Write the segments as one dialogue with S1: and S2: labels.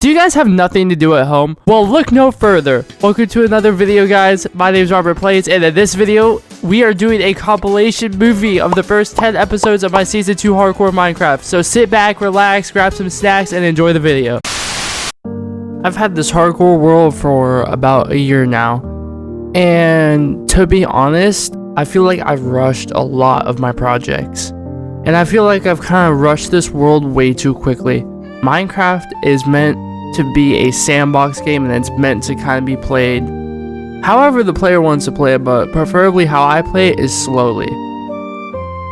S1: Do you guys have nothing to do at home? Well, look no further. Welcome to another video, guys. My name is Robert Plays, and in this video, we are doing a compilation movie of the first 10 episodes of my Season 2 Hardcore Minecraft. So sit back, relax, grab some snacks, and enjoy the video. I've had this hardcore world for about a year now, and to be honest, I feel like I've rushed a lot of my projects. And I feel like I've kind of rushed this world way too quickly. Minecraft is meant to be a sandbox game, and it's meant to kind of be played however the player wants to play it, but preferably how I play it is slowly.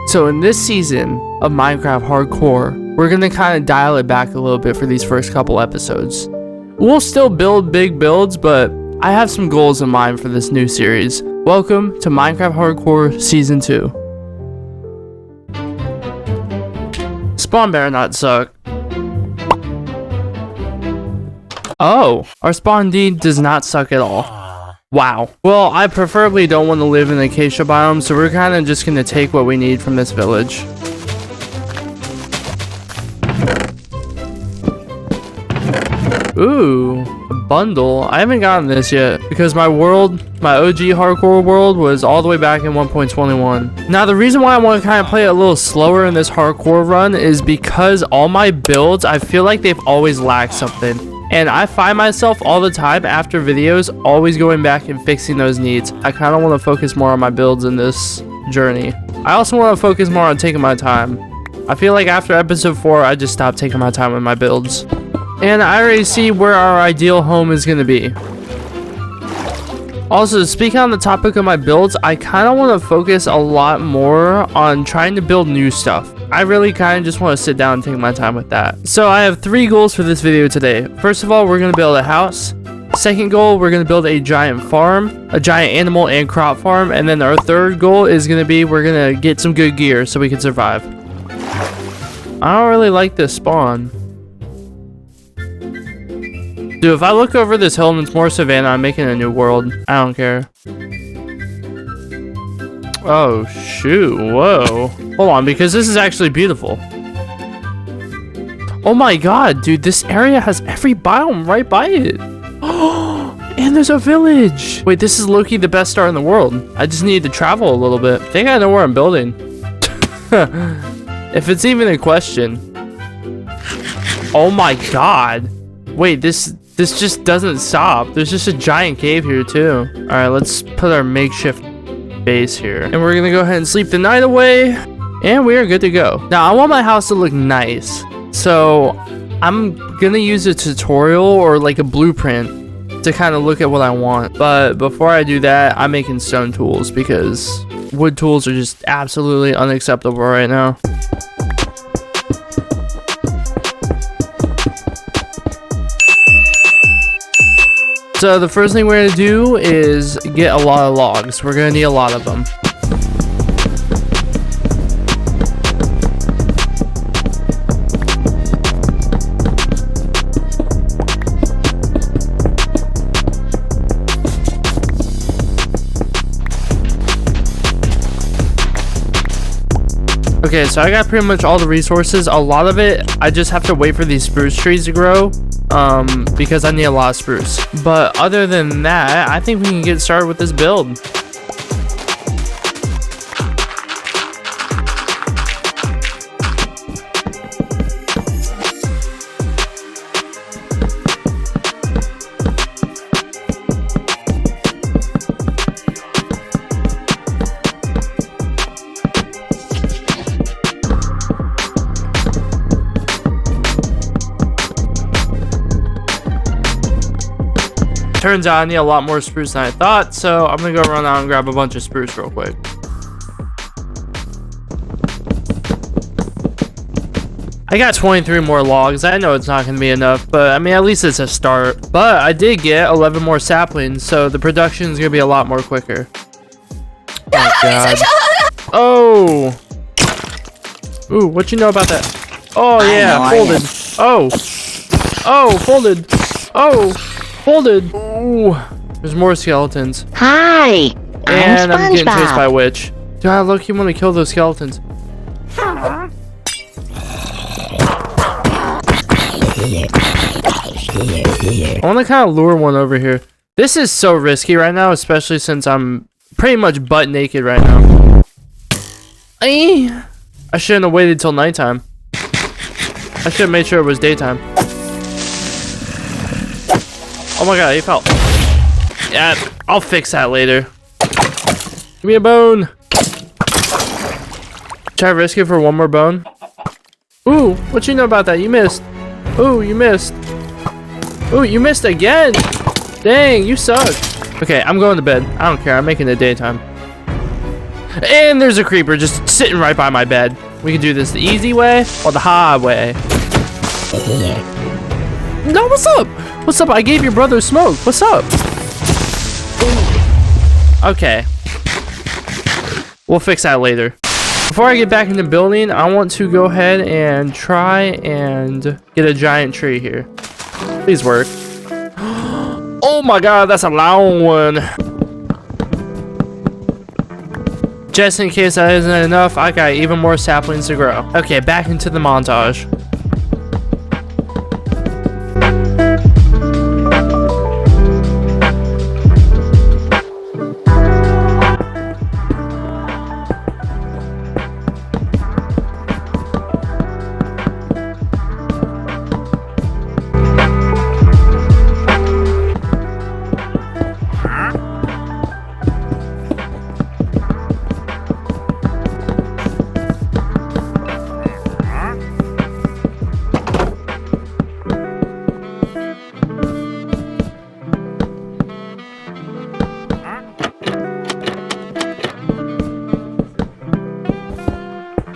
S1: So in this season of Minecraft Hardcore, we're going to kind of dial it back a little bit for these first couple episodes. We'll still build big builds, but I have some goals in mind for this new series. Welcome to Minecraft Hardcore Season 2. Spawn better not suck. Oh, our spawn indeed does not suck at all. Wow. Well, I preferably don't want to live in the acacia biome, so we're kind of just going to take what we need from this village. Ooh, a bundle. I haven't gotten this yet because my world, my OG hardcore world, was all the way back in 1.21. Now, the reason why I want to kind of play it a little slower in this hardcore run is because all my builds, I feel like they've always lacked something. And I find myself all the time after videos always going back and fixing those needs. I kind of want to focus more on my builds in this journey. I also want to focus more on taking my time. I feel like after episode 4, I just stopped taking my time with my builds. And I already see where our ideal home is going to be. Also, speaking on the topic of my builds, I kind of want to focus a lot more on trying to build new stuff. I really kind of just want to sit down and take my time with that. So I have 3 goals for this video today. First of all, we're going to build a house. Second goal, we're going to build a giant farm, a giant animal and crop farm. And then our third goal is going to be we're going to get some good gear so we can survive. I don't really like this spawn. Dude, if I look over this hill and it's more savanna, I'm making a new world. I don't care. Oh, shoot. Whoa. Hold on, because this is actually beautiful. Oh my god, dude. This area has every biome right by it. Oh, and there's a village. Wait, this is low-key the best start in the world. I just need to travel a little bit. I think I know where I'm building. If it's even a question. Oh my god. Wait, this just doesn't stop. There's just a giant cave here too. All right, let's put our makeshift base here. And we're gonna go ahead and sleep the night away. And we are good to go. Now, I want my house to look nice. So, I'm gonna use a tutorial or like a blueprint to kind of look at what I want. But before I do that, I'm making stone tools because wood tools are just absolutely unacceptable right now. So the first thing we're going to do is get a lot of logs. We're going to need a lot of them. Okay, so I got pretty much all the resources. A lot of it, I just have to wait for these spruce trees to grow. Because I need a lot of spruce. But other than that, I think we can get started with this build. Turns out I need a lot more spruce than I thought, so I'm gonna go run out and grab a bunch of spruce real quick. I got 23 more logs. I know it's not gonna be enough, but I mean, at least it's a start. But I did get 11 more saplings, so the production is gonna be a lot more quicker. Oh god. Oh. Ooh, what you know about that? Oh yeah, folded. Oh. Oh, folded. Oh. Folded. Ooh, there's more skeletons.
S2: Hi,
S1: and I'm getting chased by a witch. Dude, I look, you want to kill those skeletons. I want to kind of lure one over here. This is so risky right now, especially since I'm pretty much butt naked right now. I shouldn't have waited till nighttime. I should have made sure it was daytime. Oh my god, he fell. Yeah, I'll fix that later. Give me a bone. Should I risk it for one more bone? Ooh, what you know about that? You missed. Ooh, you missed. Ooh, you missed again. Dang, you suck. Okay, I'm going to bed. I don't care. I'm making it daytime. And there's a creeper just sitting right by my bed. We can do this the easy way or the hard way. No, what's up? What's up? I gave your brother smoke. What's up? Okay. We'll fix that later. Before I get back in the building, I want to go ahead and try and get a giant tree here. Please work. Oh my god, that's a long one. Just in case that isn't enough, I got even more saplings to grow. Okay, back into the montage.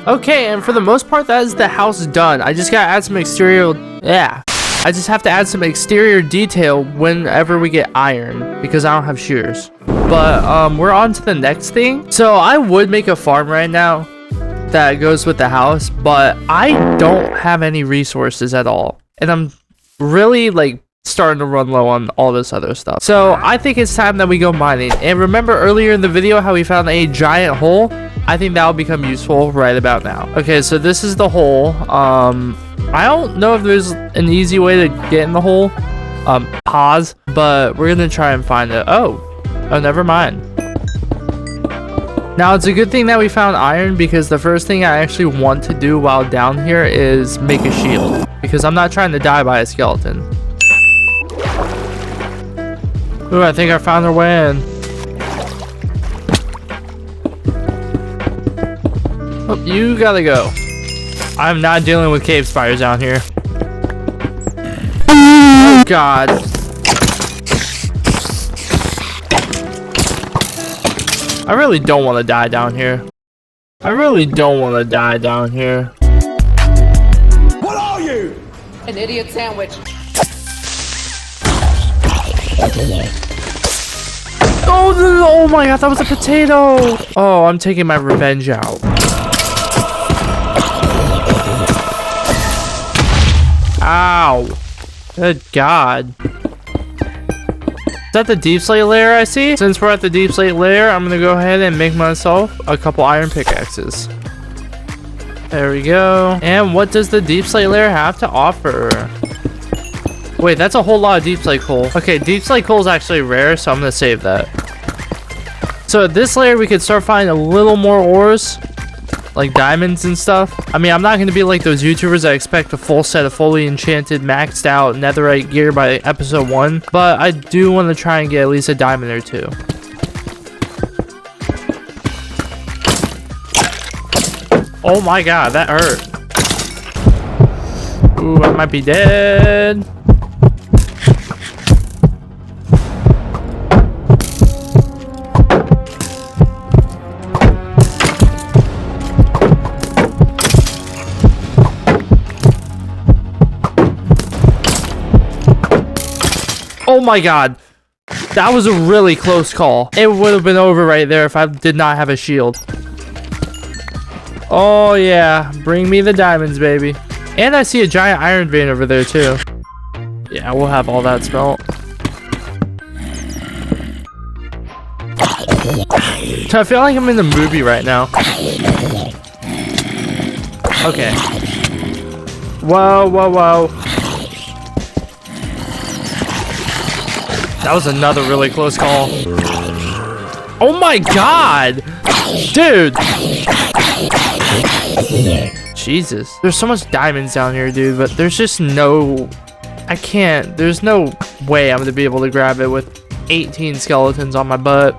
S1: Okay, and for the most part, that is the house done. I just gotta add some exterior, I just have to add some exterior detail whenever we get iron, because I don't have shears. But, we're on to the next thing. So, I would make a farm right now that goes with the house, but I don't have any resources at all. And I'm really, like, starting to run low on all this other stuff. So, I think it's time that we go mining. And remember earlier in the video how we found a giant hole? I think that'll become useful right about now. Okay, so this is the hole. I don't know if there's an easy way to get in the hole. Pause. But we're gonna try and find it. Oh, never mind. Now, it's a good thing that we found iron, because the first thing I actually want to do while down here is make a shield. Because I'm not trying to die by a skeleton. Ooh, I think I found our way in. Oh, you gotta go. I'm not dealing with cave spiders down here. Oh god. I really don't want to die down here. I really don't want to die down here.
S2: What are you?
S3: An idiot sandwich.
S1: Oh my god, that was a potato. Oh, I'm taking my revenge out. Ow. Good god. Is that the deep slate layer I see? Since we're at the deep slate layer, I'm gonna go ahead and make myself a couple iron pickaxes. There we go. And what does the deep slate layer have to offer? Wait, that's a whole lot of deep slate coal. Okay, deep slate coal is actually rare, so I'm gonna save that. So at this layer, we could start finding a little more ores, like diamonds and stuff. I mean, I'm not gonna be like those YouTubers that expect a full set of fully enchanted, maxed out netherite gear by episode 1, but I do want to try and get at least a diamond or two. Oh my god, that hurt. Ooh, I might be dead. Oh my god. That was a really close call. It would have been over right there if I did not have a shield. Oh yeah, bring me the diamonds, baby. And I see a giant iron vein over there too. Yeah, we'll have all that smelt. So I feel like I'm in the movie right now. Okay. Whoa, whoa, whoa. That was another really close call. Oh my god! Dude! Jesus. There's so much diamonds down here, dude, but there's just no... I can't. There's no way I'm going to be able to grab it with 18 skeletons on my butt.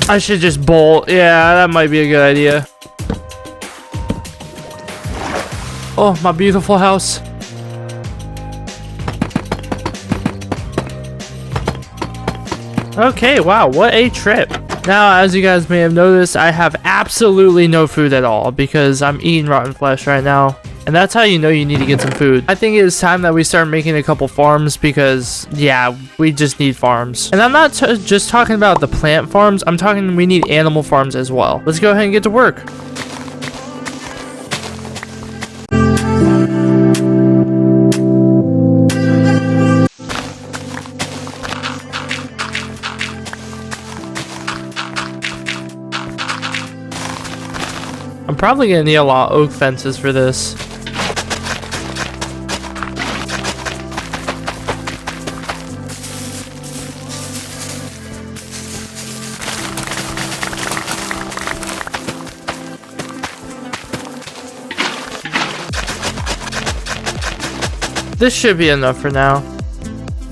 S1: I should just bolt. Yeah, that might be a good idea. Oh, my beautiful house. Okay, wow, what a trip. Now, as you guys may have noticed, I have absolutely no food at all because I'm eating rotten flesh right now. And that's how you know you need to get some food. I think it is time that we start making a couple farms because, yeah, we just need farms. And I'm not just talking about the plant farms. I'm talking we need animal farms as well. Let's go ahead and get to work. I'm probably gonna need a lot of oak fences for this. This should be enough for now.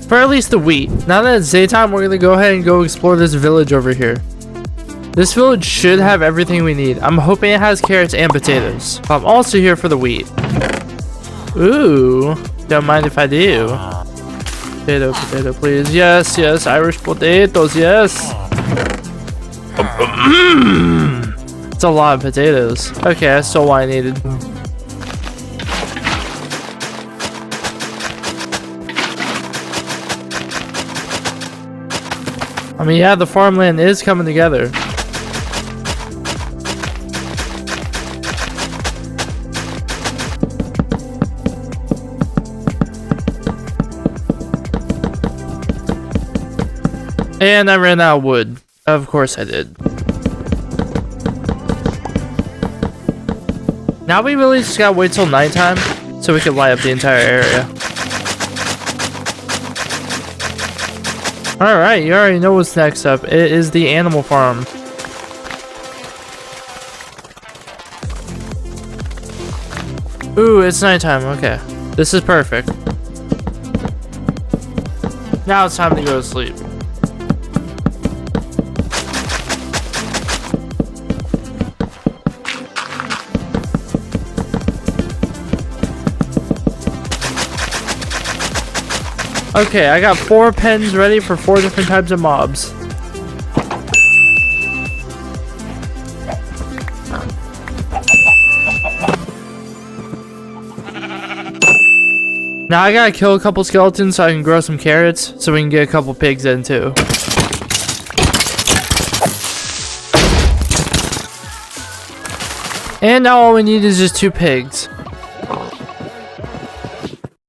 S1: For at least the wheat. Now that it's daytime, we're gonna go ahead and go explore this village over here. This village should have everything we need. I'm hoping it has carrots and potatoes. I'm also here for the wheat. Ooh, don't mind if I do. Potato, potato, please. Yes, yes, Irish potatoes, yes. It's a lot of potatoes. Okay, that's still what I needed. I mean, yeah, the farmland is coming together. And I ran out of wood. Of course I did. Now we really just gotta wait till nighttime so we can light up the entire area. Alright, you already know what's next up. It is the animal farm. Ooh, it's nighttime. Okay. This is perfect. Now it's time to go to sleep. Okay, I got 4 pens ready for 4 different types of mobs. Now I gotta kill a couple skeletons so I can grow some carrots so we can get a couple pigs in too. And now all we need is just 2 pigs.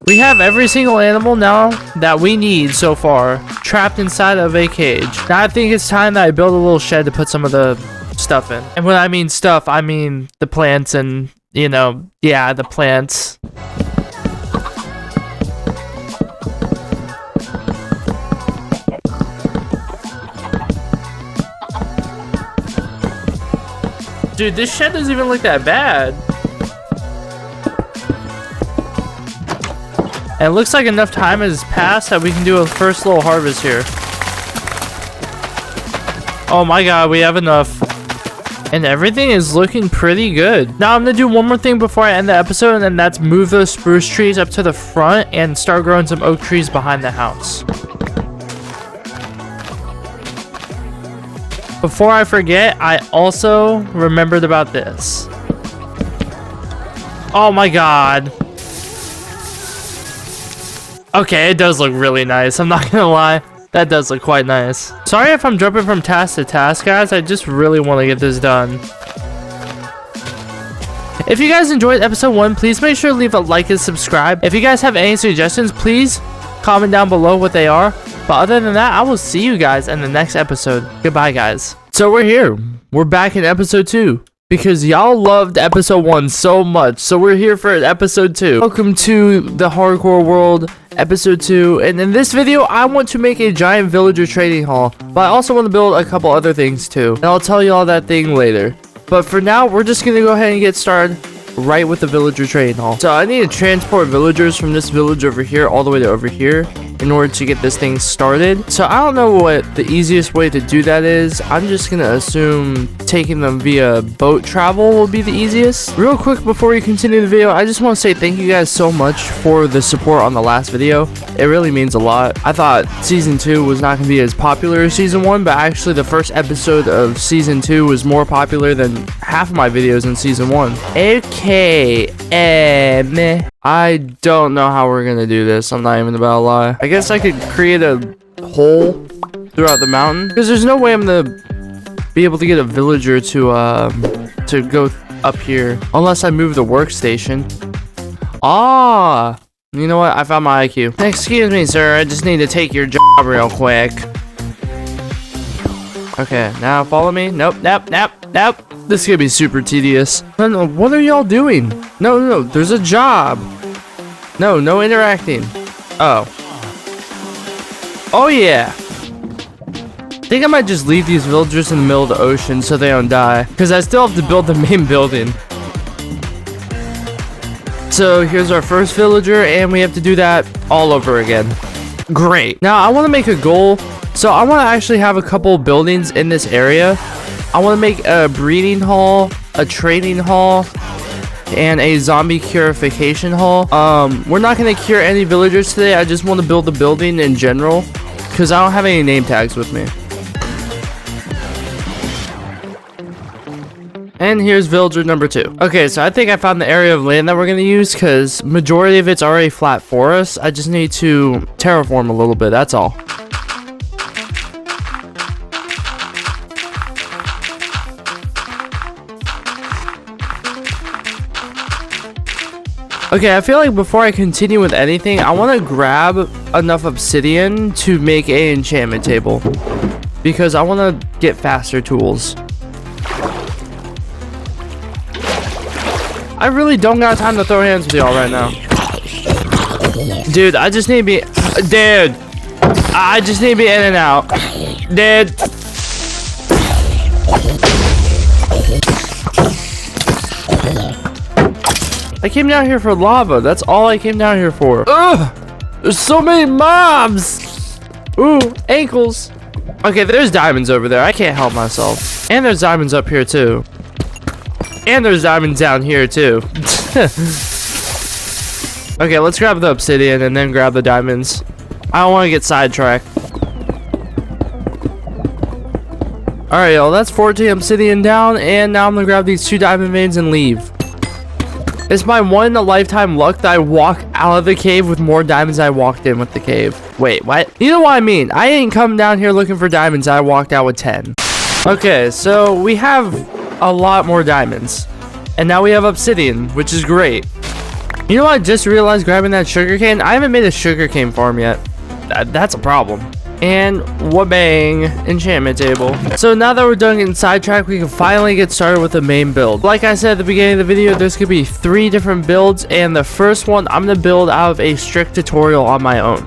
S1: We have every single animal now that we need so far trapped inside of a cage. Now I think it's time that I build a little shed to put some of the stuff in. And when I mean stuff, I mean the plants and, you know, yeah, the plants. Dude, this shed doesn't even look that bad. And it looks like enough time has passed that we can do a first little harvest here. Oh my god, we have enough. And everything is looking pretty good. Now I'm gonna do one more thing before I end the episode, and that's move those spruce trees up to the front and start growing some oak trees behind the house. Before I forget, I also remembered about this. Oh my god. Okay, it does look really nice. I'm not gonna lie. That does look quite nice. Sorry if I'm jumping from task to task, guys. I just really want to get this done. If you guys enjoyed episode 1, please make sure to leave a like and subscribe. If you guys have any suggestions, please comment down below what they are. But other than that, I will see you guys in the next episode. Goodbye, guys. So we're here. We're back in episode 2. because y'all loved episode 1 so much. So we're here for episode 2. Welcome to the hardcore world, episode 2. And in this video, I want to make a giant villager trading hall, but I also want to build a couple other things too. And I'll tell you all that thing later. But for now, we're just gonna go ahead and get started right with the villager trading hall. So I need to transport villagers from this village over here all the way to over here in order to get this thing started. So I don't know what the easiest way to do that is. I'm just gonna assume taking them via boat travel will be the easiest. Real quick before we continue the video, I just want to say thank you guys so much for the support on the last video. It really means a lot. I thought season 2 was not gonna be as popular as season 1, but actually the first episode of season 2 was more popular than half of my videos in season 1. Okay, I don't know how we're gonna do this. I'm not even about to lie. I guess I could create a hole throughout the mountain, because there's no way I'm gonna be able to get a villager to go up here unless I move the workstation. You know what? I found my IQ. Excuse me, sir. I just need to take your job real quick. Okay, now follow me. Nope. This is gonna be super tedious. No, what are y'all doing? No, there's a job. No interacting. Oh yeah. I think I might just leave these villagers in the middle of the ocean so they don't die, because I still have to build the main building. So here's our first villager, and we have to do that all over again. Great. Now I want to make a goal. So I want to actually have a couple buildings in this area. I want to make a breeding hall, a trading hall, and a zombie purification hall. We're not going to cure any villagers today. I just want to build the building in general, because I don't have any name tags with me. And here's villager number 2. Okay, so I think I found the area of land that we're going to use, because majority of it's already flat forest. I just need to terraform a little bit, that's all. Okay, I feel like before I continue with anything, I want to grab enough obsidian to make an enchantment table, because I want to get faster tools. I really don't got time to throw hands with y'all right now. Dude, I just need to be... Dude! I just need to be in and out. Dude! I came down here for lava. That's all I came down here for. Ugh! There's so many mobs! Ooh, ankles. Okay, there's diamonds over there. I can't help myself. And there's diamonds up here, too. And there's diamonds down here, too. Okay, let's grab the obsidian and then grab the diamonds. I don't want to get sidetracked. Alright, y'all. That's 14 obsidian down. And now I'm going to grab these 2 diamond veins and leave. It's my one in a lifetime luck that I walk out of the cave with more diamonds than I walked in with the cave. Wait, what? You know what I mean? I ain't come down here looking for diamonds. I walked out with 10. Okay, so we have a lot more diamonds. And now we have obsidian, which is great. You know what I just realized grabbing that sugarcane? I haven't made a sugarcane farm yet. That's a problem. And wha-bang, enchantment table. So now that we're done getting sidetracked, we can finally get started with the main build. Like I said at the beginning of the video, there's gonna be 3 different builds, and the first one I'm gonna build out of a strict tutorial on my own.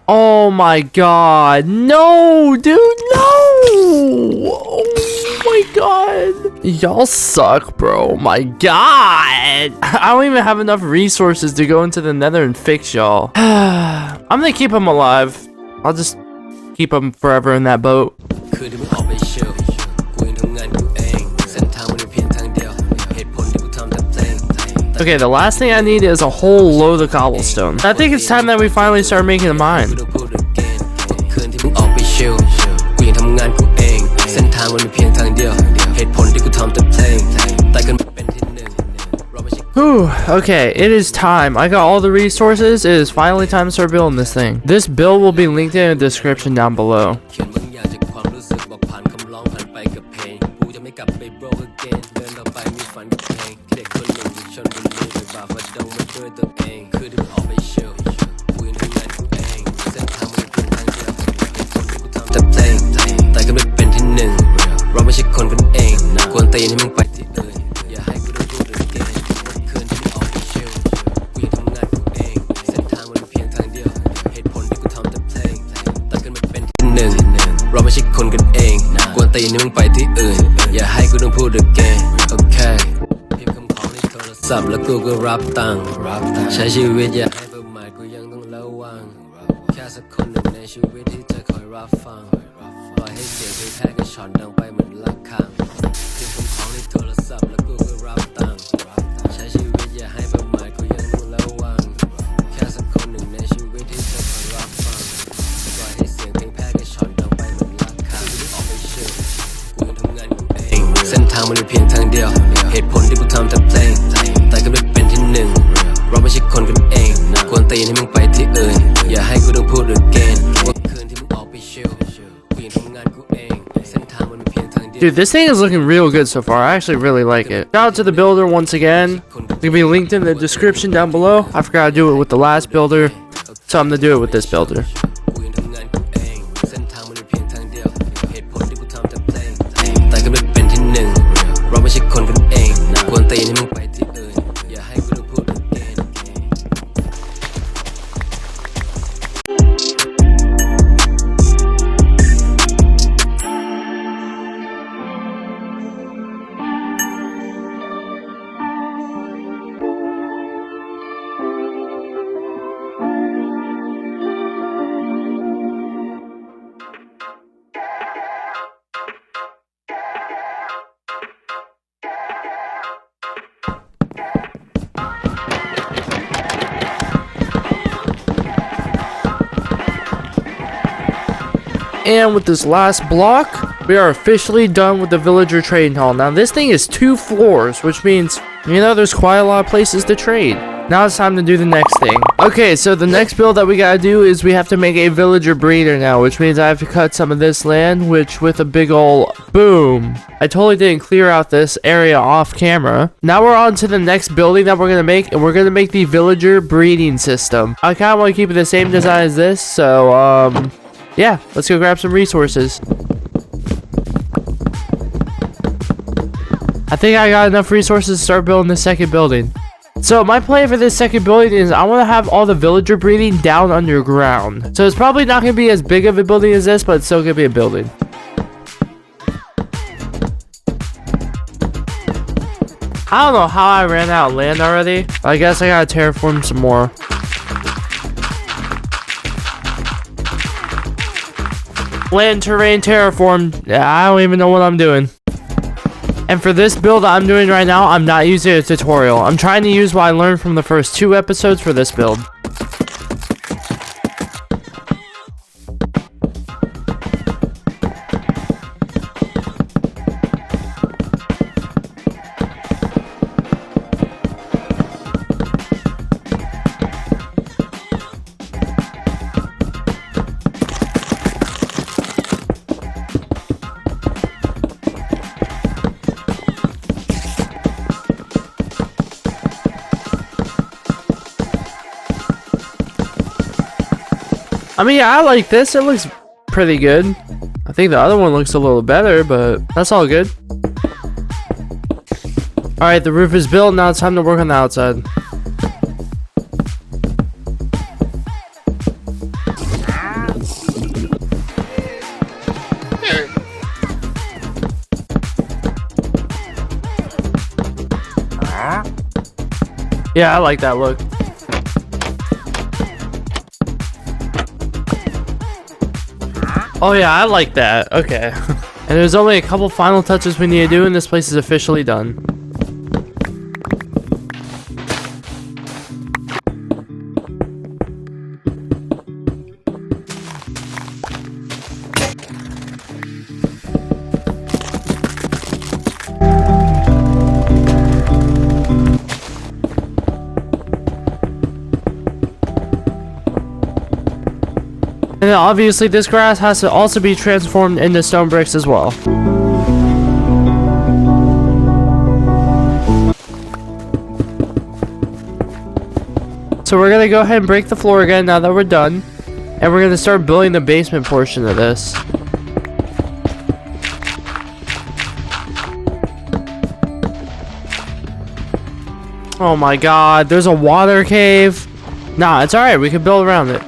S1: Oh my god. No, dude, no. Oh my god. Y'all suck, bro. My god. I don't even have enough resources to go into the nether and fix y'all. I'm gonna keep them alive. I'll just keep them forever in that boat. Okay, the last thing I need is a whole load of cobblestone. I think it's time that we finally start making a mine. Whew, okay, it is time. I got all the resources. It is finally time to start building this thing. This build will be linked in the description down below.
S3: แต่เพลงแต่ก็ไม่เป็นที่หนึ่งเราไม่ใช่คนกันเองควรตีนให้มึงไปที่อื่นอย่าให้กูต้องพูดเรื่องเกมคืนที่ไม่ออกไปชิลกูยังทำงานกูเองเส้นทางมันเพียงทางเดียวเหตุผลที่กูทำแต่เพลงแต่ก็ไม่เป็นที่หนึ่งเราไม่ใช่คนกันเองควรตีนให้มึงไปที่อื่นอย่าให้กูต้องพูดเรื่องเกมโอเคพิมพ์คำขอในโทรศัพท์แล้วกูก็รับตังค์ใช้ชีวิตอย่าให้ประมาทกูยังต้องระวังแค่สักคนหนึ่งในชีวิตที่จะคอยรับฟังปล่อยให้เสียงเพลงแค่กระชอนดังไปเหมือนระฆังพิมพ์คำของในโทรศัพท์แล้วกูก็รับตังค์ใช้ชีวิตอย่าให้ประมาทกูยังต้องระวังแค่สักคนหนึ่งในชีวิตที่จะคอยรับฟังปล่อยให้เสียงเพลงแค่กระชอนดังไปเหมือนระฆังออกไปเชื่อกูยังทำงานกูเองเส้นทางมันมีเพียงทางเดียวเหตุผลที่กูทำแต่เพลงแต่ก็ไม่เป็นที่หนึ่งเราไม่ใช่คนกันเองควรตีนให้มึงไปที่อื่นอย่าให้กูต้องพูดเรื่องเกณฑ์ว่าคืนที่มึงออกไปชิลกูยังทำงานกูเองเส้นทางมันมีเพียงทางเดียว
S1: Dude, this thing is looking real good so far. I actually really like it. Shout out to the builder once again. It's gonna be linked in the description down below. I forgot to do it with the last builder, so I'm gonna do it with this builder.
S3: กูยังทำงานกูเองเส้นทางมันมีเพียงทางเดียวเหตุผลที่กูทำแต่เพลงแต่ก็ไม่เป็นที่หนึ่งเราไม่ใช่คนกันเองควรตีนให้มึงไปที่อื่นอย่าให้กูต้องพูดเรื่องเกณฑ์
S1: And with this last block, we are officially done with the villager trading hall. Now this thing is 2 floors, which means, you know, there's quite a lot of places to trade. Now it's time to do the next thing. Okay, so the next build that we gotta do is we have to make a villager breeder now, which means I have to cut some of this land, which with a big ol' boom. I totally didn't clear out this area off camera. Now we're on to the next building that we're gonna make, and we're gonna make the villager breeding system. I kinda wanna keep it the same design as this, so, yeah, let's go grab some resources. I think I got enough resources to start building the second building. So my plan for this second building is I want to have all the villager breeding down underground. So it's probably not going to be as big of a building as this, but it's still going to be a building. I don't know how I ran out of land already. I guess I gotta terraform some more. Land, terrain, terraform. Yeah, I don't even know what I'm doing. And for this build that I'm doing right now, I'm not using a tutorial. I'm trying to use what I learned from the first 2 episodes for this build. I mean, yeah, I like this. It looks pretty good. I think the other one looks a little better, but that's all good. Alright, the roof is built. Now it's time to work on the outside. Yeah, I like that look. Oh yeah, I like that. Okay. And there's only a couple final touches we need to do and this place is officially done. And then obviously this grass has to also be transformed into stone bricks as well. So we're gonna go ahead and break the floor again now that we're done. And we're gonna start building the basement portion of this. Oh my god, there's a water cave. Nah, it's alright, we can build around it.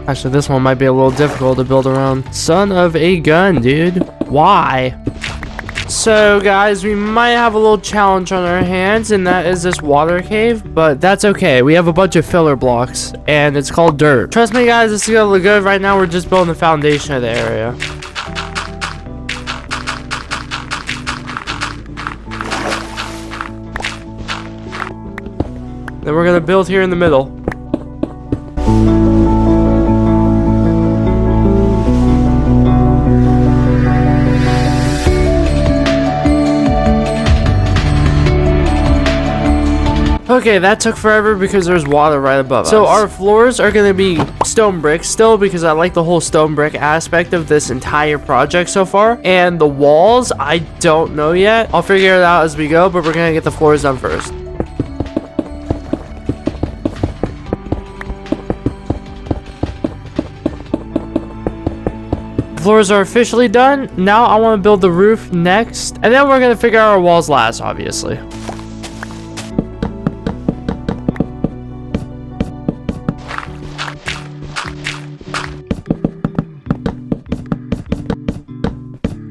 S1: Actually, this one might be a little difficult to build around. Son of a gun, dude. Why? So, guys, we might have a little challenge on our hands, and that is this water cave, but that's okay. We have a bunch of filler blocks, and it's called dirt. Trust me, guys, this is gonna look good. Right now, we're just building the foundation of the area. Then we're gonna build here in the middle. Okay, that took forever because there's water right above us. So our floors are gonna be stone brick still because I like the whole stone brick aspect of this entire project so far. And the walls, I don't know yet. I'll figure it out as we go, but we're gonna get the floors done first. Floors are officially done. Now I want to build the roof next, and then we're gonna figure out our walls last, obviously.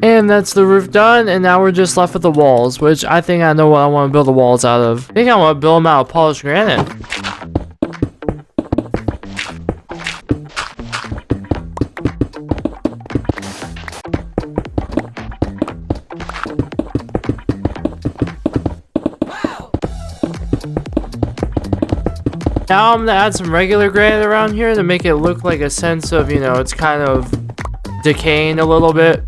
S1: And that's the roof done, and now we're just left with the walls, which I think I know what I want to build the walls out of. I think I want to build them out of polished granite. Now I'm gonna add some regular granite around here to make it look like a sense of, you know, it's kind of decaying a little bit.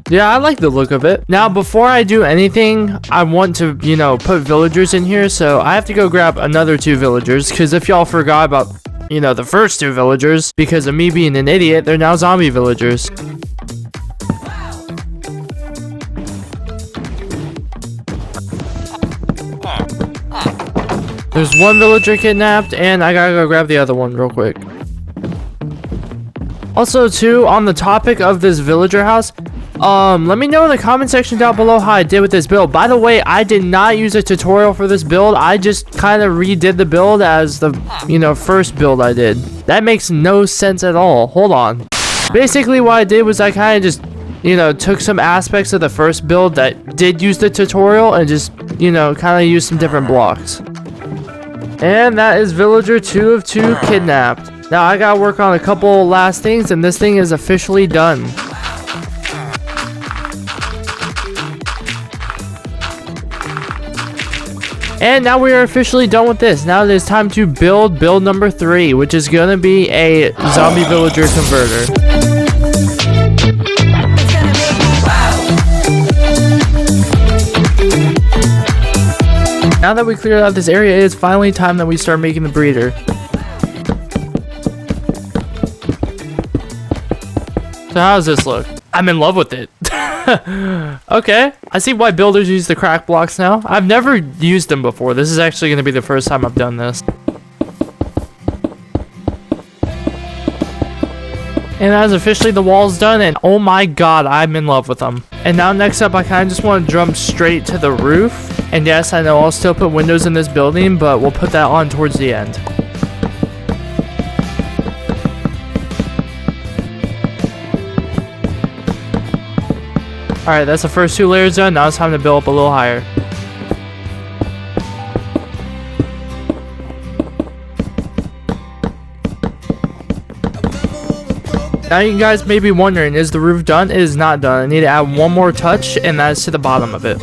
S1: Yeah, I like the look of it. Now, before I do anything, I want to, you know, put villagers in here, so I have to go grab another 2 villagers, because if y'all forgot about, you know, the first 2 villagers, because of me being an idiot, they're now zombie villagers. There's 1 villager kidnapped, and I gotta go grab the other one real quick. Also, too, on the topic of this villager house, let me know in the comment section down below how I did with this build. By the way, I did not use a tutorial for this build. I just kind of redid the build as the, you know, first build I did. That makes no sense at all. Hold on. Basically, what I did was I kind of just, you know, took some aspects of the first build that did use the tutorial and just, you know, kind of used some different blocks. And that is villager 2 of 2 kidnapped. Now I gotta work on a couple last things, and this thing is officially done. And now we are officially done with this. Now it is time to build number 3, which is gonna be a zombie villager converter. Now that we cleared out this area, it is finally time that we start making the breeder. So how does this look? I'm in love with it. Okay, I see why builders use the crack blocks now. I've never used them before. This is actually going to be the first time I've done this. And that is officially the walls done, and oh my god, I'm in love with them. And now next up, I kind of just want to jump straight to the roof. And yes, I know I'll still put windows in this building, but we'll put that on towards the end. Alright, that's the first 2 layers done. Now it's time to build up a little higher. Now you guys may be wondering, is the roof done? It is not done. I need to add 1 more touch, and that is to the bottom of it.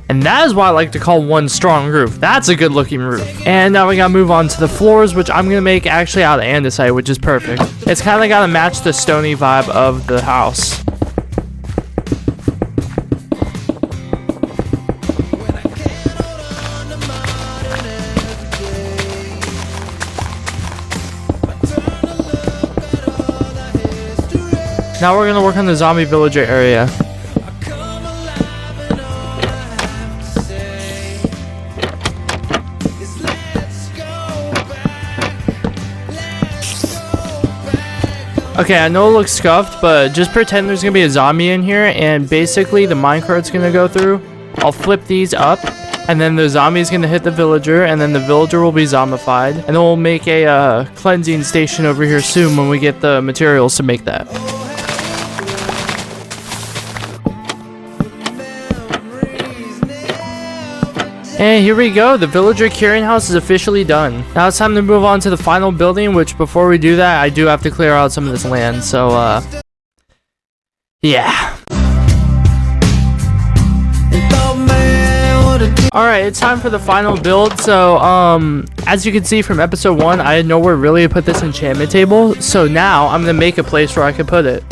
S1: And that is what I like to call one strong roof. That's a good looking roof. And now we gotta move on to the floors, which I'm gonna make actually out of andesite, which is perfect. It's kind of gotta match the stony vibe of the house. Now we're gonna work on the zombie villager area. Okay, I know it looks scuffed, but just pretend there's gonna be a zombie in here, and basically the minecart's gonna go through. I'll flip these up, and then the zombie's gonna hit the villager, and then the villager will be zombified, and then we'll make a cleansing station over here soon when we get the materials to make that. And here we go, the villager curing house is officially done. Now it's time to move on to the final building, which before we do that, I do have to clear out some of this land, so yeah. Alright, it's time for the final build. So, as you can see from episode 1, I had nowhere really to put this enchantment table, so now I'm gonna make a place where I can put it.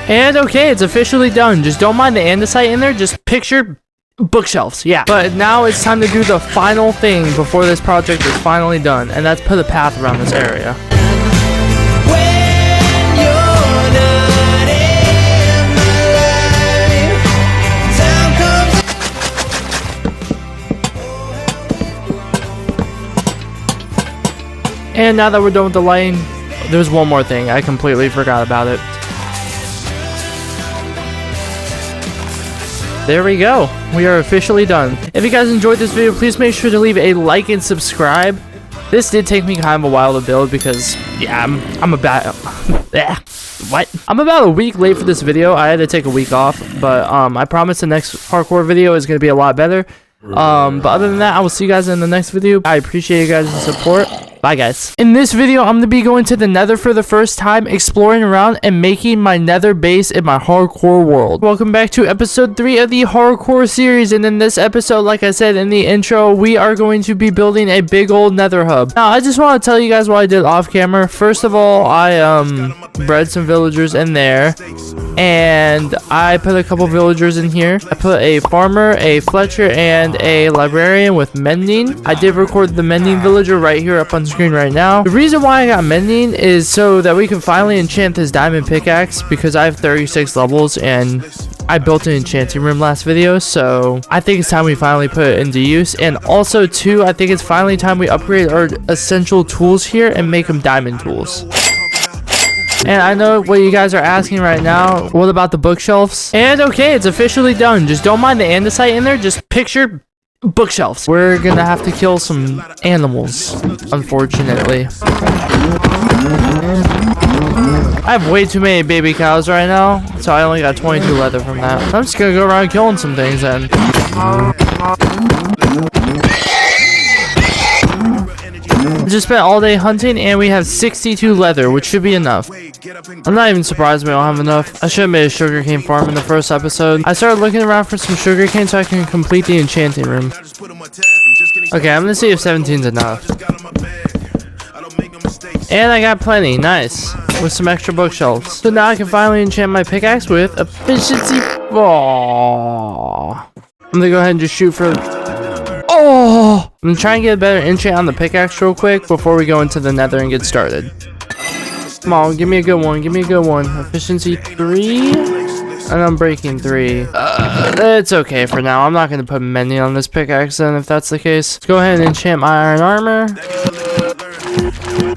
S1: And okay, it's officially done. Just don't mind the andesite in there, just picture bookshelves, yeah. But now it's time to do the final thing before this project is finally done, and that's put a path around this area. And now that we're done with the lighting, there's one more thing. I completely forgot about it. There we go. We are officially done. If you guys enjoyed this video, please make sure to leave a like and subscribe. This did take me kind of a while to build because, yeah, I'm about I'm about a week late for this video. I had to take a week off, but I promise the next parkour video is going to be a lot better. But other than that, I will see you guys in the next video. I appreciate you guys' support. Bye, guys. In this video, I'm going to be going to the nether for the first time, exploring around and making my nether base in my hardcore world. Welcome back to episode 3 of the hardcore series. And in this episode, like I said in the intro, we are going to be building a big old nether hub. Now, I just want to tell you guys what I did off camera. First of all, I bred some villagers in there. And I put a couple villagers in here. I put a farmer, a Fletcher, and a librarian with mending. I did record the mending villager right here up on screen right now. The reason why I got mending is so that we can finally enchant this diamond pickaxe, because I have 36 levels and I built an enchanting room last video, so I think it's time we finally put it into use. And also too, I think it's finally time we upgrade our essential tools here and make them diamond tools. And I know what you guys are asking right now, what about the bookshelves? And okay, it's officially done. Just don't mind the andesite in there, just picture bookshelves. We're gonna have to kill some animals, unfortunately. I have way too many baby cows right now, so I only got 22 leather from that. I'm just gonna go around killing some things then. Just spent all day hunting and we have 62 leather, which should be enough. I'm not even surprised we don't have enough. I should have made a sugarcane farm in the first episode. I started looking around for some sugarcane so I can complete the enchanting room. Okay, I'm gonna see if 17's enough. And I got plenty, nice. With some extra bookshelves. So now I can finally enchant my pickaxe with efficiency. Oh, I'm gonna go ahead and just shoot for... Oh! I'm gonna try and get a better enchant on the pickaxe real quick before we go into the nether and get started. Come on, give me a good one. Give me a good one. Efficiency 3. And I'm breaking 3. It's okay for now. I'm not gonna put mending on this pickaxe then if that's the case. Let's go ahead and enchant my iron armor.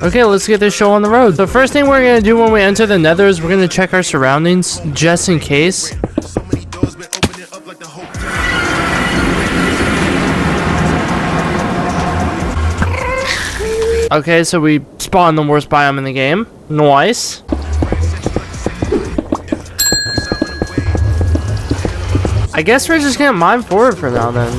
S1: Okay, let's get this show on the road. The first thing we're gonna do when we enter the nether is we're gonna check our surroundings just in case. Okay, so we spawned the worst biome in the game. Nice. I guess we're just gonna mine forward for now then.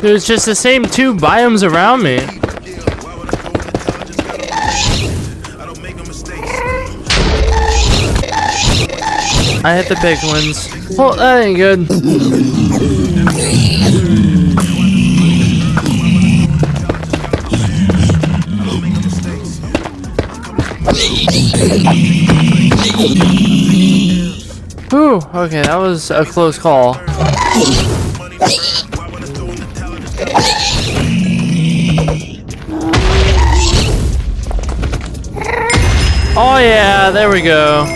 S1: There's just the same 2 biomes around me. I hit the piglins. Oh, that ain't good. Whew, okay, that was a close call. Oh yeah, there we go.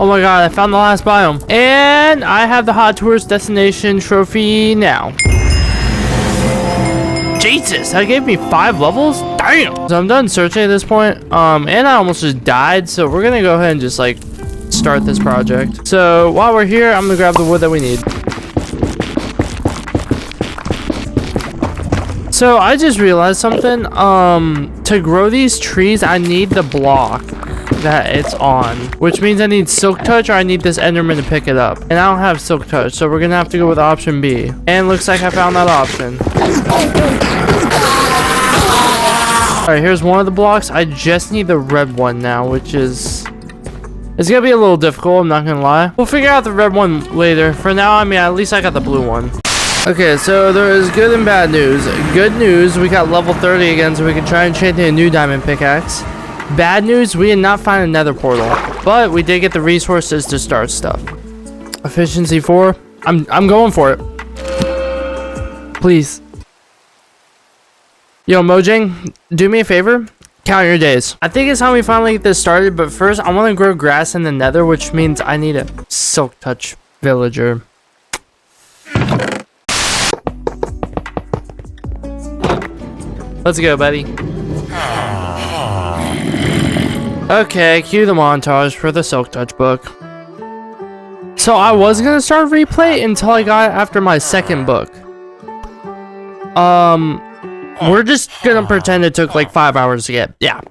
S1: Oh my god, I found the last biome. And I have the Hot Tours Destination Trophy now. Jesus, that gave me 5 levels? Damn! So I'm done searching at this point. And I almost just died, so we're gonna go ahead and just like start this project. So while we're here, I'm gonna grab the wood that we need. So I just realized something. To grow these trees, I need the block that it's on, which means I need Silk Touch or I need this Enderman to pick it up. And I don't have Silk Touch, so we're gonna have to go with option B. And looks like I found that option. Alright, here's one of the blocks. I just need the red one now, which is... It's gonna be a little difficult, I'm not gonna lie. We'll figure out the red one later. For now, I mean, at least I got the blue one. Okay, so there is good and bad news. Good news, we got level 30 again, so we can try and enchant a new diamond pickaxe. Bad news, we did not find a nether portal, but we did get the resources to start stuff. Efficiency 4. I'm going for it. Please. Yo, Mojang, do me a favor. Count your days. I think it's time we finally get this started, but first I want to grow grass in the nether, which means I need a Silk Touch villager. Let's go, buddy. Okay, cue the montage for the Silk Touch book. So I was gonna start replay until I got after my second book. We're just gonna pretend it took like 5 hours to get. Yeah,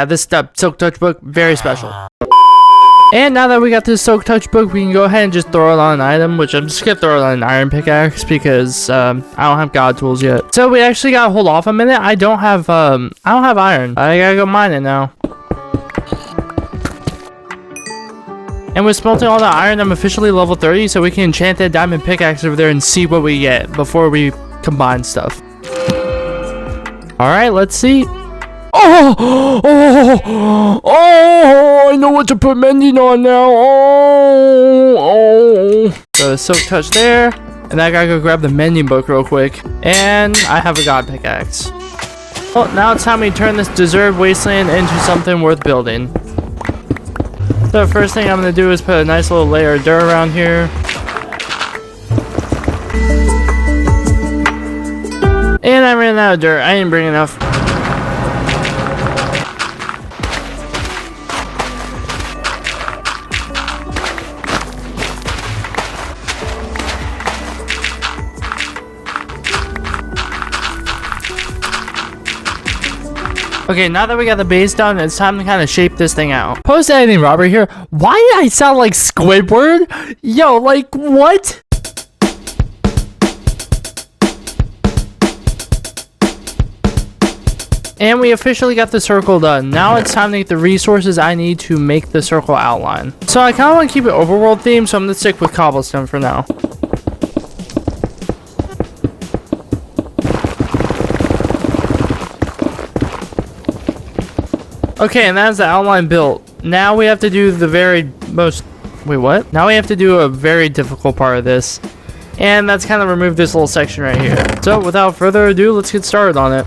S1: this Silk Touch book, very special. And now that we got this Silk Touch book, we can go ahead and just throw it on an item, which I'm just gonna throw it on an iron pickaxe because I don't have god tools yet. So we actually gotta hold off a minute. I don't have iron. I gotta go mine it now. And with smelting all the iron, I'm officially level 30, so we can enchant that diamond pickaxe over there and see what we get before we combine stuff. Alright, let's see. Oh, I know what to put mending on now. So Silk Touch there. And I gotta go grab the mending book real quick. And I have a god pickaxe. Well, now it's time we turn this deserted wasteland into something worth building. So the first thing I'm gonna do is put a nice little layer of dirt around here. And I ran out of dirt. I didn't bring enough. Okay, now that we got the base done, it's time to kind of shape this thing out. Post editing Robert here. Why did I sound like Squidward? Yo, like what? And we officially got the circle done. Now it's time to get the resources I need to make the circle outline. So I kind of want to keep it overworld theme, so I'm going to stick with cobblestone for now. Okay, and that's the outline built. Now we have to do the Now we have to do a very difficult part of this. And that's kind of remove this little section right here. So without further ado, let's get started on it.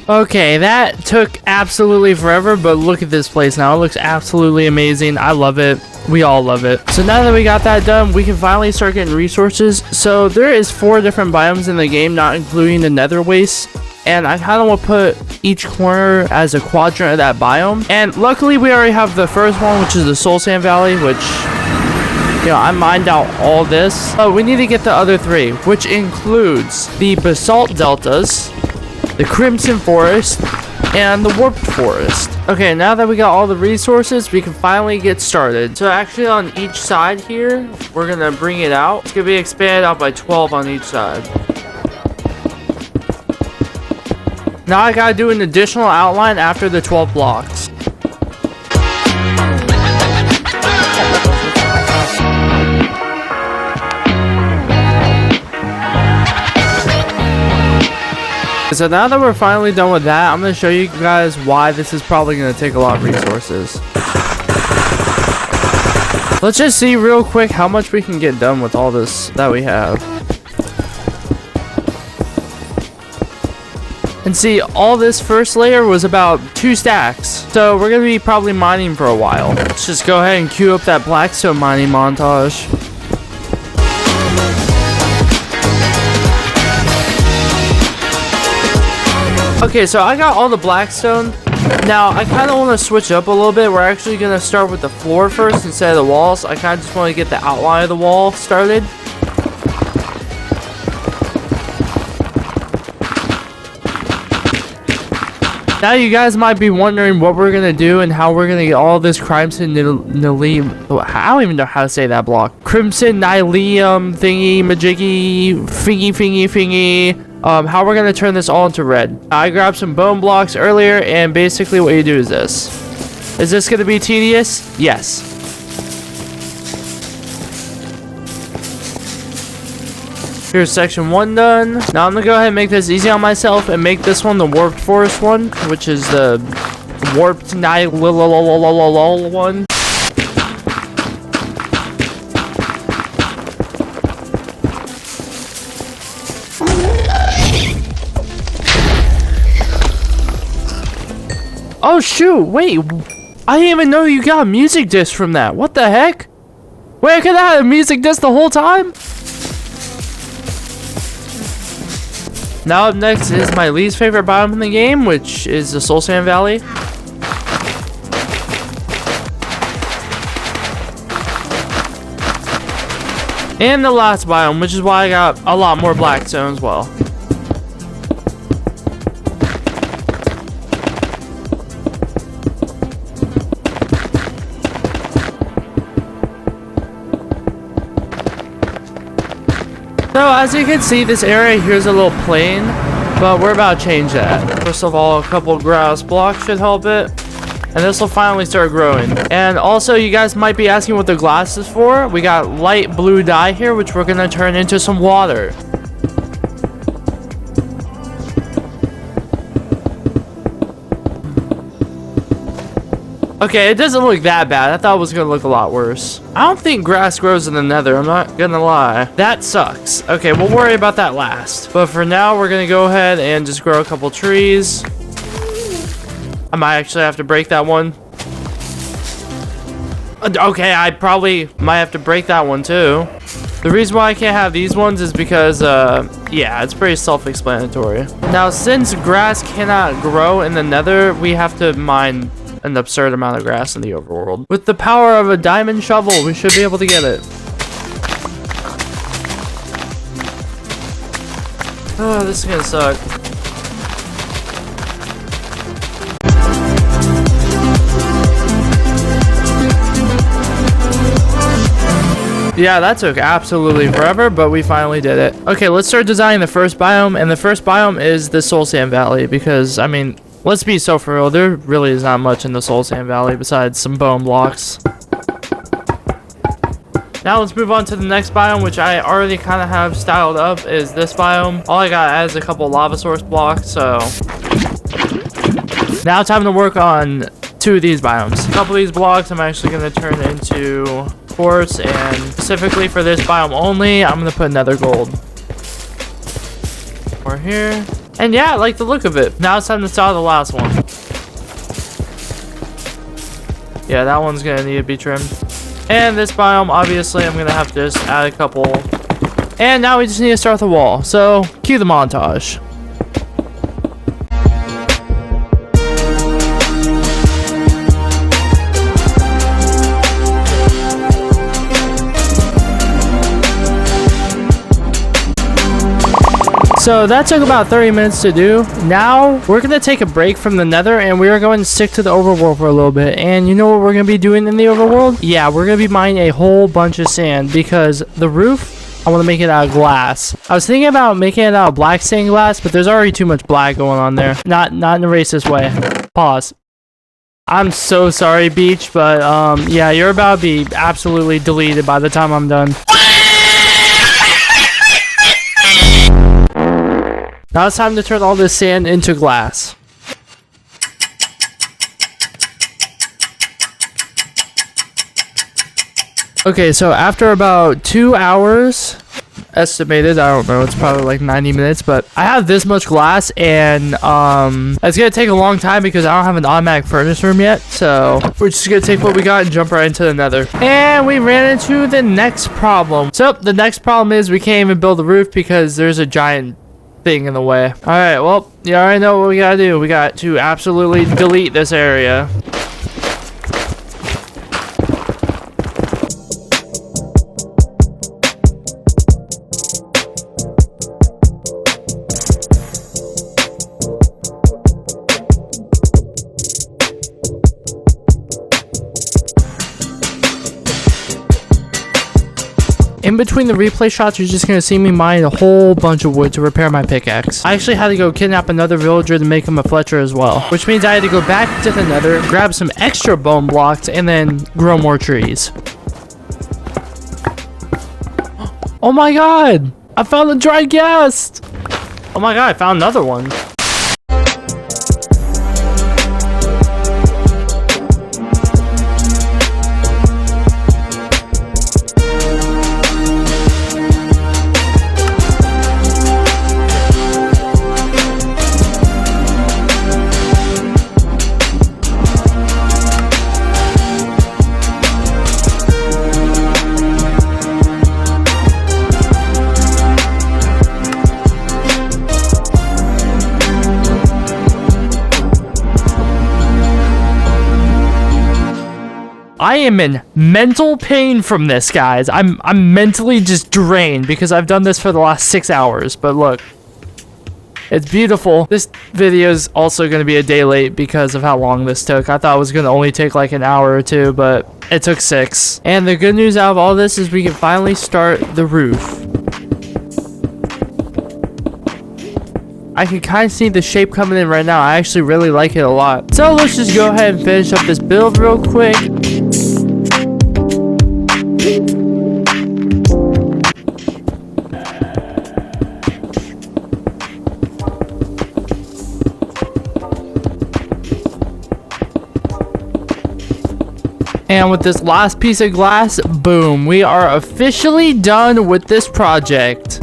S1: Okay, that took absolutely forever, but look at this place now. It looks absolutely amazing. I love it. We all love it. So now that we got that done, we can finally start getting resources. So there is 4 different biomes in the game, not including the nether waste. And I kind of want to put each corner as a quadrant of that biome. And luckily, we already have the first one, which is the Soul Sand Valley, which You know, I mined out all this, but we need to get the other 3, which includes the Basalt Deltas, the Crimson Forest, and the Warped Forest. Okay, now that we got all the resources, we can finally get started. So actually on each side here, we're gonna bring it out. It's gonna be expanded out by 12 on each side. Now I gotta do an additional outline after the 12 blocks. So now that we're finally done with that, I'm going to show you guys why this is probably going to take a lot of resources. Let's just see real quick how much we can get done with all this that we have. And see, all this first layer was about 2 stacks. So we're going to be probably mining for a while. Let's just go ahead and queue up that Blackstone mining montage. Okay, so I got all the Blackstone. Now, I kind of want to switch up a little bit. We're actually going to start with the floor first instead of the walls. I kind of just want to get the outline of the wall started. Now, you guys might be wondering what we're going to do and how we're going to get all this Crimson Nylium. I don't even know how to say that block. Crimson Nylium thingy, majiggy, fingy. How we're going to turn this all into red. I grabbed some bone blocks earlier, and basically what you do is this. Is this going to be tedious? Yes. Here's section 1 done. Now I'm going to go ahead and make this easy on myself and make this one the Warped Forest one, which is the Warped one. Oh shoot, wait, I didn't even know you got a music disc from that. What the heck? Wait, I could have had a music disc the whole time? Now up next is my least favorite biome in the game, which is the Soul Sand Valley. And the last biome, which is why I got a lot more Blackstone as well. So as you can see, this area here is a little plain, but we're about to change that. First of all, a couple grass blocks should help it, and this will finally start growing. And also, you guys might be asking what the glass is for. We got light blue dye here, which we're gonna turn into some water. Okay, it doesn't look that bad. I thought it was gonna look a lot worse. I don't think grass grows in the nether, I'm not gonna lie. That sucks. Okay, we'll worry about that last. But for now, we're gonna go ahead and just grow a couple trees. I might actually have to break that one. Okay, I probably might have to break that one too. The reason why I can't have these ones is because, yeah, it's pretty self-explanatory. Now, since grass cannot grow in the nether, we have to mine an absurd amount of grass in the overworld. With the power of a diamond shovel, we should be able to get it. Oh, this is gonna suck. Yeah, that took absolutely forever, but we finally did it. Okay, let's start designing the first biome, and the first biome is the Soul Sand Valley, because, I mean, let's be so for real, there really is not much in the Soul Sand Valley besides some bone blocks. Now let's move on to the next biome, which I already kind of have styled up, is this biome. All I got is a couple lava source blocks, so now time to work on 2 of these biomes. A couple of these blocks I'm actually going to turn into quartz, and specifically for this biome only, I'm going to put nether gold. We're here. And yeah, I like the look of it. Now it's time to start the last one. Yeah, that one's gonna need to be trimmed. And this biome, obviously, I'm gonna have to just add a couple. And now we just need to start the wall. So, cue the montage. So that took about 30 minutes to do. Now we're going to take a break from the nether and we are going to stick to the overworld for a little bit. And you know what we're going to be doing in the overworld? Yeah, we're going to be mining a whole bunch of sand because the roof, I want to make it out of glass. I was thinking about making it out of black stained glass, but there's already too much black going on there. Not in a racist way. Pause. I'm so sorry, Beach, but yeah, you're about to be absolutely deleted by the time I'm done. Now it's time to turn all this sand into glass. Okay, so after about 2 hours, estimated, I don't know, it's probably like 90 minutes, but I have this much glass and it's gonna take a long time because I don't have an automatic furnace room yet, so we're just gonna take what we got and jump right into the nether. And we ran into the next problem. So the next problem is we can't even build the roof because there's a giant thing in the way. All right, well, you already know what we gotta do. We got to absolutely delete this area. In between the replay shots, you're just going to see me mine a whole bunch of wood to repair my pickaxe. I actually had to go kidnap another villager to make him a Fletcher as well. Which means I had to go back to the nether, grab some extra bone blocks, and then grow more trees. Oh my god! I found a dry ghast! Oh my god, I found another one. I am in mental pain from this, guys. I'm mentally just drained because I've done this for the last 6 hours. But look, it's beautiful. This video is also going to be a day late because of how long this took. I thought it was going to only take like an hour or two, but it took 6. And the good news out of all this is we can finally start the roof. I can kind of see the shape coming in right now. I actually really like it a lot. So let's just go ahead and finish up this build real quick. And with this last piece of glass, boom, we are officially done with this project.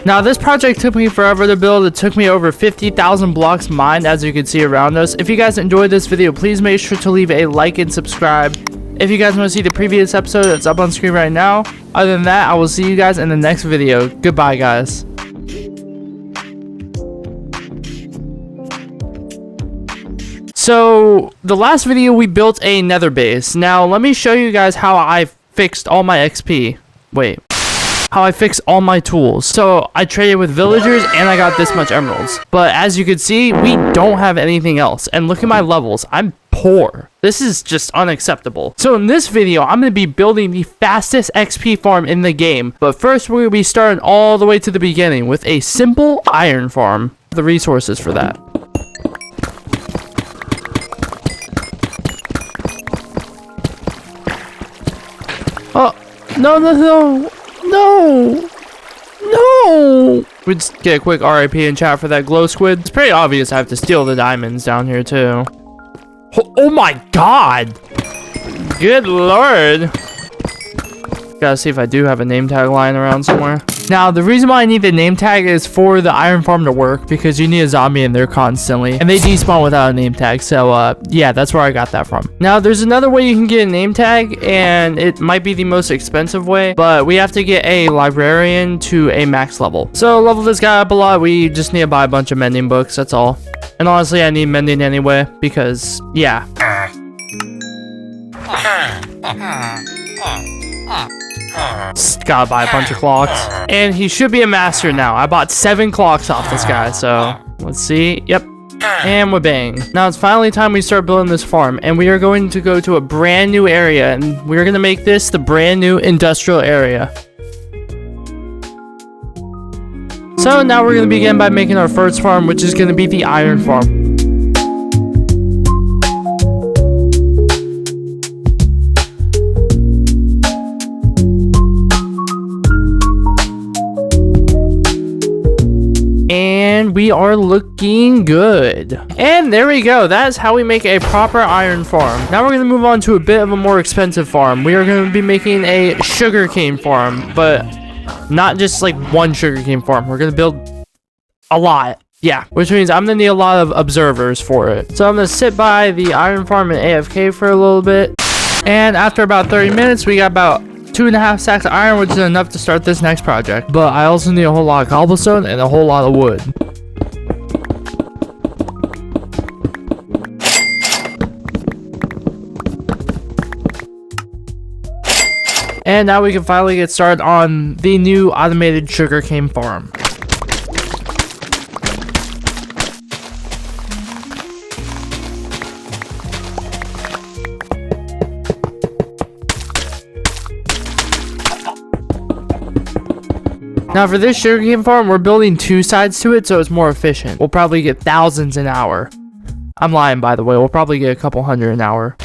S1: Now, this project took me forever to build. It took me over 50,000 blocks mined, as you can see around us. If you guys enjoyed this video, please make sure to leave a like and subscribe. If you guys want to see the previous episode, it's up on screen right now. Other than that, I will see you guys in the next video. Goodbye, guys. So, the last video, we built a nether base. Now, let me show you guys how I fixed all my XP. Wait. How I fixed all my tools. So I traded with villagers and I got this much emeralds. But as you can see, we don't have anything else. And look at my levels. I'm poor. This is just unacceptable. So in this video, I'm going to be building the fastest XP farm in the game. But first, we're going to be starting all the way to the beginning with a simple iron farm. The resources for that. Oh, no, no, no. No! No! We just get a quick RIP in chat for that glow squid. It's pretty obvious I have to steal the diamonds down here too. Oh my god! Good lord! Gotta see if I do have a name tag lying around somewhere. Now, the reason why I need the name tag is for the iron farm to work, because you need a zombie in there constantly, and they despawn without a name tag. So, yeah, that's where I got that from. Now, there's another way you can get a name tag, and it might be the most expensive way, but we have to get a librarian to a max level. So, level this guy up a lot. We just need to buy a bunch of mending books, that's all. And honestly, I need mending anyway, because, yeah. Gotta buy a bunch of clocks. And he should be a master now. I bought 7 clocks off this guy, so let's see. Yep. And we're bang. Now it's finally time we start building this farm, and we are going to go to a brand new area, and we're gonna make this the brand new industrial area. So now we're gonna begin by making our first farm, which is gonna be the iron farm. And we are looking good. And there we go. That's how we make a proper iron farm. Now we're going to move on to a bit of a more expensive farm. We are going to be making a sugarcane farm, but not just like one sugarcane farm. We're going to build a lot. Yeah, which means I'm going to need a lot of observers for it. So I'm going to sit by the iron farm and AFK for a little bit. And after about 30 minutes, we got about 2.5 sacks of iron, which is enough to start this next project. But I also need a whole lot of cobblestone and a whole lot of wood. And now we can finally get started on the new automated sugarcane farm. Now for this sugarcane farm, we're building 2 sides to it, so it's more efficient. We'll probably get thousands an hour. I'm lying, by the way. We'll probably get a couple hundred an hour.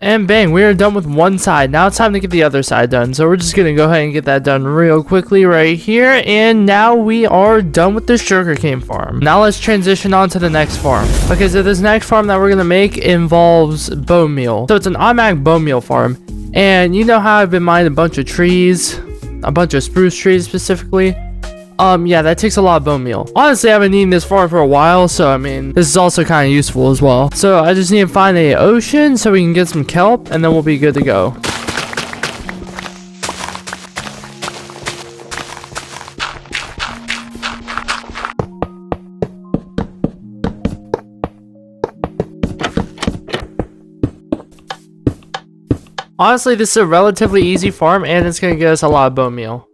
S1: And bang, we are done with one side. Now it's time to get the other side done. So we're just going to go ahead and get that done real quickly right here. And now we are done with the sugarcane farm. Now let's transition on to the next farm. Okay, so this next farm that we're going to make involves bone meal. So it's an automatic bone meal farm. And you know how I've been mining a bunch of trees, a bunch of spruce trees specifically. Yeah, that takes a lot of bone meal. Honestly, I've been eating this farm for a while, so I mean, this is also kind of useful as well. So I just need to find a ocean so we can get some kelp, and then we'll be good to go. Honestly, this is a relatively easy farm, and it's going to get us a lot of bone meal.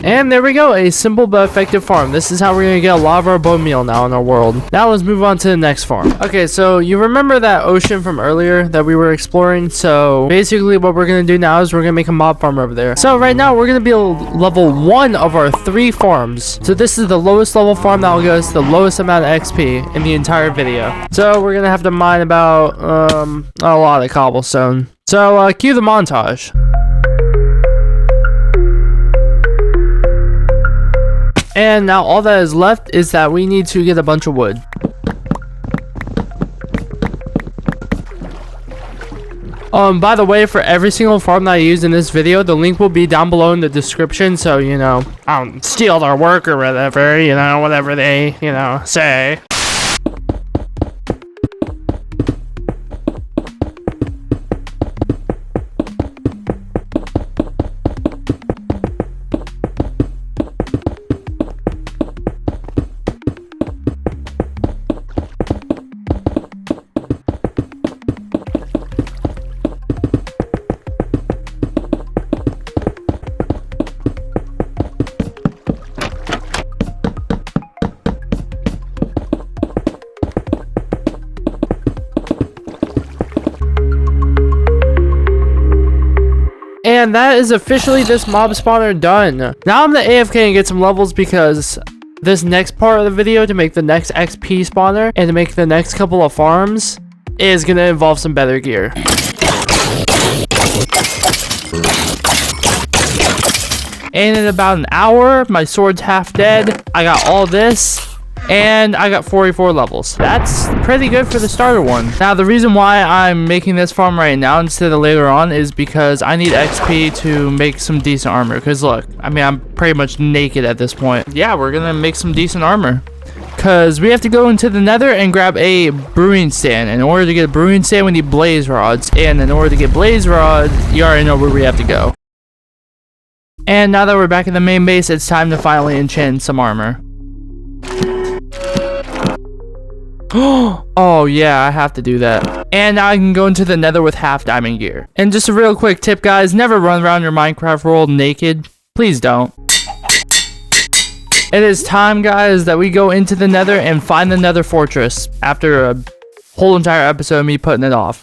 S1: And there we go, a simple but effective farm. This is how we're going to get a lot of our bone meal now in our world. Now let's move on to the next farm. Okay, so you remember that ocean from earlier that we were exploring? So basically what we're going to do now is we're going to make a mob farm over there. So right now we're going to build level 1 of our 3 farms. So this is the lowest level farm that will give us the lowest amount of XP in the entire video. So we're going to have to mine about a lot of cobblestone. So cue the montage. And now all that is left is that we need to get a bunch of wood. By the way, for every single farm that I use in this video, the link will be down below in the description, so, you know, I don't steal their work or whatever, you know, whatever they, you know, say. And that is officially this mob spawner done. Now I'm the AFK and get some levels because this next part of the video to make the next XP spawner and to make the next couple of farms is going to involve some better gear. And in about an hour, my sword's half dead. I got all this. And I got 44 levels. That's pretty good for the starter one. Now, the reason why I'm making this farm right now instead of later on is because I need XP to make some decent armor. Because look, I mean, I'm pretty much naked at this point. Yeah, we're going to make some decent armor. Because we have to go into the nether and grab a brewing stand. In order to get a brewing stand, we need blaze rods. And in order to get blaze rods, you already know where we have to go. And now that we're back in the main base, it's time to finally enchant some armor. Oh yeah, I have to do that. And now I can go into the nether with half diamond gear. And just a real quick tip, guys, never run around your Minecraft world naked. Please don't. It is time, guys, that we go into the nether and find the nether fortress after a whole entire episode of me putting it off.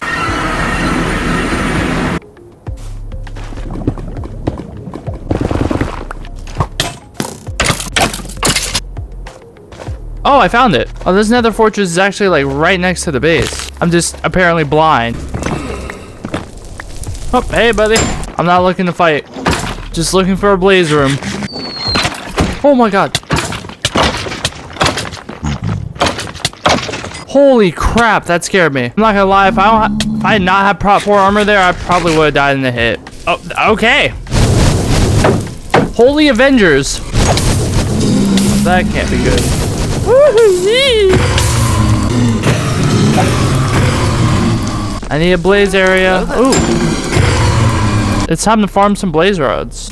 S1: Oh, I found it. Oh, this nether fortress is actually like right next to the base. I'm just apparently blind. Oh, hey, buddy. I'm not looking to fight. Just looking for a blaze room. Oh my god. Holy crap, that scared me. I'm not gonna lie, if I had not had prop 4 armor there, I probably would have died in the hit. Oh, okay. Holy Avengers. That can't be good. I need a blaze area. Ooh. It's time to farm some blaze rods.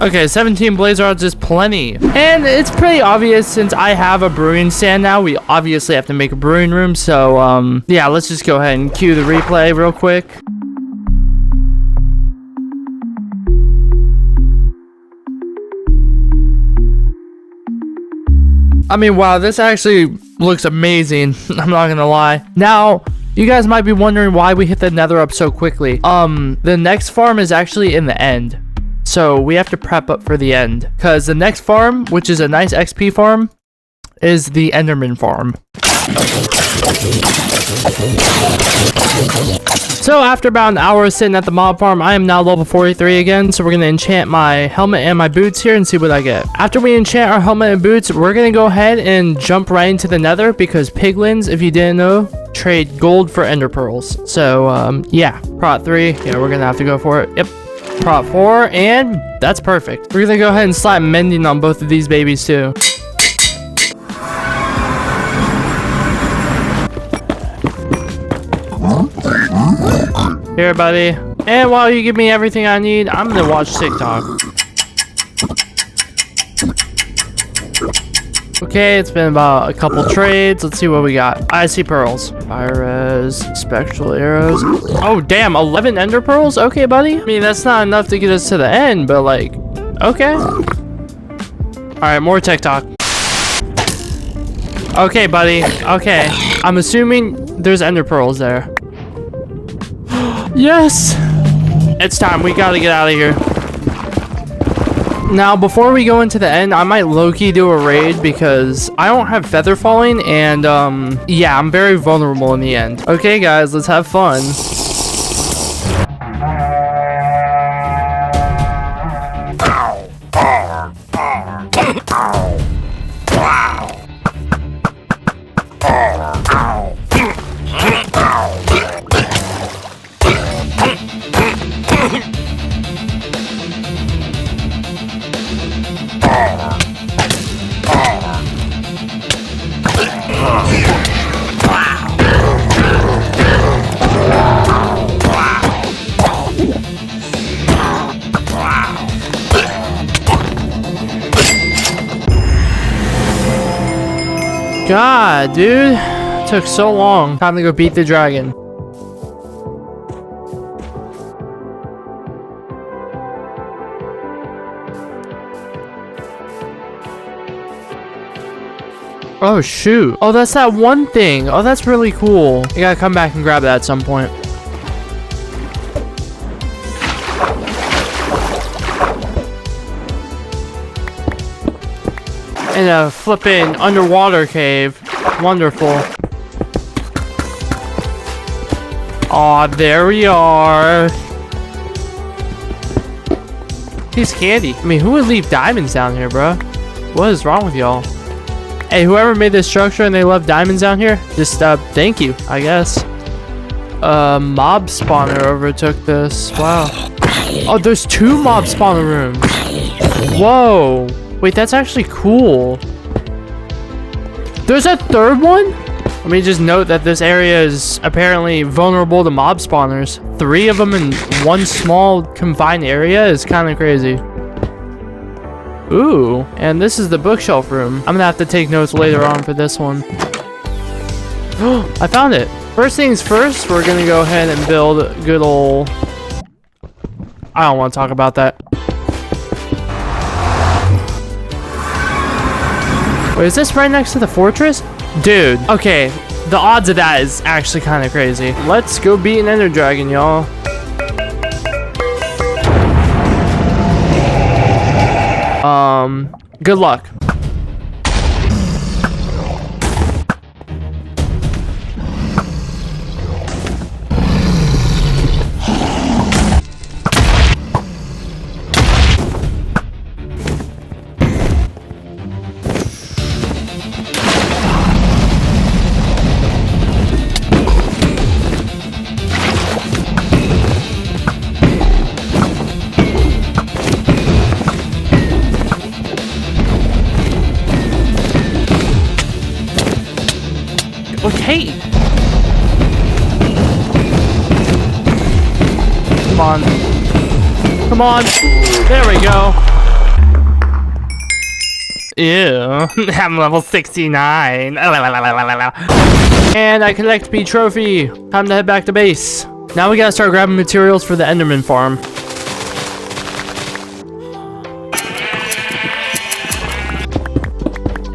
S1: Okay, 17 blaze rods is plenty. And it's pretty obvious since I have a brewing stand now, we obviously have to make a brewing room. So, yeah, let's just go ahead and cue the replay real quick. I mean, wow, this actually looks amazing. I'm not gonna lie. Now, you guys might be wondering why we hit the nether up so quickly. The next farm is actually in the end. So we have to prep up for the end. Because the next farm, which is a nice XP farm, is the Enderman farm. So after about an hour sitting at the mob farm, I am now level 43 again. So we're going to enchant my helmet and my boots here and see what I get. After we enchant our helmet and boots, we're going to go ahead and jump right into the nether. Because piglins, if you didn't know, trade gold for ender pearls. So yeah, prot 3. Yeah, we're going to have to go for it. Yep. Prot 4, and that's perfect. We're gonna go ahead and slap mending on both of these babies too. Here, buddy. And while you give me everything I need, I'm gonna watch TikTok. Okay, it's been about a couple trades. Let's see what we got. I see pearls. Fire res, spectral arrows. Oh, damn, 11 ender pearls? Okay, buddy. I mean, that's not enough to get us to the end, but like, okay. All right, more TikTok. Okay, buddy. Okay. I'm assuming there's ender pearls there. Yes! It's time. We gotta get out of here. Now, before we go into the end, I might low-key do a raid because I don't have feather falling and, yeah, I'm very vulnerable in the end. Okay, guys, let's have fun. God, dude. Took so long. Time to go beat the dragon. Oh, shoot. Oh, that's that one thing. Oh, that's really cool. You gotta come back and grab that at some point. In a flippin' underwater cave. Wonderful. Aw, there we are. piece of candy. I mean, who would leave diamonds down here, bro? What is wrong with y'all? Hey, whoever made this structure and they left diamonds down here, just thank you, I guess. Mob spawner overtook this. Wow. Oh, there's 2 mob spawner rooms. Whoa. Wait, that's actually cool. There's a 3rd one? Let me just note that this area is apparently vulnerable to mob spawners. 3 of them in one small confined area is kind of crazy. Ooh, and this is the bookshelf room. I'm gonna have to take notes later on for this one. I found it. First things first, we're gonna go ahead and build good old... I don't want to talk about that. Wait, is this right next to the fortress? Dude, okay, the odds of that is actually kind of crazy. Let's go beat an Ender Dragon, y'all. Good luck. Okay. Come on. Come on. There we go. Ew. I'm level 69. And I collect B trophy. Time to head back to base. Now we gotta start grabbing materials for the Enderman farm.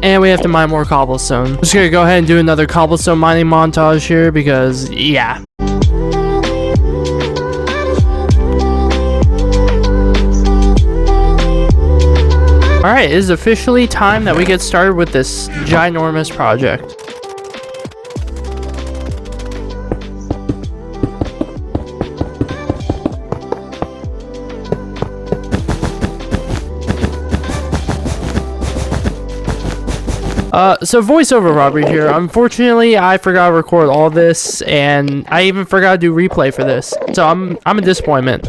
S1: And we have to mine more cobblestone. I'm just gonna go ahead and do another cobblestone mining montage here because, yeah. Alright, it is officially time that we get started with this ginormous project. So voiceover Robert here. Unfortunately, I forgot to record all this, and I even forgot to do replay for this. So I'm a disappointment.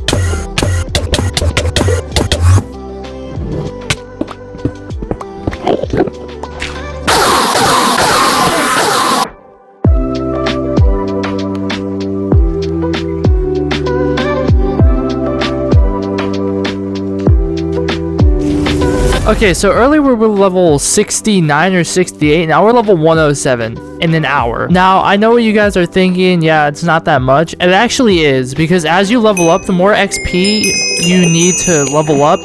S1: Okay, so earlier we were level 69 or 68, now we're level 107 in an hour. Now, I know what you guys are thinking, yeah, it's not that much. It actually is, because as you level up, the more XP you need to level up,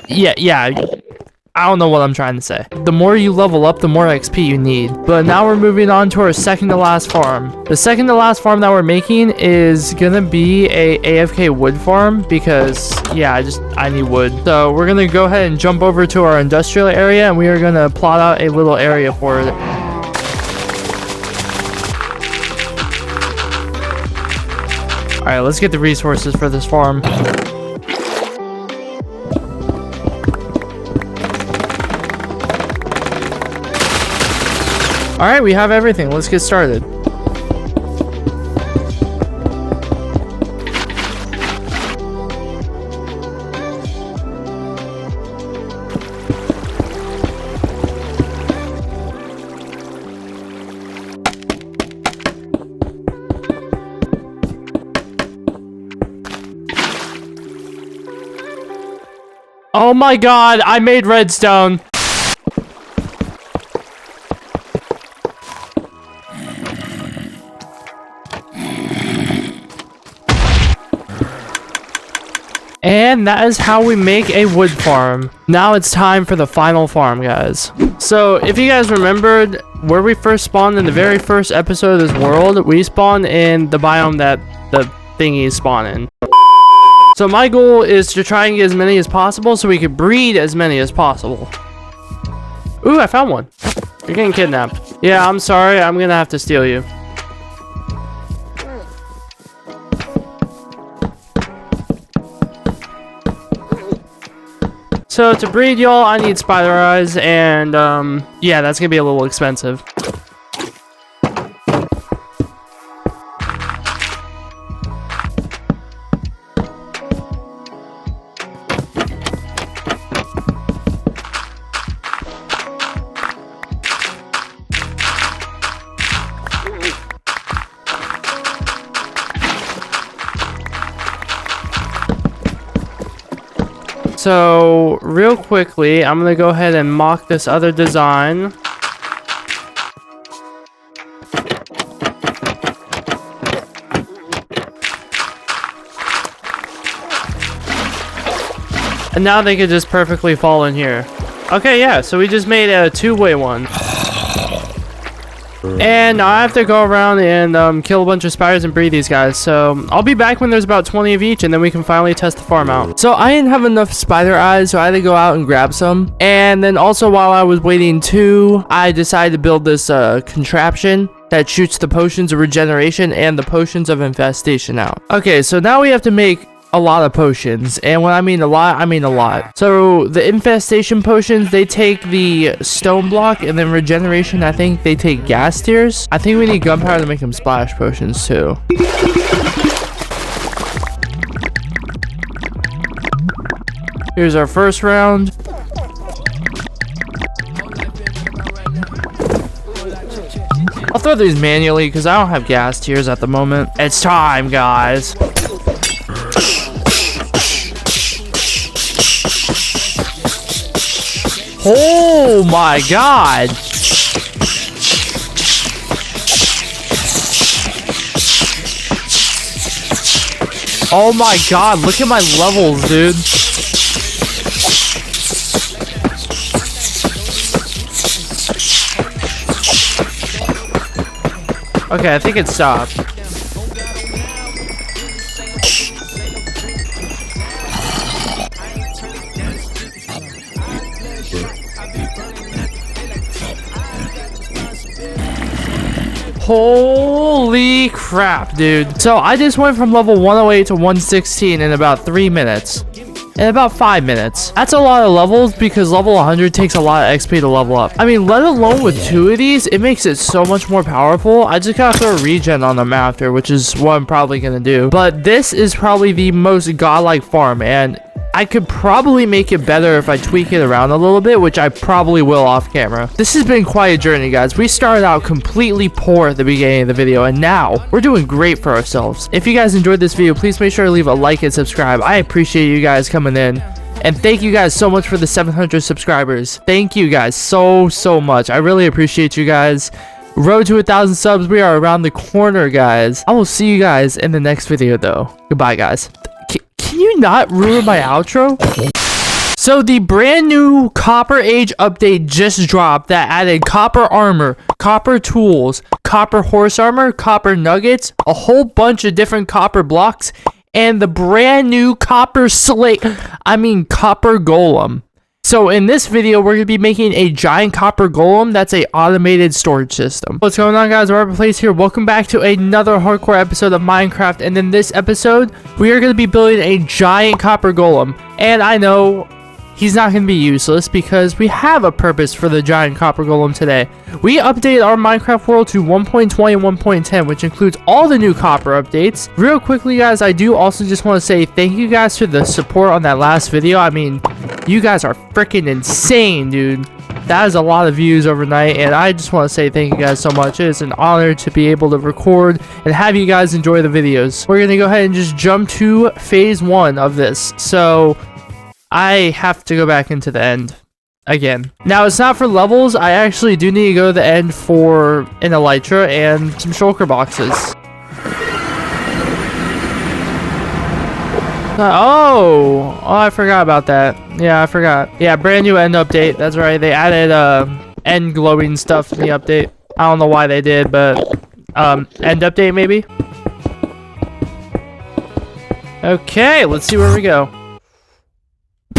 S1: yeah, I don't know what I'm trying to say. The more you level up, the more XP you need. But now we're moving on to our second to last farm. The second to last farm that we're making is gonna be a AFK wood farm because, yeah, I need wood. So we're gonna go ahead and jump over to our industrial area and we are gonna plot out a little area for it. Alright, let's get the resources for this farm. Alright, we have everything. Let's get started. Oh my god, I made redstone. And that is how we make a wood farm. Now it's time for the final farm, guys. So, if you guys remembered, where we first spawned in the very first episode of this world, we spawned in the biome that the thingies spawn in. So my goal is to try and get as many as possible so we could breed as many as possible. Ooh, I found one. You're getting kidnapped. Yeah, I'm sorry. I'm gonna have to steal you. So to breed y'all, I need spider eyes, and yeah, that's gonna be a little expensive. So, real quickly, I'm going to go ahead and mock this other design. And now they could just perfectly fall in here. Okay, yeah, so we just made a two-way one. And now I have to go around and kill a bunch of spiders and breed these guys. So I'll be back when there's about 20 of each, and then we can finally test the farm out. So I didn't have enough spider eyes, so I had to go out and grab some. And then also while I was waiting too, I decided to build this contraption that shoots the potions of regeneration and the potions of infestation out. Okay, so now we have to make a lot of potions, and when I mean a lot, I mean a lot. So the infestation potions, they take the stone block, and then regeneration, I think they take gas tears. I think we need gunpowder to make them splash potions too. Here's our first round. I'll throw these manually because I don't have gas tears at the moment. It's time, guys. Oh my god! Oh my god, look at my levels, dude. Okay, I think it stopped. Holy crap, dude. So I just went from level 108 to 116 in about 3 minutes. In about 5 minutes. That's a lot of levels because level 100 takes a lot of XP to level up. I mean, let alone with 2 of these, it makes it so much more powerful. I just gotta throw a regen on them after, which is what I'm probably gonna do. But this is probably the most godlike farm, and I could probably make it better if I tweak it around a little bit, which I probably will off camera. This has been quite a journey, guys. We started out completely poor at the beginning of the video, and now we're doing great for ourselves. If you guys enjoyed this video, please make sure to leave a like and subscribe. I appreciate you guys coming in. And thank you guys so much for the 700 subscribers. Thank you guys so much. I really appreciate you guys. Road to 1,000 subs. We are around the corner, guys. I will see you guys in the next video, though. Goodbye, guys. Can you not ruin my outro? So the brand new Copper Age update just dropped that added copper armor, copper tools, copper horse armor, copper nuggets, a whole bunch of different copper blocks, and the brand new copper copper golem. So in this video, we're going to be making a giant copper golem that's a automated storage system. What's going on, guys? RobertPlays here. Welcome back to another hardcore episode of Minecraft. And in this episode, we are going to be building a giant copper golem. And I know he's not going to be useless because we have a purpose for the giant copper golem today. We updated our Minecraft world to 1.20 and 1.10, which includes all the new copper updates. Real quickly, guys, I do also just want to say thank you guys for the support on that last video. I mean, you guys are freaking insane, dude. That is a lot of views overnight, and I just want to say thank you guys so much. It is an honor to be able to record and have you guys enjoy the videos. We're going to go ahead and just jump to phase 1 of this. So I have to go back into the end again. Now, it's not for levels. I actually do need to go to the end for an elytra and some shulker boxes. Oh, I forgot about that. Yeah, I forgot. Yeah, brand new end update. That's right. They added end glowing stuff in the update. I don't know why they did, but end update maybe. Okay, let's see where we go.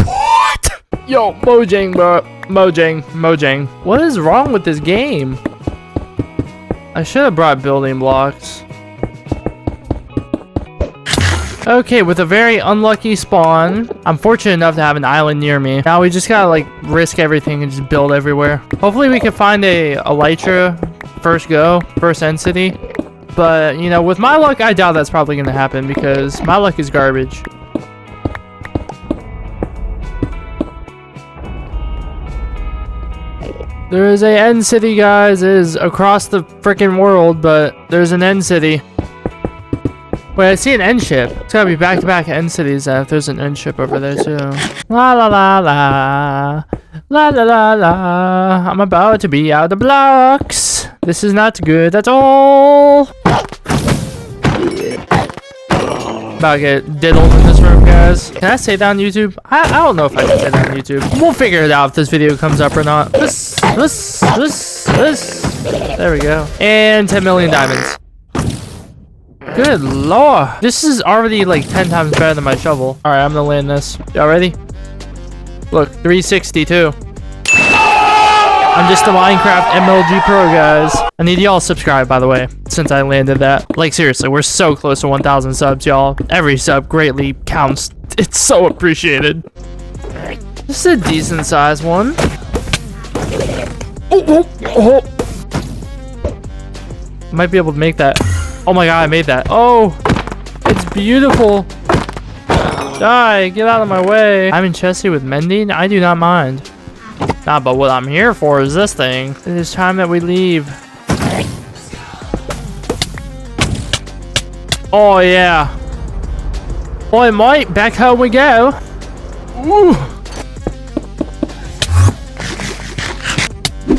S1: What? Yo, Mojang, bro. Mojang. What is wrong with this game? I should have brought building blocks. Okay, with a very unlucky spawn, I'm fortunate enough to have an island near me. Now we just gotta like risk everything and just build everywhere. Hopefully we can find a elytra first end city. But, you know, with my luck, I doubt that's probably gonna happen because my luck is garbage. There is a end city, guys. It is across the freaking world, but there's an end city. Wait, I see an end ship. It's gotta be back-to-back end cities if there's an end ship over there too. La la la la. La la la la. I'm about to be out of blocks. This is not good at all. About to get diddled in this room, guys. Can I say that on YouTube? I don't know if I can say that on YouTube. We'll figure it out if this video comes up or not. This. There we go. And 10 million diamonds. Good lord. This is already like 10 times better than my shovel. Alright, I'm gonna land this. Y'all ready? Look, 362. I'm just a Minecraft MLG pro, guys. I need y'all subscribe, by the way, since I landed that. Like, seriously, we're so close to 1,000 subs, y'all. Every sub greatly counts. It's so appreciated. This is a decent sized one. Oh. Might be able to make that. Oh my god, I made that. Oh, it's beautiful. Die, get out of my way. I'm in Chessie with mending. I do not mind. Nah, but what I'm here for is this thing. It is time that we leave. Oh yeah. Boy, mate, back home we go. Ooh.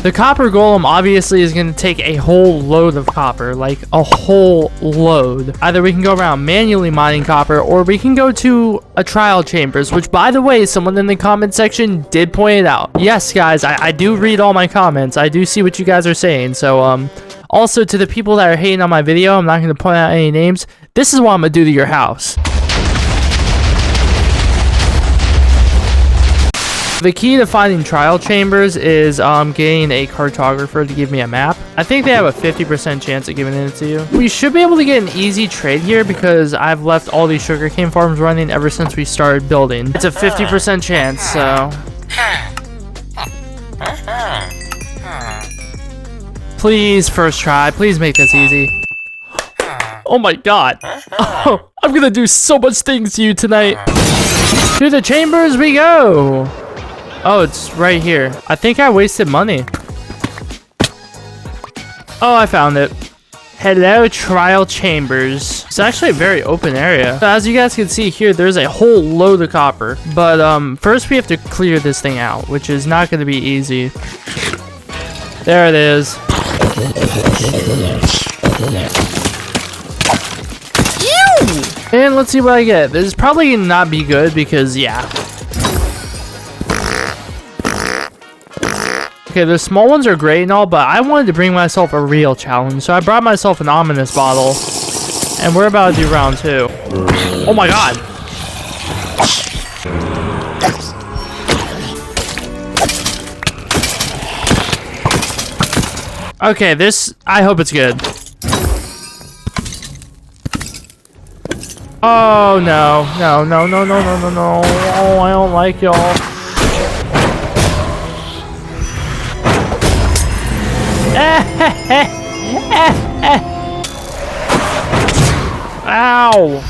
S1: The copper golem obviously is going to take a whole load of copper, like a whole load. Either we can go around manually mining copper, or we can go to a trial chambers, which, by the way, someone in the comment section did point it out. Yes, guys, I do read all my comments. I do see what you guys are saying. So, also to the people that are hating on my video, I'm not going to point out any names. This is what I'm going to do to your house. The key to finding trial chambers is getting a cartographer to give me a map. I think they have a 50% chance of giving it to you. We should be able to get an easy trade here because I've left all these sugarcane farms running ever since we started building. It's a 50% chance, so... Please, first try. Please make this easy. Oh my god. Oh, I'm gonna do so much things to you tonight. To the chambers we go. Oh, it's right here. I think I wasted money. Oh, I found it. Hello, trial chambers. It's actually a very open area. So as you guys can see here, there's a whole load of copper. But first we have to clear this thing out, which is not going to be easy. There it is. And let's see what I get. This is probably gonna not be good because, yeah. Okay, the small ones are great and all, but I wanted to bring myself a real challenge. So I brought myself an ominous bottle. And we're about to do round 2. Oh my god. Okay, this, I hope it's good. Oh no, no, no, no, no, no, no, no. Oh, I don't like y'all. Ow.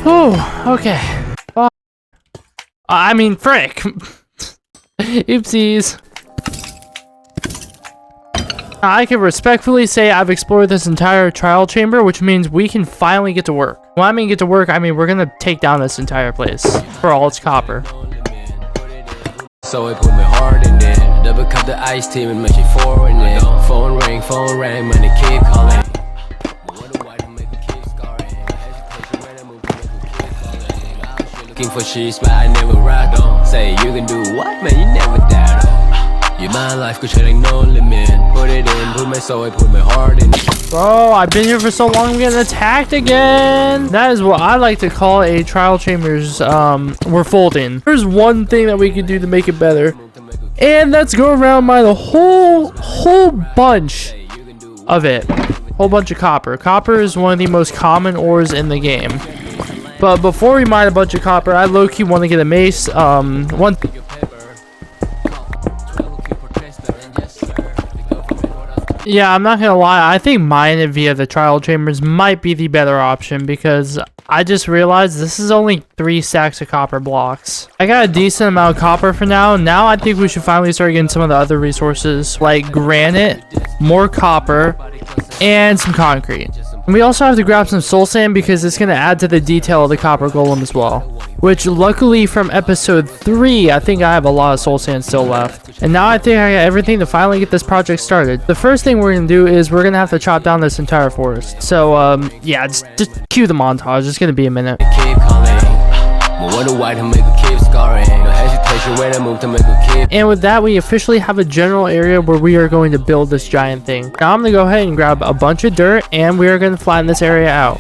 S1: Oh, okay. I mean, frick. Oopsies. I can respectfully say I've explored this entire trial chamber, which means we can finally get to work. When I mean get to work, I mean we're gonna take down this entire place for all its copper.
S3: So it put me hard in there. Double cup the ice team and make it forward in there. Phone ring, when the kid calling. Looking for sheets, but I never ride on. Say you can do what, man? You never died on. You my life, cause shit ain't no limit. Put it in, put my soul, put my heart in.
S1: Bro, I've been here for so long, I'm getting attacked again. That is what I like to call a trial chambers, we're folding. There's one thing that we could do to make it better. And let's go around mine a whole bunch of it. Whole bunch of copper. Copper is one of the most common ores in the game. But before we mine a bunch of copper, I low-key want to get a mace. Yeah, I'm not gonna lie, I think mining it via the trial chambers might be the better option because I just realized this is only 3 stacks of copper blocks. I got a decent amount of copper for now. Now I think we should finally start getting some of the other resources like granite, more copper, and some concrete. And we also have to grab some soul sand because it's gonna add to the detail of the copper golem as well. Which luckily from episode 3, I think I have a lot of soul sand still left. And now I think I got everything to finally get this project started. The first thing we're going to do is we're going to have to chop down this entire forest. So, yeah, just cue the montage. It's going to be a minute. And with that, we officially have a general area where we are going to build this giant thing. Now I'm going to go ahead and grab a bunch of dirt and we are going to flatten this area out.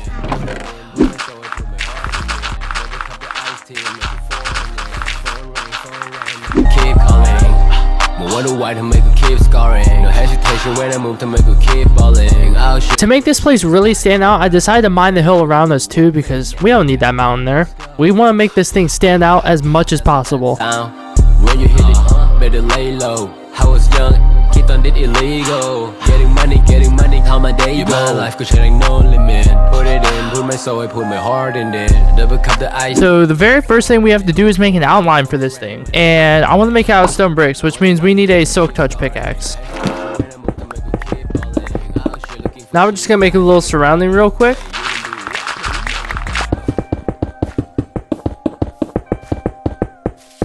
S1: To make this place really stand out, I decided to mine the hill around us too because we don't need that mountain there. We want to make this thing stand out as much as possible. When you hit it, better lay low. I was young, kid on it illegal. Getting money, how my day go. My life could ain't no limit. Put it in, put my soul, I put my heart in it. Double cup the ice. So the very first thing we have to do is make an outline for this thing. And I want to make it out of stone bricks, which means we need a silk touch pickaxe. Now we're just going to make a little surrounding real quick.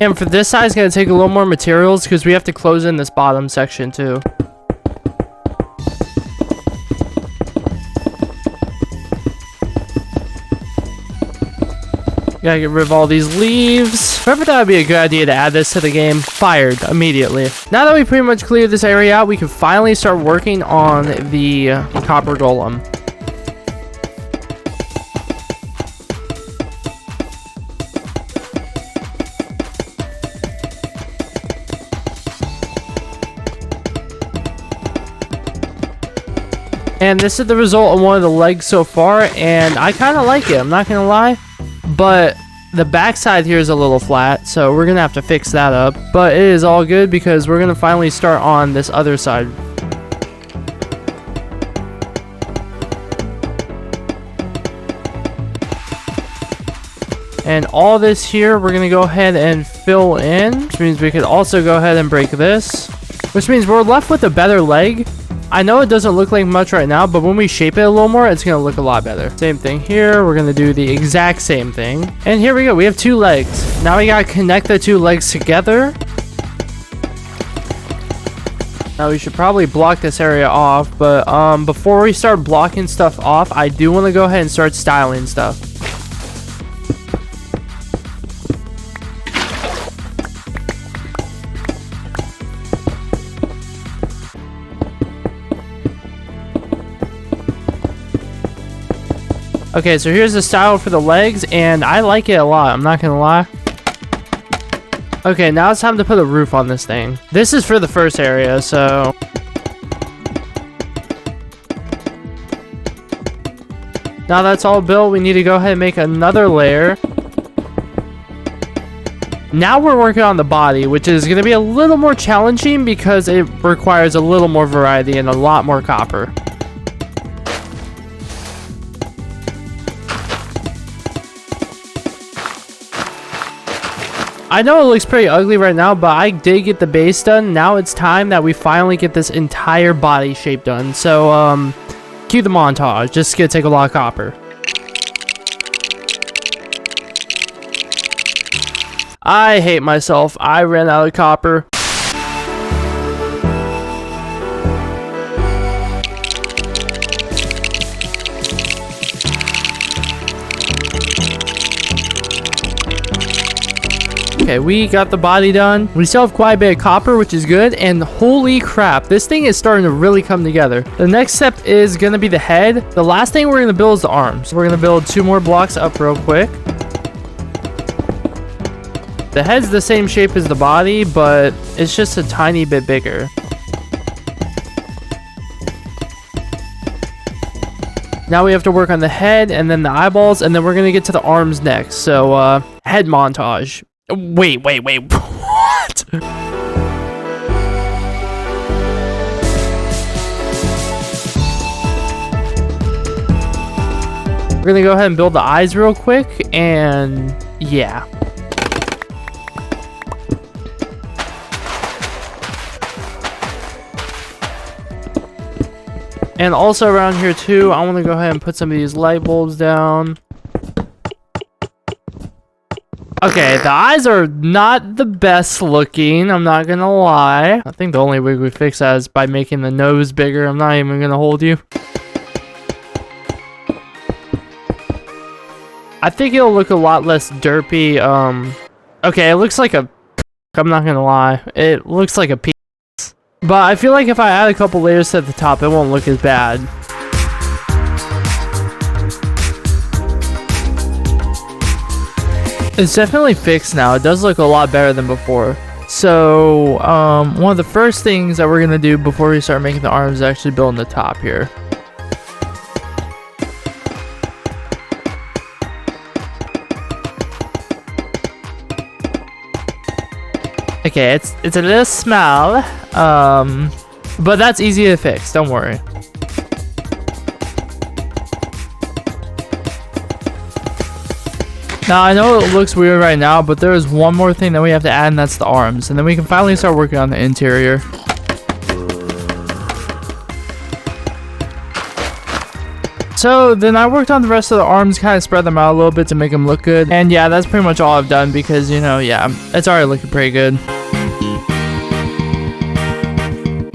S1: And for this side, it's going to take a little more materials because we have to close in this bottom section too. Gotta get rid of all these leaves. Whoever thought it'd be a good idea to add this to the game, fired immediately. Now that we pretty much cleared this area out, we can finally start working on the copper golem. And this is the result of one of the legs so far, and I kind of like it, I'm not gonna lie. But the backside here is a little flat, so we're gonna have to fix that up. But it is all good because we're gonna finally start on this other side. And all this here, we're gonna go ahead and fill in, which means we could also go ahead and break this, which means we're left with a better leg. I know it doesn't look like much right now, but when we shape it a little more, it's going to look a lot better. Same thing here. We're going to do the exact same thing. And here we go. We have 2 legs. Now we got to connect the 2 legs together. Now we should probably block this area off, but before we start blocking stuff off, I do want to go ahead and start styling stuff. Okay, so here's the style for the legs, and I like it a lot, I'm not gonna lie. Okay, now it's time to put a roof on this thing. This is for the first area, so... Now that's all built, we need to go ahead and make another layer. Now we're working on the body, which is going to be a little more challenging because it requires a little more variety and a lot more copper. I know it looks pretty ugly right now, but I did get the base done. Now it's time that we finally get this entire body shape done. So, cue the montage. Just gonna take a lot of copper. I hate myself. I ran out of copper. Okay, we got the body done. We still have quite a bit of copper, which is good. And holy crap, this thing is starting to really come together. The next step is going to be the head. The last thing we're going to build is the arms. We're going to build 2 more blocks up real quick. The head's the same shape as the body, but it's just a tiny bit bigger. Now we have to work on the head and then the eyeballs, and then we're gonna get to the arms next. So, head montage. Wait, what? We're gonna go ahead and build the eyes real quick, and yeah. And also around here too, I want to go ahead and put some of these light bulbs down. Okay, the eyes are not the best looking, I'm not gonna lie. I think the only way we fix that is by making the nose bigger. I'm not even gonna hold you. I think it'll look a lot less derpy. Okay, it looks like a... I'm not gonna lie. It looks like a piece. But I feel like if I add a couple layers at the top, it won't look as bad. It's definitely fixed now. It does look a lot better than before. So, one of the first things that we're gonna do before we start making the arms is actually building the top here. Okay, it's a little small, but that's easy to fix, don't worry. Now, I know it looks weird right now, but there is one more thing that we have to add, and that's the arms. And then we can finally start working on the interior. So then I worked on the rest of the arms, kind of spread them out a little bit to make them look good. And yeah, that's pretty much all I've done because, you know, yeah, it's already looking pretty good.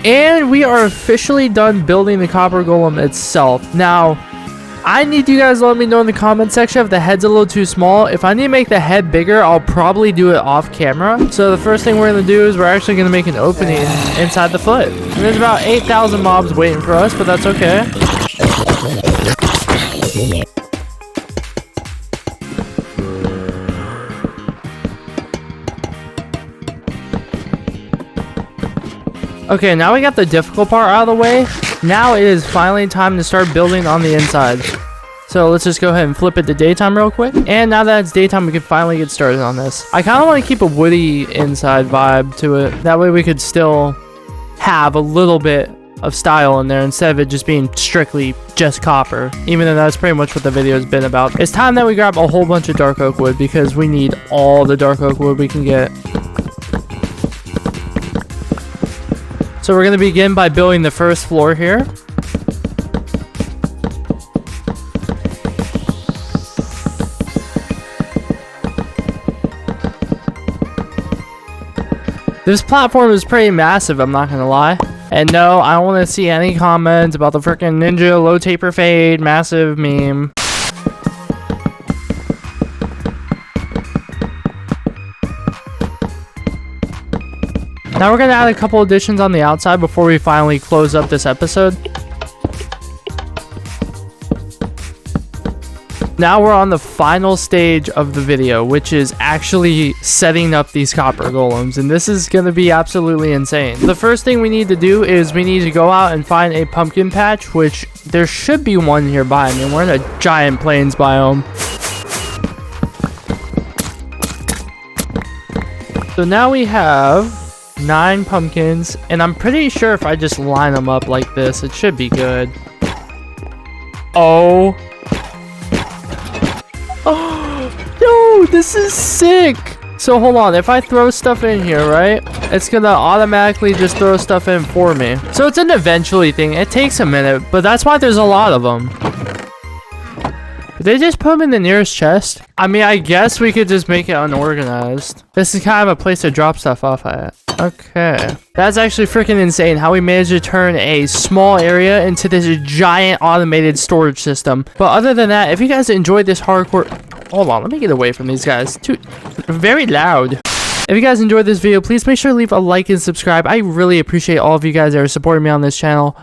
S1: And we are officially done building the copper golem itself. Now, I need you guys to let me know in the comment section if the head's a little too small. If I need to make the head bigger, I'll probably do it off camera. So the first thing we're going to do is we're actually going to make an opening inside the foot. And there's about 8,000 mobs waiting for us, but that's okay. Okay, now we got the difficult part out of the way. Now it is finally time to start building on the inside. So let's just go ahead and flip it to daytime real quick. And now that it's daytime, we can finally get started on this. I kind of want to keep a woody inside vibe to it. That way we could still have a little bit of style in there instead of it just being strictly just copper. Even though that's pretty much what the video has been about. It's time that we grab a whole bunch of dark oak wood because we need all the dark oak wood we can get. So we're going to begin by building the first floor here. This platform is pretty massive, I'm not going to lie. And no, I don't want to see any comments about the freaking ninja low taper fade massive meme. Now we're going to add a couple additions on the outside before we finally close up this episode. Now we're on the final stage of the video, which is actually setting up these copper golems, and this is going to be absolutely insane. The first thing we need to do is we need to go out and find a pumpkin patch, which there should be one here by me. We're in a giant plains biome. So now we have 9 pumpkins, and I'm pretty sure if I just line them up like this, it should be good. Oh, no, this is sick. So hold on, if I throw stuff in here, right, it's gonna automatically just throw stuff in for me. So it's an eventually thing. It takes a minute, but that's why there's a lot of them. Did they just put them in the nearest chest? I mean, I guess we could just make it unorganized. This is kind of a place to drop stuff off at. Okay. That's actually freaking insane how we managed to turn a small area into this giant automated storage system. But other than that, if you guys enjoyed this hardcore... Hold on, let me get away from these guys. Dude, very loud. If you guys enjoyed this video, please make sure to leave a like and subscribe. I really appreciate all of you guys that are supporting me on this channel.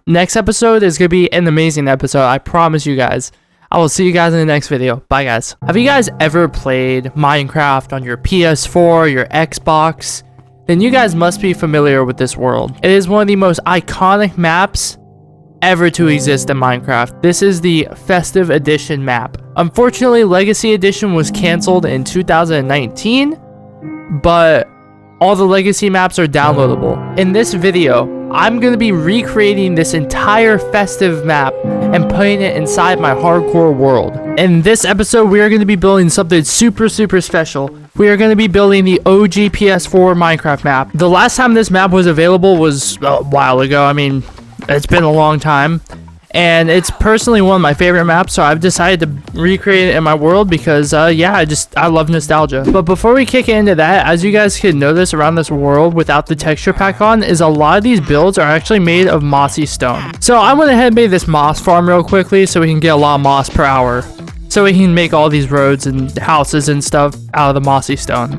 S1: Next episode is going to be an amazing episode. I promise you guys. I will see you guys in the next video. Bye, guys. Have you guys ever played Minecraft on your PS4, your Xbox? Then you guys must be familiar with this world. It is one of the most iconic maps ever to exist in Minecraft. This is the Festive Edition map. Unfortunately, Legacy Edition was canceled in 2019, but all the Legacy maps are downloadable. In this video, I'm going to be recreating this entire Festive map and putting it inside my hardcore world. In this episode, we are going to be building something super special. We are going to be building the OG PS4 Minecraft map. The last time this map was available was a while ago. I mean, it's been a long time. And it's personally one of my favorite maps, so I've decided to recreate it in my world because, yeah, I love nostalgia. But before we kick into that, as you guys can notice around this world without the texture pack on, is a lot of these builds are actually made of mossy stone. So I went ahead and made this moss farm real quickly so we can get a lot of moss per hour. So we can make all these roads and houses and stuff out of the mossy stone.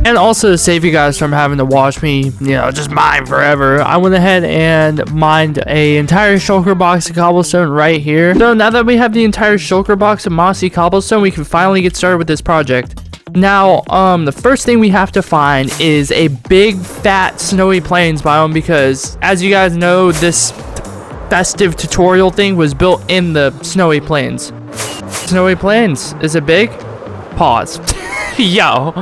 S1: And also to save you guys from having to watch me, just mine forever, I went ahead and mined a entire shulker box of cobblestone right here. So now that we have the entire shulker box of mossy cobblestone, we can finally get started with this project. Now, the first thing we have to find is a big, fat, snowy plains biome because, as you guys know, this festive tutorial thing was built in the snowy plains. Snowy plains, is it big? Pause. Yo.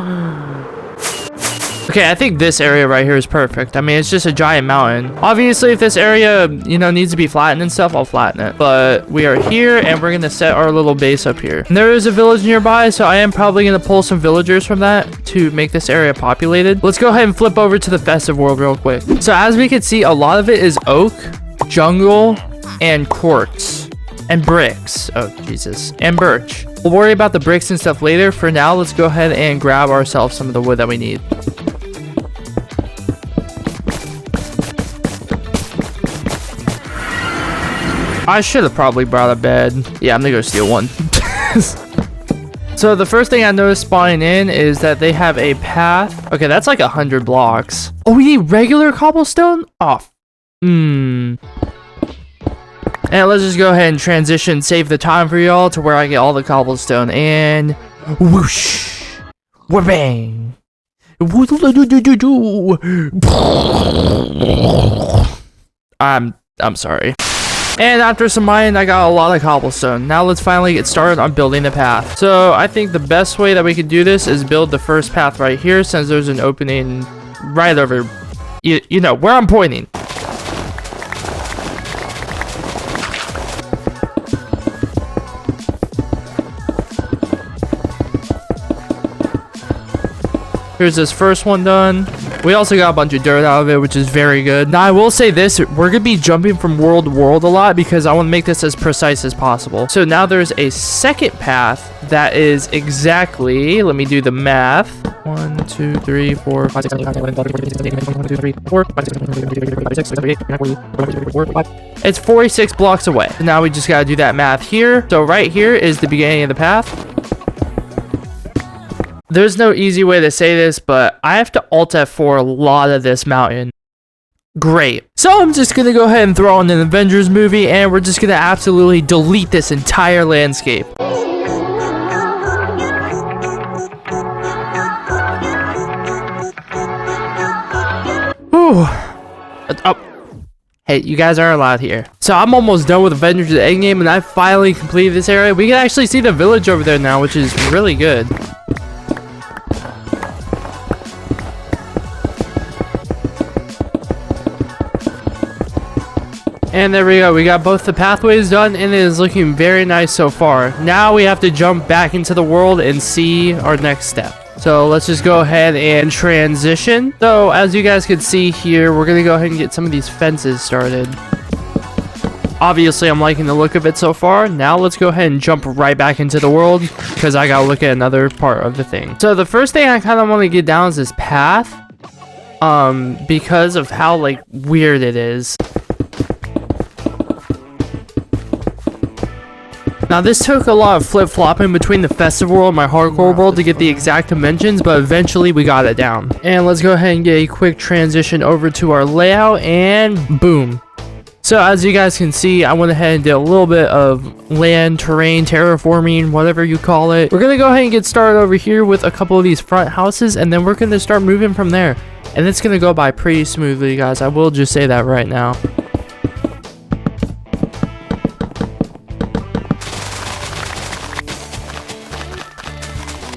S1: Okay, I think this area right here is perfect. I mean, it's just a giant mountain. Obviously, if this area, needs to be flattened and stuff, I'll flatten it. But we are here, and we're going to set our little base up here. And there is a village nearby, so I am probably going to pull some villagers from that to make this area populated. Let's go ahead and flip over to the festive world real quick. So as we can see, a lot of it is oak, jungle, and quartz. And bricks. Oh, Jesus. And birch. We'll worry about the bricks and stuff later. For now, let's go ahead and grab ourselves some of the wood that we need. I should have probably brought a bed. Yeah, I'm gonna go steal one. So the first thing I noticed spawning in is that they have a path. Okay, that's like 100 blocks. Oh, we need regular cobblestone? Oh, And let's just go ahead and transition, save the time for y'all to where I get all the cobblestone. And whoosh, wha-bang. I'm sorry. And after some mining, I got a lot of cobblestone. Now let's finally get started on building the path. So I think the best way that we can do this is build the first path right here, since there's an opening right over, you know, where I'm pointing. Here's this first one done. We also got a bunch of dirt out of it, which is very good. Now, I will say this. We're going to be jumping from world to world a lot because I want to make this as precise as possible. So now there's a second path that is exactly... Let me do the math. 1, 2, 3, 4, 5, 6, 7, 8, 9, 10, 11, 12, 13, 14, 15, 16, 17, 18, 19, 20, 21, 22, 23, 24, 25. It's 46 blocks away. So now we just got to do that math here. So right here is the beginning of the path. There's no easy way to say this, but I have to Alt F4 a lot of this mountain. Great. So I'm just going to go ahead and throw on an Avengers movie, and we're just going to absolutely delete this entire landscape. Whew. Oh. Hey, you guys are allowed here. So I'm almost done with Avengers Endgame, and I finally completed this area. We can actually see the village over there now, which is really good. And there we go. We got both the pathways done, and it is looking very nice so far. Now we have to jump back into the world and see our next step. So let's just go ahead and transition. So as you guys can see here, we're going to go ahead and get some of these fences started. Obviously, I'm liking the look of it so far. Now let's go ahead and jump right back into the world because I got to look at another part of the thing. So the first thing I kind of want to get down is this path because of how like weird it is. Now this took a lot of flip-flopping between the festive world and my hardcore world to get the exact dimensions, but eventually we got it down. And let's go ahead and get a quick transition over to our layout, and boom. So as you guys can see, I went ahead and did a little bit of land, terrain, terraforming, whatever you call it. We're gonna go ahead and get started over here with a couple of these front houses, and then we're gonna start moving from there. And it's gonna go by pretty smoothly, guys. I will just say that right now.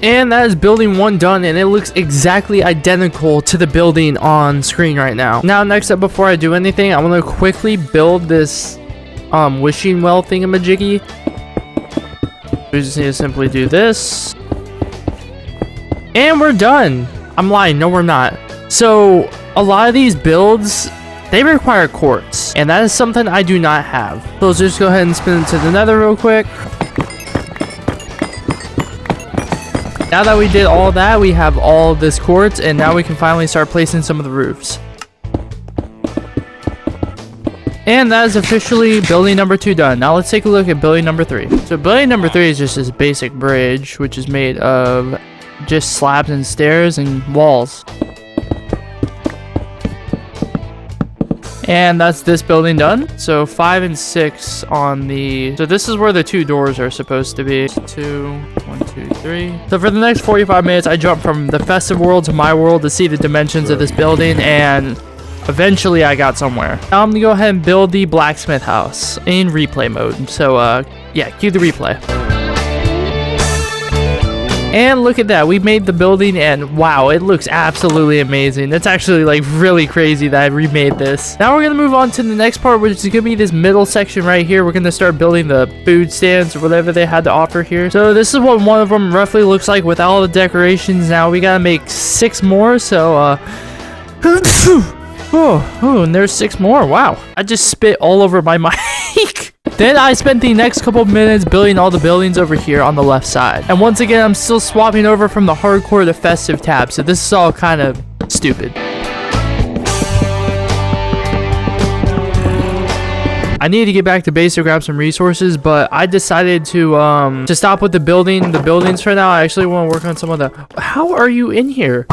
S1: And that is building 1 done, and it looks exactly identical to the building on screen right now. Now, next up, before I do anything, I want to quickly build this wishing well thingamajiggy. We just need to simply do this. And we're done. I'm lying. No, we're not. So, a lot of these builds, they require quartz, and that is something I do not have. So let's just go ahead and spin it to the nether real quick. Now that we did all that, we have all this quartz, and now we can finally start placing some of the roofs. And that is officially building number 2 done. Now let's take a look at building number 3. So building number 3 is just this basic bridge, which is made of just slabs and stairs and walls. And that's this building done. So 5 and 6 on the... So this is where the 2 doors are supposed to be. 2, 1, 2, 3. So for the next 45 minutes, I jumped from the festive world to my world to see the dimensions of this building, and eventually I got somewhere. Now I'm gonna go ahead and build the blacksmith house in replay mode. So yeah, cue the replay. And look at that, we made the building, and wow, it looks absolutely amazing. That's actually like really crazy that I remade this. Now we're gonna move on to the next part, which is gonna be this middle section right here. We're gonna start building the food stands or whatever they had to offer here. So this is what one of them roughly looks like with all the decorations. Now we gotta make 6 more, so oh, and there's 6 more. Wow, I just spit all over my mic. Then I spent the next couple minutes building all the buildings over here on the left side. And once again, I'm still swapping over from the hardcore to festive tab, so this is all kind of stupid. I need to get back to base to grab some resources, but I decided to stop with the buildings for now. I actually want to work on some of the... How are you in here?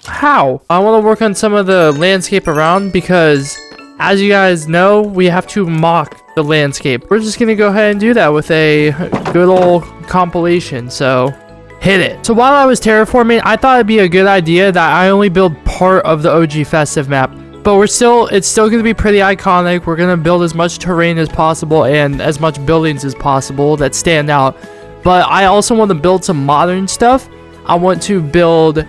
S1: How? I want to work on some of the landscape around because... As you guys know, we have to mock the landscape. We're just gonna go ahead and do that with a good old compilation, so hit it. So while I was terraforming, I thought it'd be a good idea that I only build part of the OG festive map, but it's still gonna be pretty iconic. We're gonna build as much terrain as possible and as much buildings as possible that stand out, but I also want to build some modern stuff. I want to build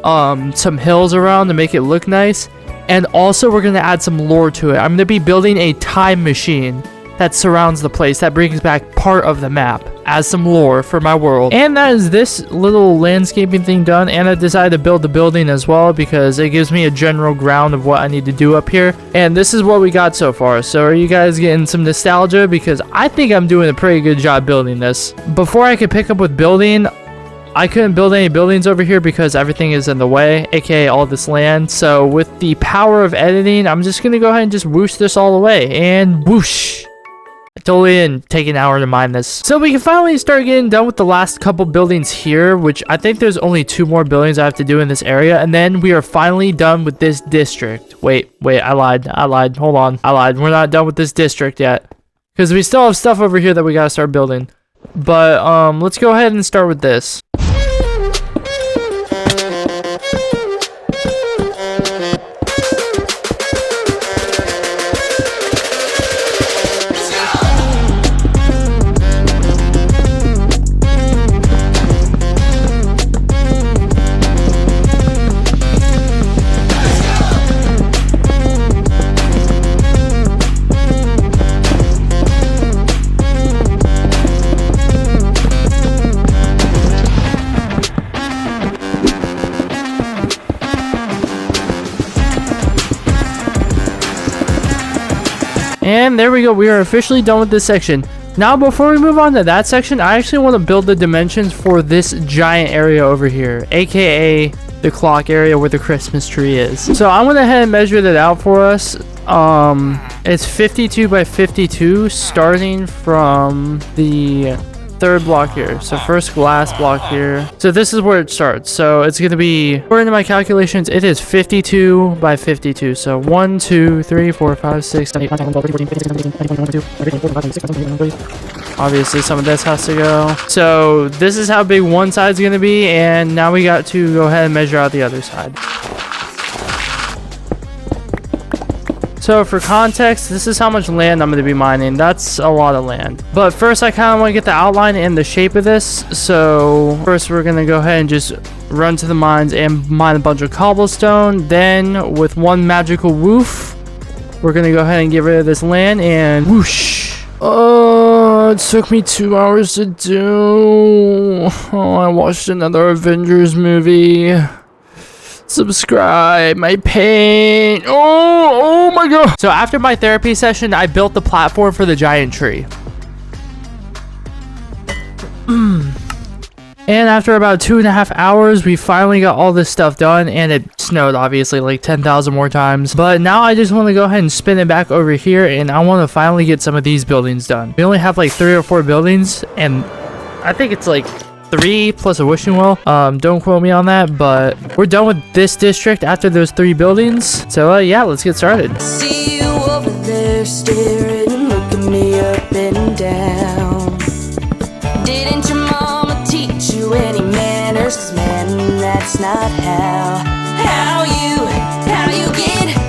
S1: some hills around to make it look nice. And also, we're going to add some lore to it. I'm going to be building a time machine that surrounds the place, that brings back part of the map as some lore for my world. And that is this little landscaping thing done. And I decided to build the building as well because it gives me a general ground of what I need to do up here. And this is what we got so far. So are you guys getting some nostalgia? Because I think I'm doing a pretty good job building this. Before I could pick up with building, I couldn't build any buildings over here because everything is in the way, aka all this land. So with the power of editing, I'm just gonna go ahead and just whoosh this all away. And whoosh! I totally didn't take an hour to mine this. So we can finally start getting done with the last couple buildings here, which I think there's only 2 more buildings I have to do in this area. And then we are finally done with this district. Wait, I lied. Hold on. I lied. We're not done with this district yet. Because we still have stuff over here that we gotta start building. But let's go ahead and start with this. And there we go, we are officially done with this section. Now before we move on to that section, I actually want to build the dimensions for this giant area over here, aka the clock area where the Christmas tree is. So I went ahead and measured it out for us. It's 52 by 52 starting from the third block here. So first glass block here. So this is where it starts. So it's going to be, according to my calculations, it is 52 by 52. So 1, 2, 3, 4, 5, 6, 7, 8, 9, 10, 11, 12, 13, 14, 15, 16, 17, 18, 19, 20, 21, 22, 23, 24, 25, 26, 27, 28, 29, 30. Obviously some of this has to go. So this is how big one side's going to be. And now we got to go ahead and measure out the other side. So for context, this is how much land I'm going to be mining. That's a lot of land. But first I kind of want to get the outline and the shape of this. So first we're going to go ahead and just run to the mines and mine a bunch of cobblestone. Then with one magical woof, we're going to go ahead and get rid of this land and whoosh. Oh, it took me 2 hours to do. Oh, I watched another Avengers movie. Subscribe, my pain. Oh my god. So after my therapy session, I built the platform for the giant tree. And after about 2.5 hours, we finally got all this stuff done, and it snowed obviously like 10,000 more times. But now I just want to go ahead and spin it back over here, and I want to finally get some of these buildings done. We only have like 3 or 4 buildings, and I think it's like 3 plus a wishing well. Don't quote me on that, but we're done with this district after those 3 buildings. So yeah, let's get started.
S4: See you over there staring, looking me up and down. Didn't your mama teach you any manners? 'Cause man, that's not how you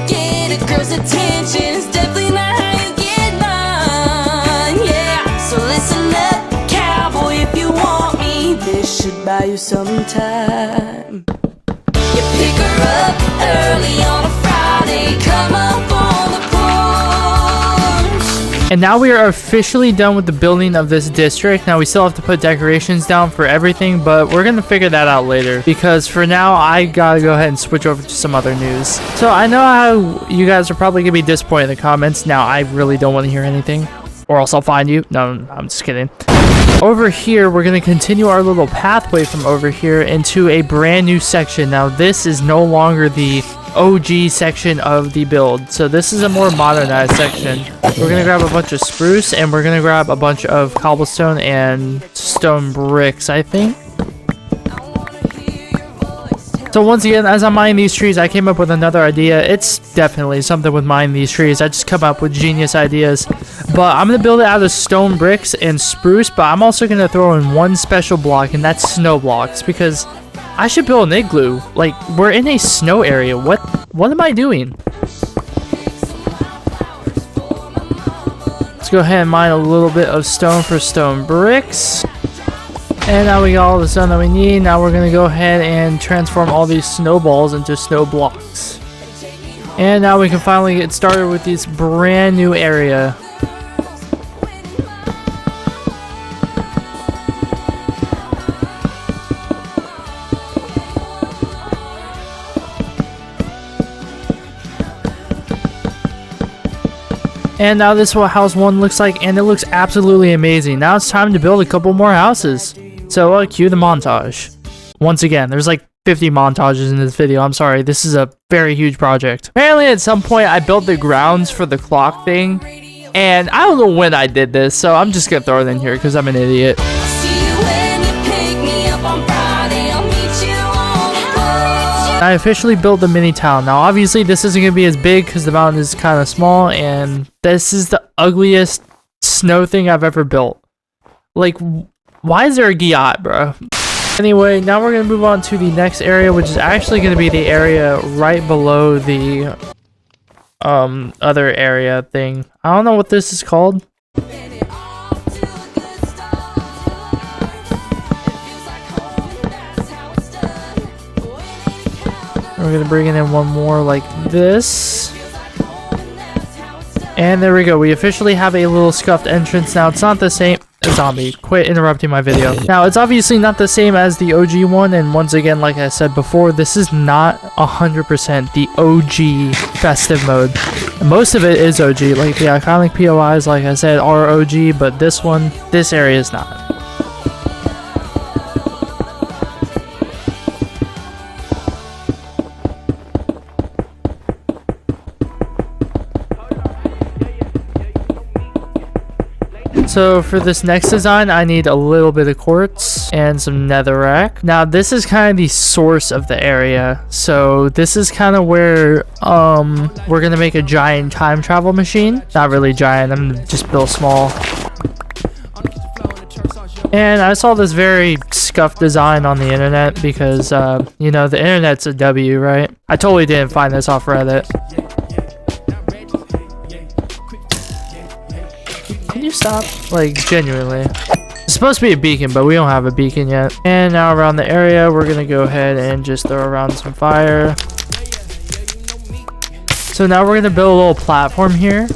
S4: get a girl's attention. It's definitely not how you get mine. Yeah, so listen up, cowboy, if you want me, this should buy you some time. You pick her up early on a Friday, come up on the porch.
S1: And now we are officially done with the building of this district. Now we still have to put decorations down for everything, but we're gonna figure that out later, because for now I gotta go ahead and switch over to some other news. So I know how you guys are probably gonna be disappointed in the comments. Now I really don't want to hear anything, or else I'll find you. No, I'm just kidding. Over here, we're going to continue our little pathway from over here into a brand new section. Now, this is no longer the OG section of the build. So this is a more modernized section. We're going to grab a bunch of spruce, and we're going to grab a bunch of cobblestone and stone bricks, I think. So once again, as I'm mining these trees, I came up with another idea. It's definitely something with mining these trees. I just come up with genius ideas. But I'm going to build it out of stone bricks and spruce, but I'm also going to throw in one special block, and that's snow blocks, because I should build an igloo. Like, we're in a snow area. What am I doing? Let's go ahead and mine a little bit of stone for stone bricks. And now we got all the stone that we need. Now we're going to go ahead and transform all these snowballs into snow blocks. And now we can finally get started with this brand new area. And now this is what house 1 looks like, and it looks absolutely amazing. Now it's time to build a couple more houses. So cue the montage. Once again, there's like 50 montages in this video. I'm sorry, this is a very huge project. Apparently at some point I built the grounds for the clock thing, and I don't know when I did this, so I'm just gonna throw it in here because I'm an idiot. I officially built the mini town. Now obviously this isn't going to be as big because the mountain is kind of small, and this is the ugliest snow thing I've ever built. Like, why is there a Giat, bro? Anyway, now we're going to move on to the next area, which is actually going to be the area right below the other area thing. I don't know what this is called. We're going to bring in one more like this. And there we go. We officially have a little scuffed entrance. Now, it's not the same. Zombie, quit interrupting my video. Now, it's obviously not the same as the OG one. And once again, like I said before, this is not 100% the OG festive mode. Most of it is OG. Like the iconic POIs, like I said, are OG. But this one, this area is not. So for this next design, I need a little bit of quartz and some netherrack. Now this is kind of the source of the area. So this is kind of where we're gonna make a giant time travel machine. Not really giant, I'm gonna just build small. And I saw this very scuffed design on the internet because, you know, the internet's a W, right? I totally didn't find this off Reddit. Can you stop? Like, genuinely. It's supposed to be a beacon, but we don't have a beacon yet. And now around the area, we're gonna go ahead and just throw around some fire. So now we're gonna build a little platform here.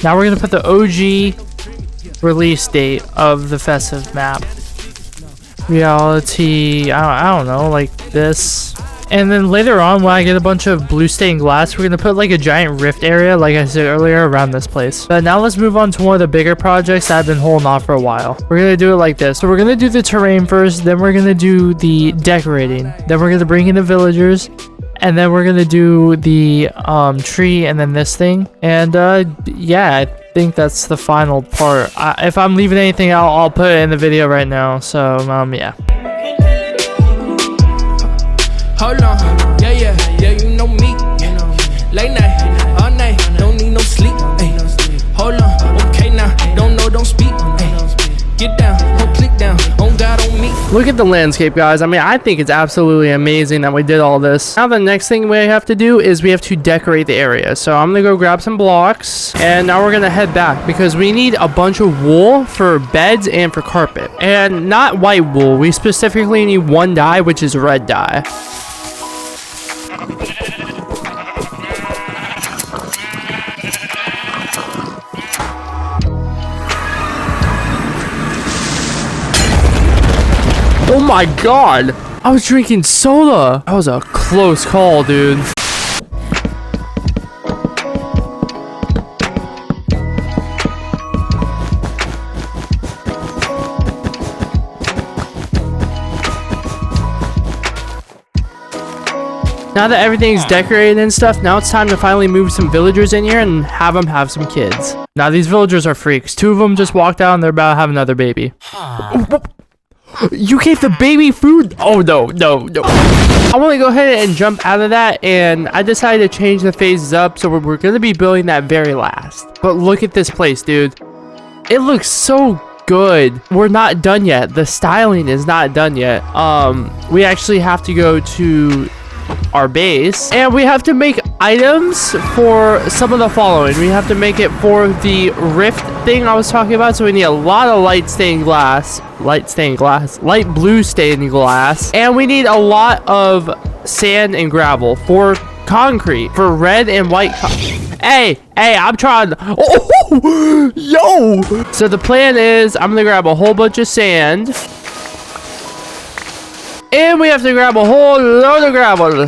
S1: Now we're gonna put the OG release date of the festive map. Reality, I don't know, like this. And then later on, when I get a bunch of blue stained glass, we're gonna put like a giant rift area, like I said earlier, around this place. But now let's move on to one of the bigger projects that I've been holding off for a while. We're gonna do it like this. So we're gonna do the terrain first, then we're gonna do the decorating, then we're gonna bring in the villagers, and then we're gonna do the tree and then this thing. And yeah, I think that's the final part. If I'm leaving anything out, I'll put it in the video right now. So yeah.
S5: Hold on, yeah, you know me. Late night, all night, don't need no sleep. Ay. Hold on, okay now, don't know, don't speak. Ay. Get down, go click down, on God, on me.
S1: Look at the landscape, guys. I mean, I think it's absolutely amazing that we did all this. Now the next thing we have to do is we have to decorate the area. So I'm gonna go grab some blocks, and now we're gonna head back because we need a bunch of wool for beds and for carpet. And not white wool, we specifically need one dye, which is red dye. Oh my god! I was drinking soda! That was a close call, dude. Now that everything's decorated and stuff, now it's time to finally move some villagers in here and have them have some kids. Now these villagers are freaks. 2 of them just walked out and they're about to have another baby. You gave the baby food? Oh, no. I want to go ahead and jump out of that, and I decided to change the phases up, so we're going to be building that very last. But look at this place, dude. It looks so good. We're not done yet. The styling is not done yet. We actually have to go to our base, and we have to make items for some of the following. We have to make it for the rift thing I was talking about, so we need a lot of light blue stained glass, and we need a lot of sand and gravel for concrete, for red and white Hey, I'm trying. Oh, yo! So the plan is I'm gonna grab a whole bunch of sand, and we have to grab a whole load of gravel.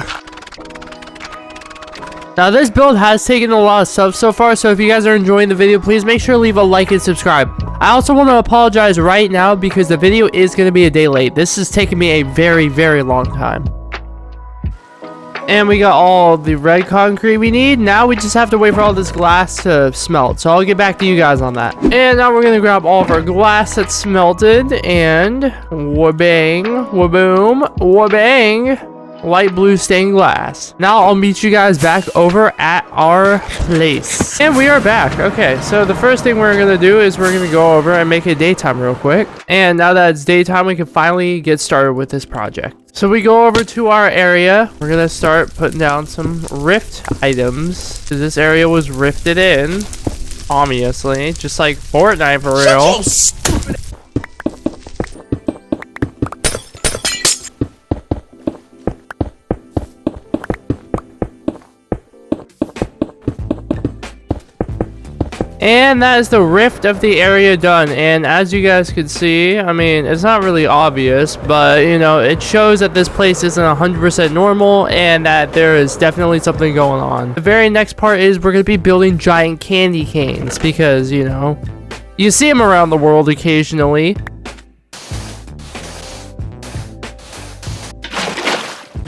S1: Now this build has taken a lot of stuff so far, so if you guys are enjoying the video, please make sure to leave a like and subscribe. I also want to apologize right now because the video is going to be a day late. This has taken me a very, very long time. And we got all the red concrete we need. Now we just have to wait for all this glass to smelt. So I'll get back to you guys on that. And now we're going to grab all of our glass that's smelted. And wha-bang, wha-boom, wha-bang. Light blue stained glass. Now I'll meet you guys back over at our place. And we are back. Okay, so the first thing we're going to do is we're going to go over and make it daytime real quick. And now that it's daytime, we can finally get started with this project. So we go over to our area. We're going to start putting down some rift items. Because this area was rifted in, obviously. Just like Fortnite for real. And that is the rift of the area done. And as you guys can see, I mean, it's not really obvious, but you know, it shows that this place isn't 100% normal and that there is definitely something going on. The very next part is we're going to be building giant candy canes because, you know, you see them around the world occasionally.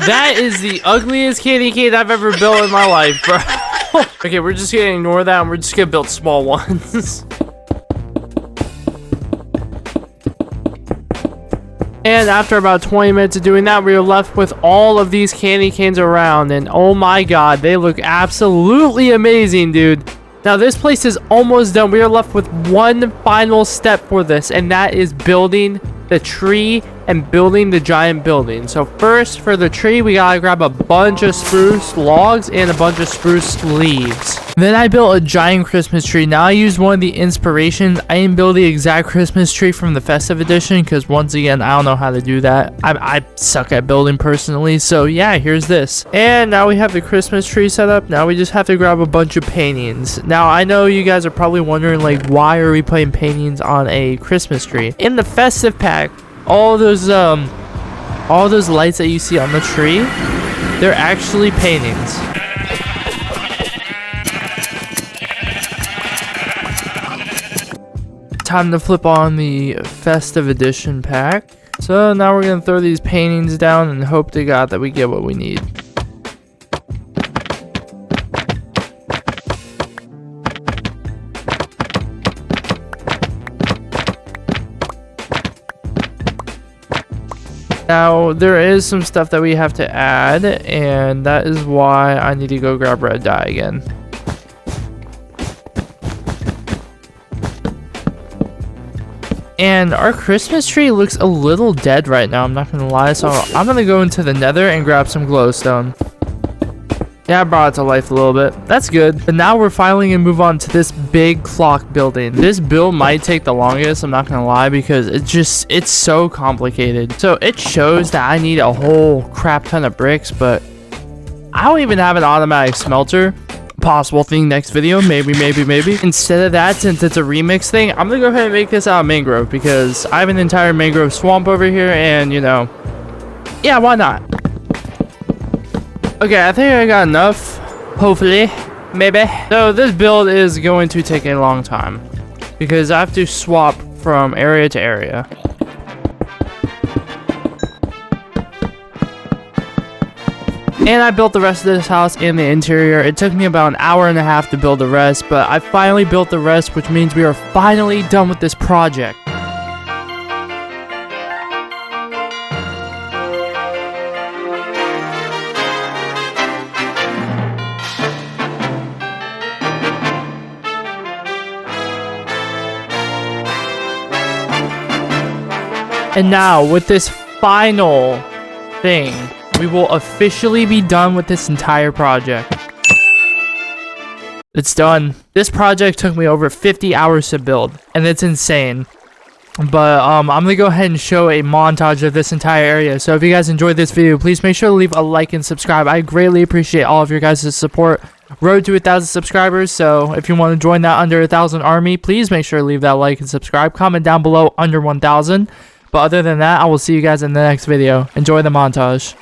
S1: That is the ugliest candy cane I've ever built in my life, bro. Okay, we're just gonna ignore that and we're just gonna build small ones. And after about 20 minutes of doing that, we were left with all of these candy canes around. And oh my god, they look absolutely amazing, dude. Now this place is almost done. We are left with one final step for this, and that is building the tree and building the giant building. So first, for the tree, we gotta grab a bunch of spruce logs and a bunch of spruce leaves. Then I built a giant Christmas tree. Now I used one of the inspirations. I didn't build the exact Christmas tree from the festive edition because once again, I don't know how to do that. I suck at building personally. So yeah, here's this. And now we have the Christmas tree set up. Now we just have to grab a bunch of paintings. Now I know you guys are probably wondering, like, why are we putting paintings on a Christmas tree? In the festive pack, all those lights that you see on the tree, they're actually paintings. Time to flip on the festive edition pack. So now we're gonna throw these paintings down and hope to God that we get what we need. Now, there is some stuff that we have to add, and that is why I need to go grab red dye again. And our Christmas tree looks a little dead right now, I'm not gonna lie, so I'm gonna go into the nether and grab some glowstone. Yeah, I brought it to life a little bit. That's good. But now we're finally gonna move on to this big clock building. This build might take the longest, I'm not gonna lie, because it's so complicated. So it shows that I need a whole crap ton of bricks, but I don't even have an automatic smelter. Possible thing next video, maybe. Instead of that, since it's a remix thing, I'm gonna go ahead and make this out of mangrove because I have an entire mangrove swamp over here, and you know, yeah, why not? Okay, I think I got enough. Hopefully. Maybe. So this build is going to take a long time because I have to swap from area to area. And I built the rest of this house and the interior. It took me about an hour and a half to build the rest, but I finally built the rest, which means we are finally done with this project. And now, with this final thing, we will officially be done with this entire project. It's done. This project took me over 50 hours to build, and it's insane. But I'm gonna go ahead and show a montage of this entire area. So if you guys enjoyed this video, please make sure to leave a like and subscribe. I greatly appreciate all of your guys' support. Road to 1,000 subscribers, so if you want to join that under 1,000 army, please make sure to leave that like and subscribe. Comment down below under 1,000. But other than that, I will see you guys in the next video. Enjoy the montage.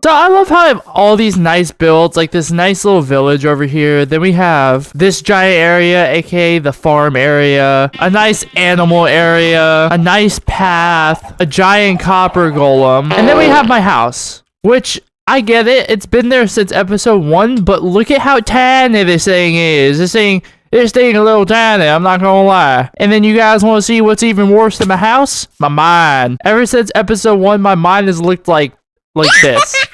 S1: So I love how I have all these nice builds, like this nice little village over here. Then we have this giant area, aka the farm area, a nice animal area, a nice path, a giant copper golem, and then we have my house, which I get it. It's been there since episode 1, but look at how tiny this thing is. This thing a little tiny, I'm not gonna lie. And then you guys want to see what's even worse than my house? My mind. Ever since episode 1, my mind has looked like this.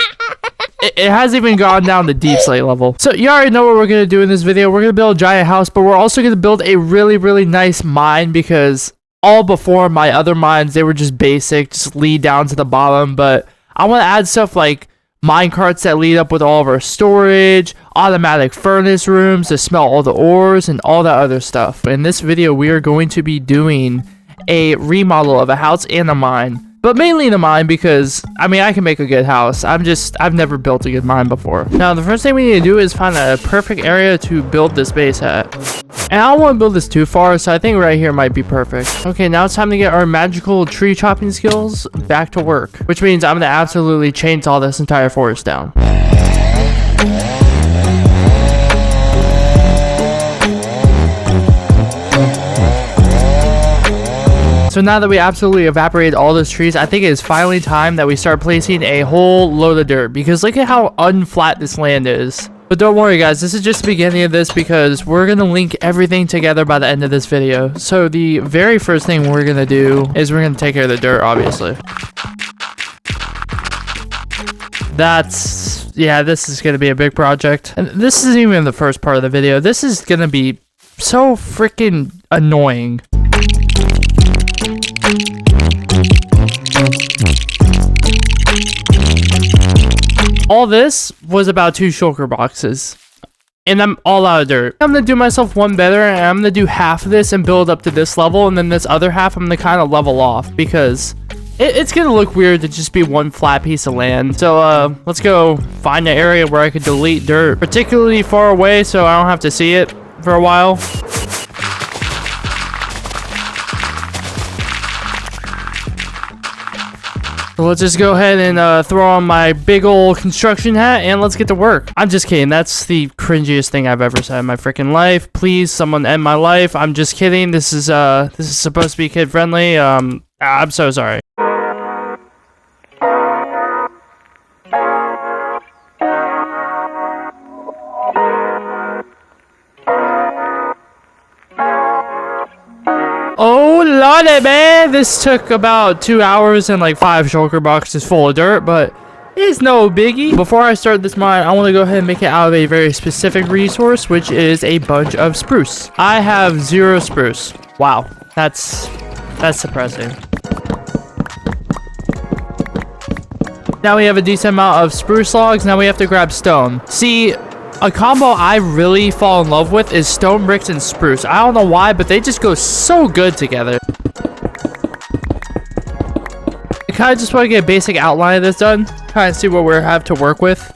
S1: It hasn't even gone down to deep slate level. So you already know what we're going to do in this video. We're going to build a giant house, but we're also going to build a really, really nice mine because all before my other mines, they were just basic, just lead down to the bottom. But I want to add stuff like mine carts that lead up with all of our storage, automatic furnace rooms to smelt all the ores, and all that other stuff. In this video, we are going to be doing a remodel of a house and a mine. but mainly the mine because, I mean, I can make a good house. I've never built a good mine before. Now, the first thing we need to do is find a perfect area to build this base at. And I don't want to build this too far, so I think right here might be perfect. Okay, now it's time to get our magical tree chopping skills back to work, which means I'm going to absolutely chainsaw this entire forest down. So now that we absolutely evaporated all those trees, I think it is finally time that we start placing a whole load of dirt, because look at how unflat this land is. But don't worry guys, this is just the beginning of this because we're going to link everything together by the end of this video. So the very first thing we're going to do is we're going to take care of the dirt, obviously. Yeah, this is going to be a big project. And this isn't even the first part of the video. This is going to be so freaking annoying. All this was about 2 shulker boxes. And I'm all out of dirt. I'm gonna do myself one better, and I'm gonna do half of this and build up to this level, and then this other half I'm gonna kind of level off because it's gonna look weird to just be one flat piece of land. So let's go find an area where I could delete dirt, particularly far away so I don't have to see it for a while. So let's just go ahead and throw on my big old construction hat and let's get to work. I'm just kidding. That's the cringiest thing I've ever said in my freaking life. Please, someone end my life. I'm just kidding. This is supposed to be kid friendly. I'm so sorry. Oh lordy, man, this took about 2 hours and like 5 shulker boxes full of dirt, but it's no biggie. Before I start this mine, I want to go ahead and make it out of a very specific resource, which is a bunch of spruce. I have 0 spruce. Wow, that's depressing. Now we have a decent amount of spruce logs. Now we have to grab stone. See, a combo I really fall in love with is stone bricks and spruce. I don't know why, but they just go so good together. I kind of just want to get a basic outline of this done. Kind of see what we have to work with.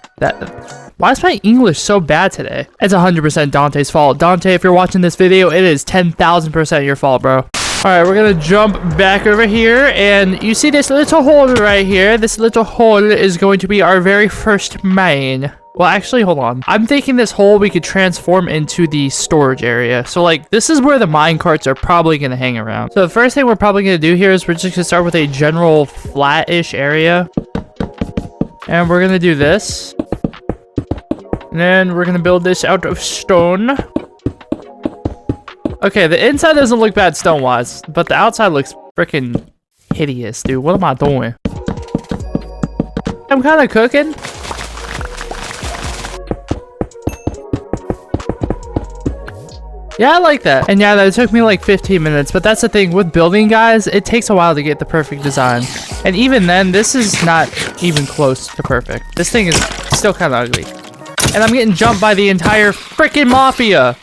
S1: Why is my English so bad today? It's 100% Dante's fault. Dante, if you're watching this video, it is 10,000% your fault, bro. Alright, we're gonna jump back over here, and you see this little hole right here? This little hole is going to be our very first mine. Well, actually, hold on. I'm thinking this hole we could transform into the storage area. So, like, this is where the mine carts are probably going to hang around. So, the first thing we're probably going to do here is we're just going to start with a general flat-ish area. And we're going to do this. And then we're going to build this out of stone. Okay, the inside doesn't look bad stone-wise, but the outside looks freaking hideous, dude. What am I doing? I'm kind of cooking. Yeah, I like that. And yeah, that took me like 15 minutes, but that's the thing with building, guys, it takes a while to get the perfect design. And even then, this is not even close to perfect. This thing is still kind of ugly. And I'm getting jumped by the entire freaking mafia.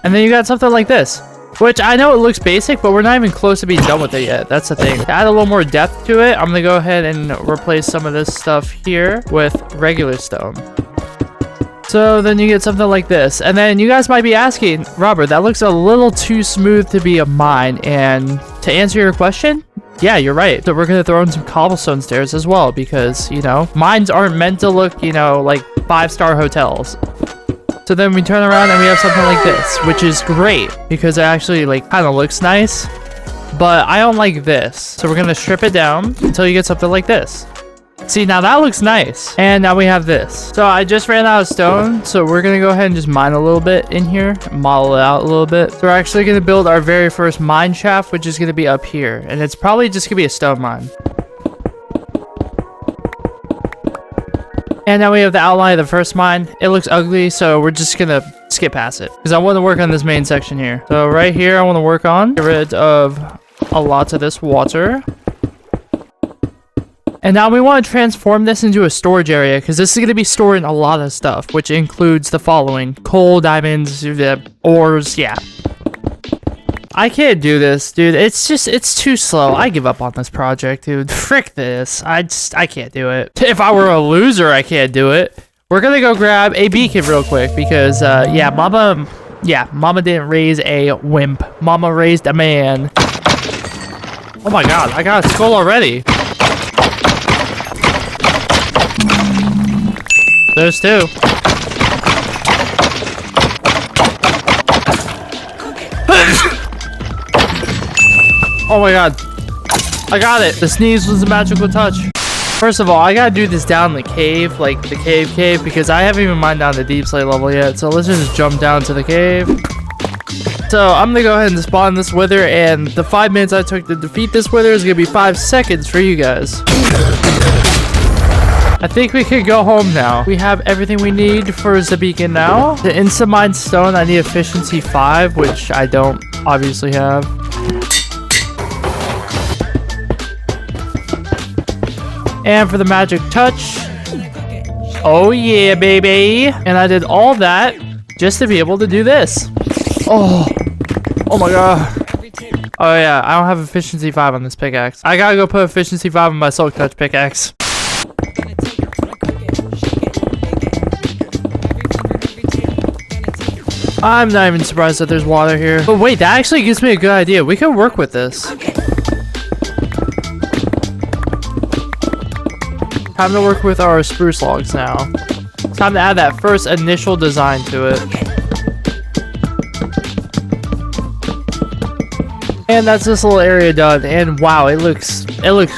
S1: And then you got something like this, which I know it looks basic, but we're not even close to being done with it yet. That's the thing. To add a little more depth to it, I'm gonna go ahead and replace some of this stuff here with regular stone. So then you get something like this. And then you guys might be asking, Robert, that looks a little too smooth to be a mine. And to answer your question, yeah, you're right. So we're going to throw in some cobblestone stairs as well because, you know, mines aren't meant to look, you know, like 5-star hotels. So then we turn around and we have something like this, which is great because it actually like kind of looks nice. But I don't like this. So we're going to strip it down until you get something like this. See, now that looks nice. And now we have this. So I just ran out of stone. So we're going to go ahead and just mine a little bit in here. Model it out a little bit. So we're actually going to build our very first mine shaft, which is going to be up here. And it's probably just going to be a stone mine. And now we have the outline of the first mine. It looks ugly, so we're just going to skip past it. Because I want to work on this main section here. So right here, I want to work on. Get rid of a lot of this water. And now we want to transform this into a storage area because this is going to be storing a lot of stuff, which includes the following: coal, diamonds, ores, yeah. I can't do this, dude. It's too slow. I give up on this project, dude. Frick this. I can't do it. If I were a loser, I can't do it. We're gonna go grab a beacon real quick because, yeah, Mama didn't raise a wimp. Mama raised a man. Oh my god, I got a skull already. There's two. Oh my god. I got it. The sneeze was a magical touch. First of all, I gotta do this down the cave, like the cave, because I haven't even mined down the deep slate level yet. So let's just jump down to the cave. So I'm gonna go ahead and spawn this wither, and the 5 minutes I took to defeat this wither is gonna be 5 seconds for you guys. I think we could go home now. We have everything we need for the beacon now. The instant mine stone, I need efficiency 5, which I don't obviously have. And for the magic touch, oh yeah, baby. And I did all that just to be able to do this. Oh my god. Oh yeah, I don't have efficiency 5 on this pickaxe. I gotta go put efficiency 5 on my silk touch pickaxe. I'm not even surprised that there's water here. But wait, that actually gives me a good idea. We can work with this. Time to work with our spruce logs now. Time to add that first initial design to it. And that's this little area done. And wow, it looks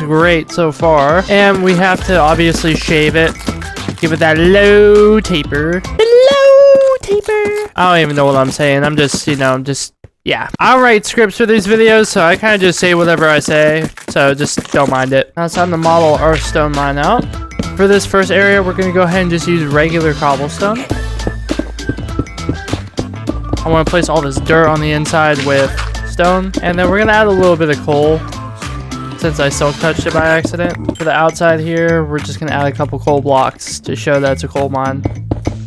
S1: great so far. And we have to obviously shave it. Give it that low taper. I don't even know what I'm saying. I'm just, yeah. I write scripts for these videos, so I kind of just say whatever I say. So just don't mind it. Now it's time to model our stone mine out. For this first area, we're going to go ahead and just use regular cobblestone. I want to place all this dirt on the inside with stone. And then we're going to add a little bit of coal, since I silk touched it by accident. For the outside here, we're just going to add a couple coal blocks to show that it's a coal mine.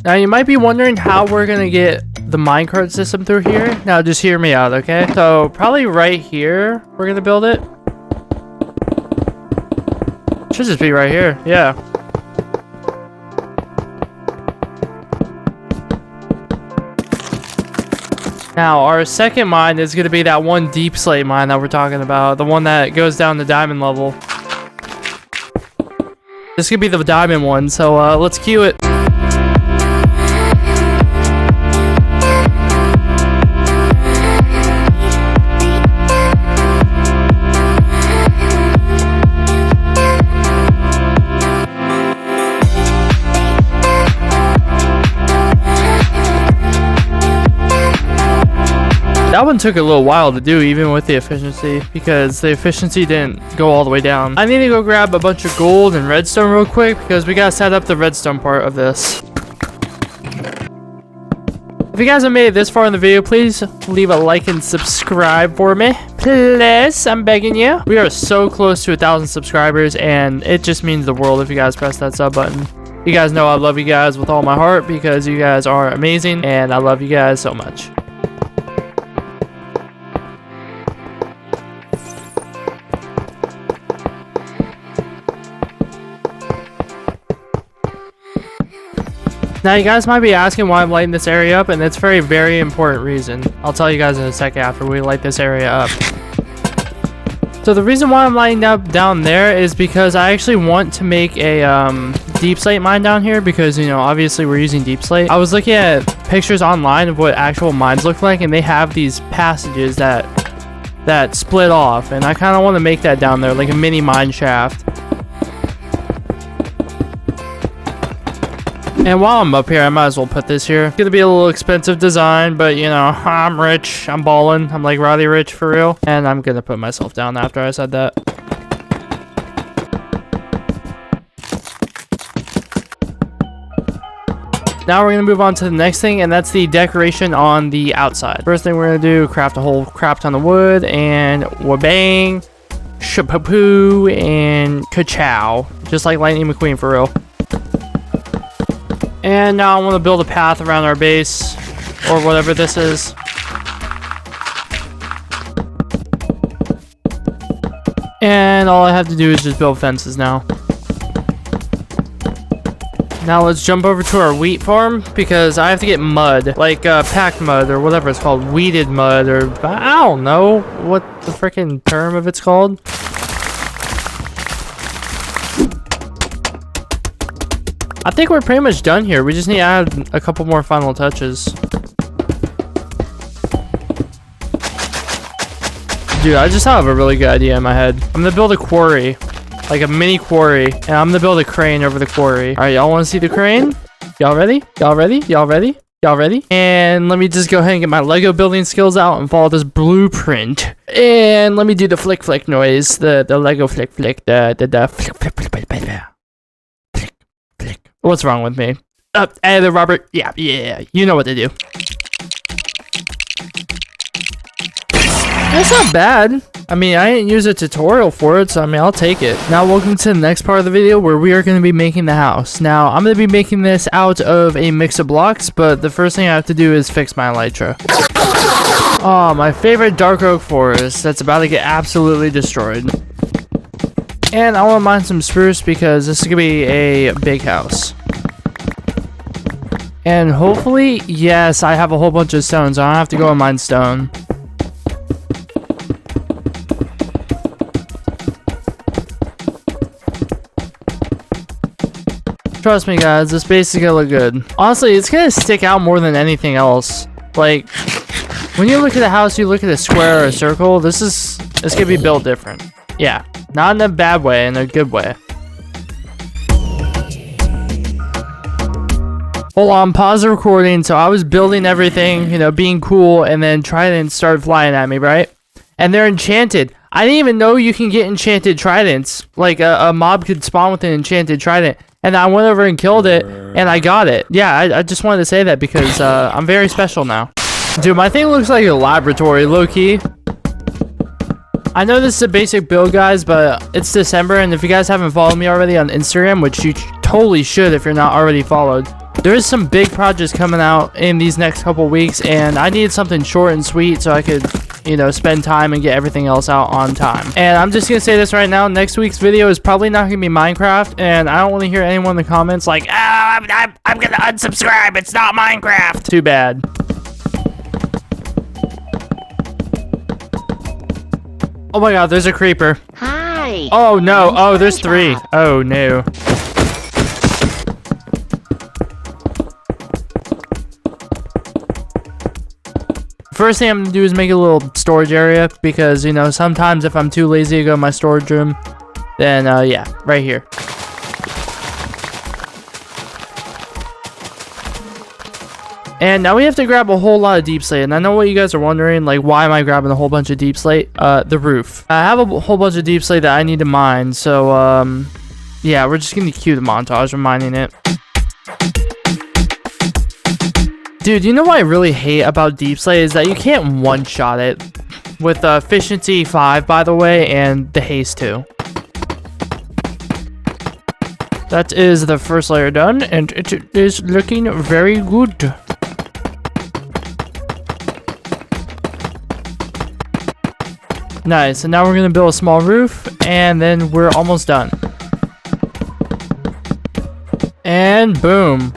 S1: Now, you might be wondering how we're going to get the minecart system through here. Now, just hear me out, okay? So, probably right here, we're going to build it. Should just be right here, yeah. Now, our second mine is going to be that one deep slate mine that we're talking about. The one that goes down to diamond level. This could be the diamond one, so let's queue it. That one took a little while to do, even with the efficiency, because the efficiency didn't go all the way down. I need to go grab a bunch of gold and redstone real quick, because we gotta set up the redstone part of this. If you guys have made it this far in the video, please leave a like and subscribe for me. Please, I'm begging you. We are so close to 1,000 subscribers, and it just means the world if you guys press that sub button. You guys know I love you guys with all my heart, because you guys are amazing, and I love you guys so much. Now, you guys might be asking why I'm lighting this area up, and it's for a very important reason. I'll tell you guys in a second after we light this area up. So the reason why I'm lighting up down there is because I actually want to make a deep slate mine down here, because, you know, obviously we're using deep slate. I was looking at pictures online of what actual mines look like, and they have these passages that split off, and I kind of want to make that down there, like a mini mine shaft. And while I'm up here, I might as well put this here. It's gonna be a little expensive design, but you know, I'm rich, I'm ballin', I'm like Roddy Rich for real. And I'm gonna put myself down after I said that. Now we're gonna move on to the next thing, and that's the decoration on the outside. First thing we're gonna do, craft a whole crap ton of wood, and wabang, shapapoo, and ka-chow. Just like Lightning McQueen for real. And now I want to build a path around our base, or whatever this is. And all I have to do is just build fences now. Now let's jump over to our wheat farm because I have to get mud, like packed mud or whatever it's called, weeded mud, or I don't know what the freaking term of it's called. I think we're pretty much done here. We just need to add a couple more final touches. Dude, I just have a really good idea in my head. I'm gonna build a quarry. Like a mini quarry, and I'm gonna build a crane over the quarry. All right, y'all want to see the crane? Y'all ready? Y'all ready? Y'all ready? Y'all ready? And let me just go ahead and get my Lego building skills out and follow this blueprint. And let me do the flick flick noise, the Lego flick flick, the flick flick flick flick flick flick. What's wrong with me? Hey there, Robert. Yeah, you know what to do. That's not bad. I mean, I didn't use a tutorial for it, so I mean, I'll take it. Now, welcome to the next part of the video where we are going to be making the house. Now, I'm going to be making this out of a mix of blocks, but the first thing I have to do is fix my elytra. Oh, my favorite dark oak forest that's about to get absolutely destroyed. And I want to mine some spruce because this is going to be a big house. And hopefully, yes, I have a whole bunch of stones, so I don't have to go and mine stone. Trust me, guys, this base is gonna look good. Honestly, it's gonna stick out more than anything else. Like, when you look at a house, you look at a square or a circle, it's gonna be built different. Yeah, not in a bad way, in a good way. Hold on, pause the recording. So I was building everything, you know, being cool, and then tridents started flying at me, right? And they're enchanted. I didn't even know you can get enchanted tridents. Like, a mob could spawn with an enchanted trident. And I went over and killed it, and I got it. Yeah, I just wanted to say that because I'm very special now. Dude, my thing looks like a laboratory, low-key. I know this is a basic build, guys, but it's December, and if you guys haven't followed me already on Instagram, which you totally should if you're not already followed, there's some big projects coming out in these next couple weeks, and I needed something short and sweet so I could, you know, spend time and get everything else out on time. And I'm just gonna say this right now, next week's video is probably not gonna be Minecraft, and I don't want to hear anyone in the comments like, I'm gonna unsubscribe, it's not Minecraft. Too bad. Oh my god, there's a creeper.
S6: Hi.
S1: Oh no, oh, there's three. Oh no. First thing I'm gonna do is make a little storage area because, you know, sometimes if I'm too lazy to go to my storage room, then yeah, right here. And now we have to grab a whole lot of deep slate, and I know what you guys are wondering, like, why am I grabbing a whole bunch of deep slate? The roof. I have a whole bunch of deep slate that I need to mine, so yeah, we're just gonna cue the montage of mining it. Dude, you know what I really hate about deep slate is that you can't one-shot it with efficiency 5, by the way, and the haste 2. That is the first layer done, and it is looking very good. Nice, and now we're gonna build a small roof, and then we're almost done. And boom.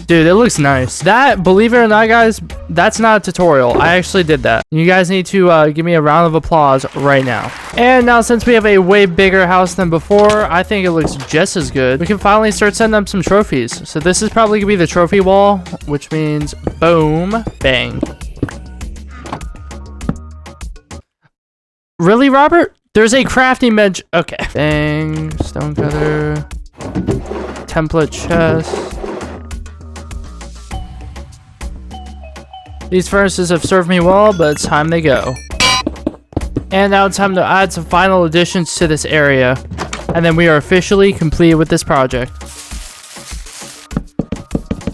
S1: Dude, it looks nice. That, believe it or not, guys, that's not a tutorial. I actually did that. You guys need to give me a round of applause right now. And now, since we have a way bigger house than before, I think it looks just as good. We can finally start setting up some trophies. So this is probably gonna be the trophy wall, which means boom, bang. Really, Robert? There's a crafting bench. Okay. Bang, stone cutter, template chest. These furnaces have served me well, but it's time they go. And now it's time to add some final additions to this area. And then we are officially completed with this project.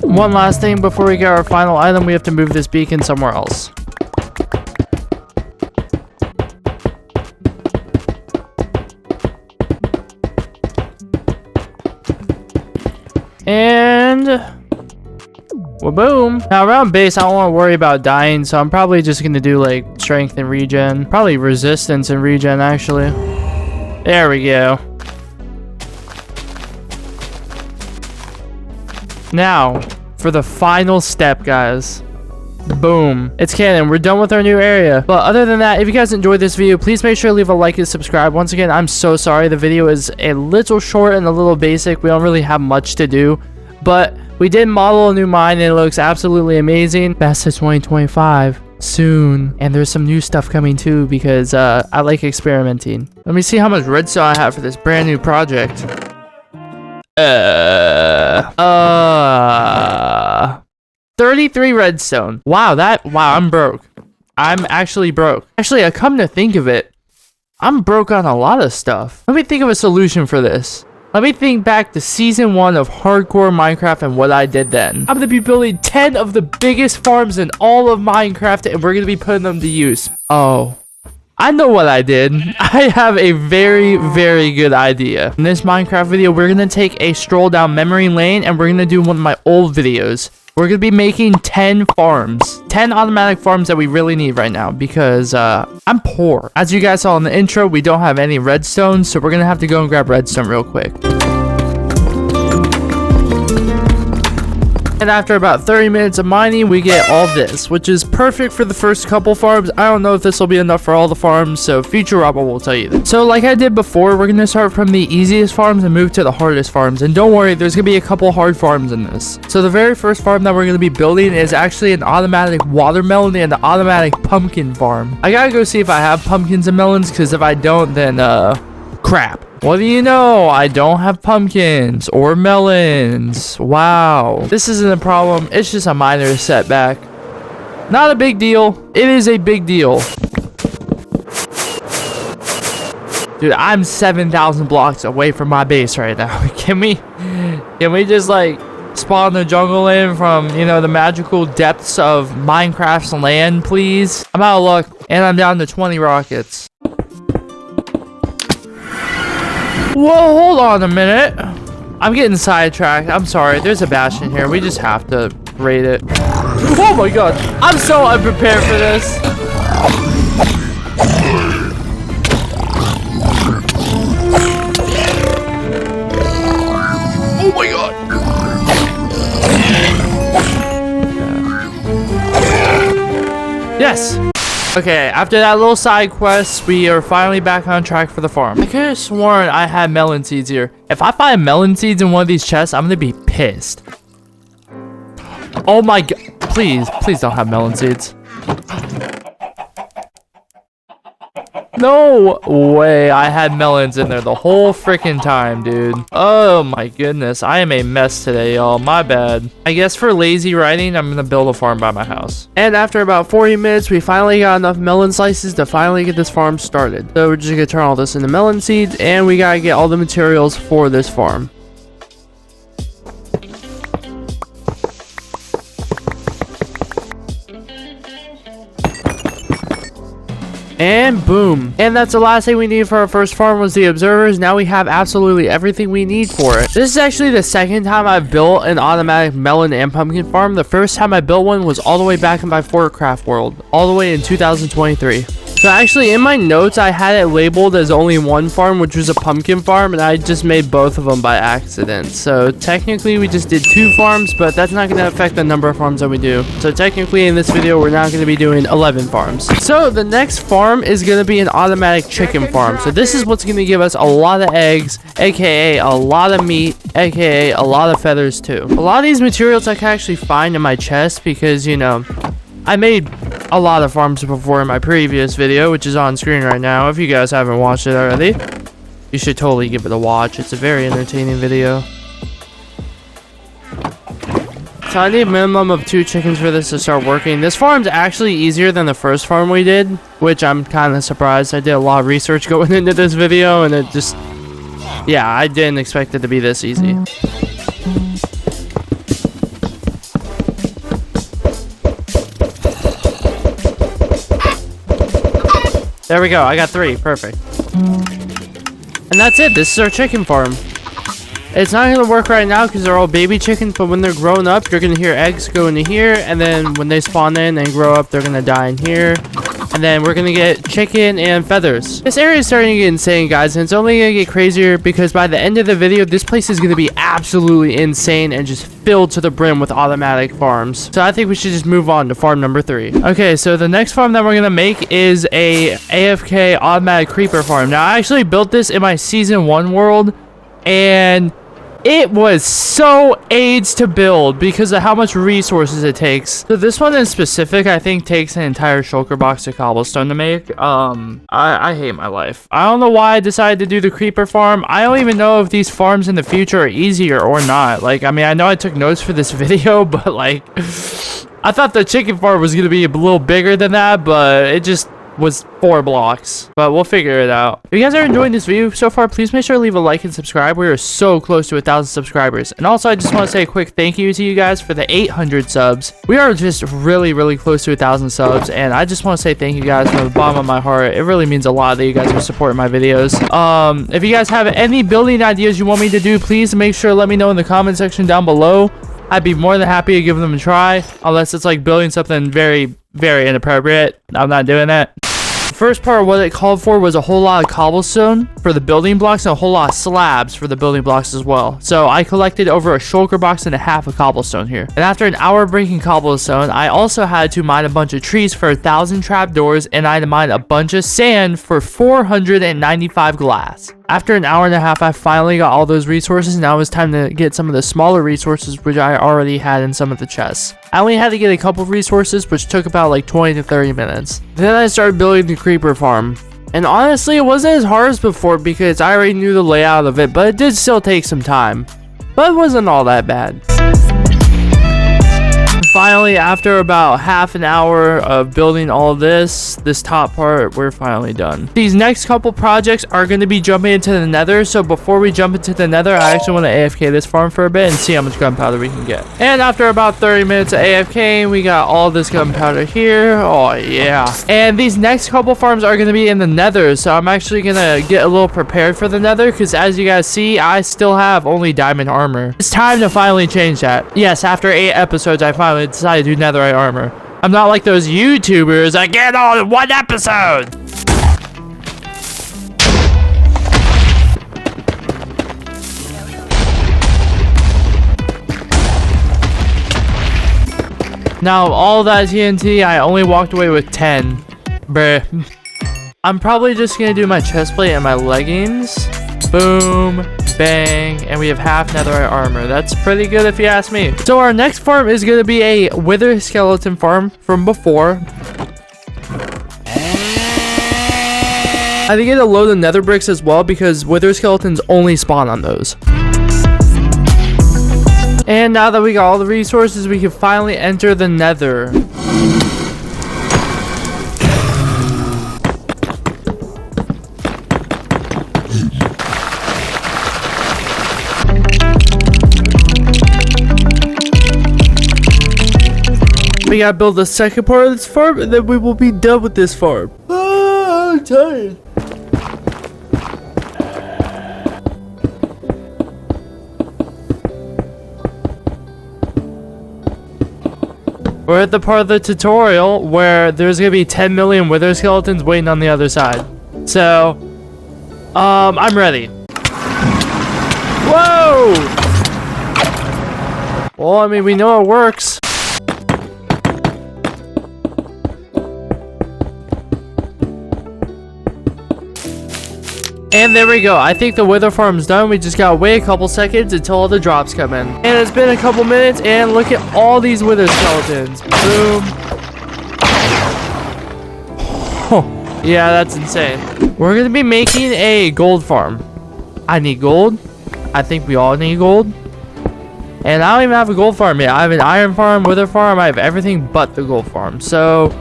S1: One last thing before we get our final item, we have to move this beacon somewhere else. And well, boom. Now around base, I don't want to worry about dying, so I'm probably just going to do like strength and regen. Probably resistance and regen, actually. There we go. Now, for the final step, guys. Boom. It's canon. We're done with our new area. But other than that, if you guys enjoyed this video, please make sure to leave a like and subscribe. Once again, I'm so sorry. The video is a little short and a little basic. We don't really have much to do. But we did model a new mine and it looks absolutely amazing. Best of 2025 soon. And there's some new stuff coming too because I like experimenting. Let me see how much redstone I have for this brand new project. 33 redstone. Wow, I'm broke. I'm actually broke. Actually, I come to think of it, I'm broke on a lot of stuff. Let me think of a solution for this. Let me think back to season 1 of Hardcore Minecraft and what I did then. I'm gonna be building 10 of the biggest farms in all of Minecraft and we're gonna be putting them to use. Oh, I know what I did. I have a very, very good idea. In this Minecraft video, we're gonna take a stroll down memory lane and we're gonna do one of my old videos. We're gonna be making 10 farms. 10 automatic farms that we really need right now because I'm poor. As you guys saw in the intro, we don't have any redstone, so we're gonna have to go and grab redstone real quick. And after about 30 minutes of mining, we get all this, which is perfect for the first couple farms. I don't know if this will be enough for all the farms, so future Robert will tell you that. So like I did before, we're going to start from the easiest farms and move to the hardest farms. And don't worry, there's going to be a couple hard farms in this. So the very first farm that we're going to be building is actually an automatic watermelon and an automatic pumpkin farm. I gotta go see if I have pumpkins and melons, because if I don't, then crap. What do you know? I don't have pumpkins or melons. Wow. This isn't a problem. It's just a minor setback. Not a big deal. It is a big deal. Dude, I'm 7,000 blocks away from my base right now. Can we just like spawn the jungle in from, you know, the magical depths of Minecraft's land, please? I'm out of luck and I'm down to 20 rockets. Whoa, hold on a minute. I'm getting sidetracked. I'm sorry. There's a bastion here. We just have to raid it. Oh my god. I'm so unprepared for this. Oh my god. Yes. Okay, after that little side quest, we are finally back on track for the farm. I could have sworn I had melon seeds here. If I find melon seeds in one of these chests, I'm gonna be pissed. Oh my god. Please don't have melon seeds. No way, I had melons in there the whole freaking time, dude. Oh my goodness, I am a mess today, y'all. My bad. I guess for lazy writing, I'm gonna build a farm by my house. And after about 40 minutes, we finally got enough melon slices to finally get this farm started. So we're just gonna turn all this into melon seeds, and we gotta get all the materials for this farm. And boom. And that's the last thing we need for our first farm was the observers. Now we have absolutely everything we need for it. This is actually the second time I've built an automatic melon and pumpkin farm. The first time I built one was all the way back in my Fortcraft world, all the way in 2023. So actually in my notes, I had it labeled as only one farm, which was a pumpkin farm, and I just made both of them by accident. So technically we just did 2 farms, but that's not going to affect the number of farms that we do. So technically in this video, we're not going to be doing 11 farms. So the next farm is going to be an automatic chicken farm. So this is what's going to give us a lot of eggs, aka a lot of meat, aka a lot of feathers too. A lot of these materials I can actually find in my chest because, you know, I made a lot of farms before in my previous video, which is on screen right now. If you guys haven't watched it already, you should totally give it a watch. It's a very entertaining video. So I need a minimum of 2 chickens for this to start working. This farm's actually easier than the first farm we did, which I'm kind of surprised. I did a lot of research going into this video, and it just, yeah, I didn't expect it to be this easy. There we go. I got 3. Perfect. And that's it. This is our chicken farm. It's not going to work right now because they're all baby chickens, but when they're grown up, you're going to hear eggs go into here, and then when they spawn in and grow up, they're going to die in here. And then we're gonna get chicken and feathers. This area is starting to get insane, guys, and it's only gonna get crazier because by the end of the video, this place is gonna be absolutely insane and just filled to the brim with automatic farms. So I think we should just move on to farm number 3. Okay, so the next farm that we're gonna make is a AFK automatic creeper farm. Now, I actually built this in my season 1 world, and it was so AIDS to build because of how much resources it takes. So this one in specific, I think, takes an entire shulker box of cobblestone to make. I hate my life. I don't know why I decided to do the creeper farm. I don't even know if these farms in the future are easier or not. Like, I mean, I know I took notes for this video, but like, I thought the chicken farm was going to be a little bigger than that, but it just was 4 blocks, but we'll figure it out. If you guys are enjoying this video so far, please make sure to leave a like and subscribe. We are so close to 1,000 subscribers. And also, I just want to say a quick thank you to you guys for the 800 subs. We are just really close to 1,000 subs, and I just want to say thank you guys from the bottom of my heart. It really means a lot that you guys are supporting my videos. If you guys have any building ideas you want me to do, please make sure to let me know in the comment section down below. I'd be more than happy to give them a try, unless it's like building something very inappropriate. I'm not doing that. First part of what it called for was a whole lot of cobblestone for the building blocks and a whole lot of slabs for the building blocks as well. So I collected over a shulker box and a half of cobblestone here. And after an hour breaking cobblestone, I also had to mine a bunch of trees for 1,000 trapdoors, and I had to mine a bunch of sand for 495 glass. After an hour and a half, I finally got all those resources. Now it's time to get some of the smaller resources, which I already had in some of the chests. I only had to get a couple resources, which took about like 20 to 30 minutes. Then I started building the creeper farm. And honestly, it wasn't as hard as before because I already knew the layout of it, but it did still take some time. But it wasn't all that bad. Finally, after about half an hour of building all this top part, we're finally done. These next couple projects are going to be jumping into the nether, so before we jump into the nether, I actually want to AFK this farm for a bit and see how much gunpowder we can get. And after about 30 minutes of AFK, we got all this gunpowder here. Oh yeah. And these next couple farms are going to be in the nether, so I'm actually going to get a little prepared for the nether, because as you guys see, I still have only diamond armor. It's time to finally change that. Yes, after 8 episodes, I finally decided to do netherite armor. I'm not like those YouTubers that get all in 1 episode. Now, all that TNT, I only walked away with 10. Bruh. I'm probably just gonna do my chestplate and my leggings. Boom. Bang, and we have half netherite armor. That's pretty good if you ask me. So our next farm is going to be a wither skeleton farm from before. I think get a load of nether bricks as well because wither skeletons only spawn on those. And now that we got all the resources, we can finally enter the nether. We gotta build the second part of this farm, and then we will be done with this farm. Oh, I'm tired. We're at the part of the tutorial where there's gonna be 10 million wither skeletons waiting on the other side. So, I'm ready. Whoa! Well, I mean, we know it works. And there we go. I think the wither farm's done. We just gotta wait a couple seconds until all the drops come in. And it's been a couple minutes, and look at all these wither skeletons. Boom. Oh, yeah, that's insane. We're gonna be making a gold farm. I need gold. I think we all need gold. And I don't even have a gold farm yet. I have an iron farm, wither farm. I have everything but the gold farm. So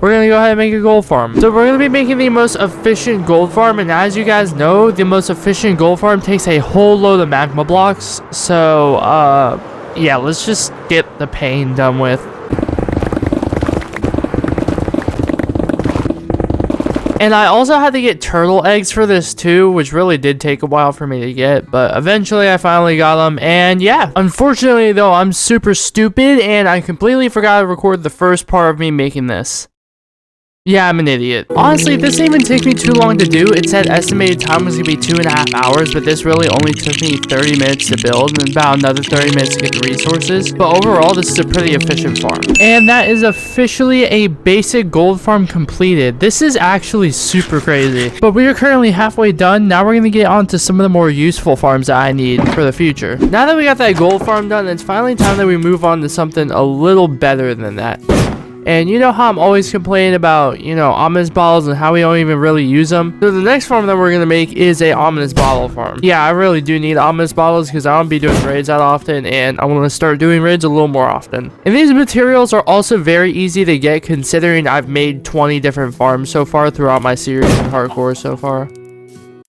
S1: we're gonna go ahead and make a gold farm. So we're gonna be making the most efficient gold farm, and as you guys know, the most efficient gold farm takes a whole load of magma blocks. So yeah, let's just get the pain done with. And I also had to get turtle eggs for this too, which really did take a while for me to get, but eventually I finally got them. And yeah, unfortunately though, I'm super stupid and I completely forgot to record the first part of me making this. Yeah, I'm an idiot. Honestly, this didn't even take me too long to do. It said estimated time was gonna be 2.5 hours, but this really only took me 30 minutes to build and about another 30 minutes to get the resources. But overall, this is a pretty efficient farm. And that is officially a basic gold farm completed. This is actually super crazy. But we are currently halfway done. Now we're gonna get on to some of the more useful farms that I need for the future. Now that we got that gold farm done, it's finally time that we move on to something a little better than that. And you know how I'm always complaining about, you know, ominous bottles and how we don't even really use them? So the next farm that we're going to make is a ominous bottle farm. Yeah, I really do need ominous bottles because I don't be doing raids that often, and I want to start doing raids a little more often. And these materials are also very easy to get considering I've made 20 different farms so far throughout my series in hardcore so far.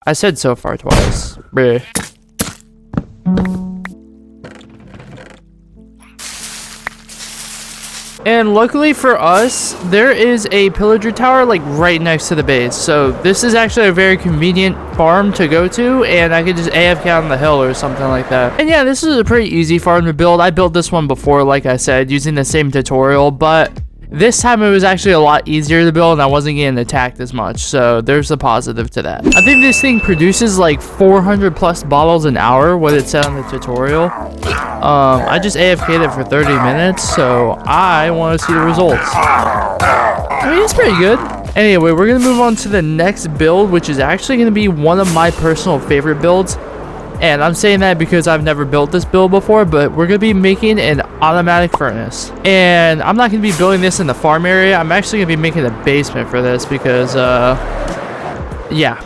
S1: I said so far twice. Bleh. And luckily for us, there is a pillager tower like right next to the base. So this is actually a very convenient farm to go to, and I could just AFK on the hill or something like that. And yeah, this is a pretty easy farm to build. I built this one before, like I said, using the same tutorial, but this time it was actually a lot easier to build and I wasn't getting attacked as much. So there's a positive to that. I think this thing produces like 400 plus bottles an hour, what it said on the tutorial. I just AFK'd it for 30 minutes, so I want to see the results. I mean, it's pretty good. Anyway, we're going to move on to the next build, which is actually going to be one of my personal favorite builds. And I'm saying that because I've never built this build before, but we're going to be making an automatic furnace. And I'm not going to be building this in the farm area. I'm actually going to be making a basement for this because, yeah.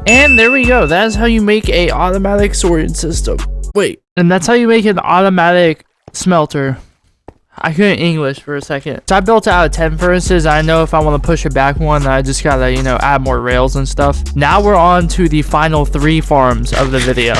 S1: And there we go. That is how you make a automatic sorting system. Wait. And that's how you make an automatic smelter. I couldn't English for a second. So I built out of 10 furnaces. I know if I want to push it back one, I just gotta, you know, add more rails and stuff. Now we're on to the final 3 farms of the video.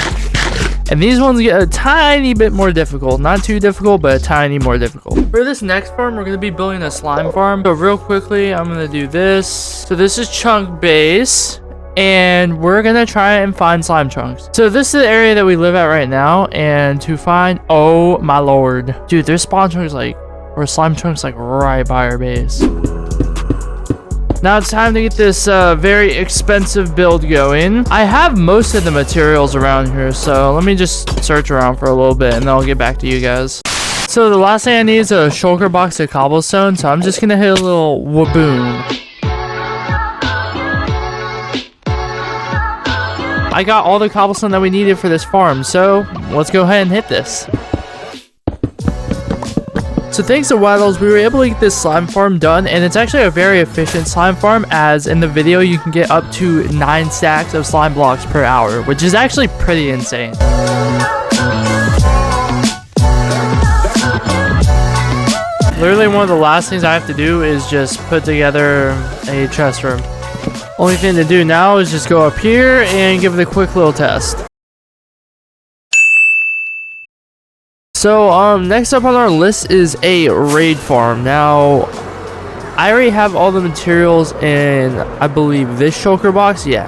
S1: And these ones get a tiny bit more difficult. Not too difficult, but a tiny more difficult. For this next farm, we're going to be building a slime farm. So real quickly, I'm going to do this. So this is chunk base. And we're gonna try and find slime chunks. So this is the area that we live at right now, and to find, oh my lord, dude, there's spawn chunks like, or slime chunks like right by our base. Now it's time to get this very expensive build going. I have most of the materials around here, so let me just search around for a little bit and then I'll get back to you guys. So the last thing I need is a shulker box of cobblestone, so I'm just gonna hit a little waboom. I got all the cobblestone that we needed for this farm, so let's go ahead and hit this. So thanks to Waddles, we were able to get this slime farm done, and it's actually a very efficient slime farm, as in the video you can get up to 9 stacks of slime blocks per hour, which is actually pretty insane. Literally one of the last things I have to do is just put together a chest room. Only thing to do now is just go up here and give it a quick little test. So, next up on our list is a raid farm. Now, I already have all the materials in, I believe, this shulker box. Yeah.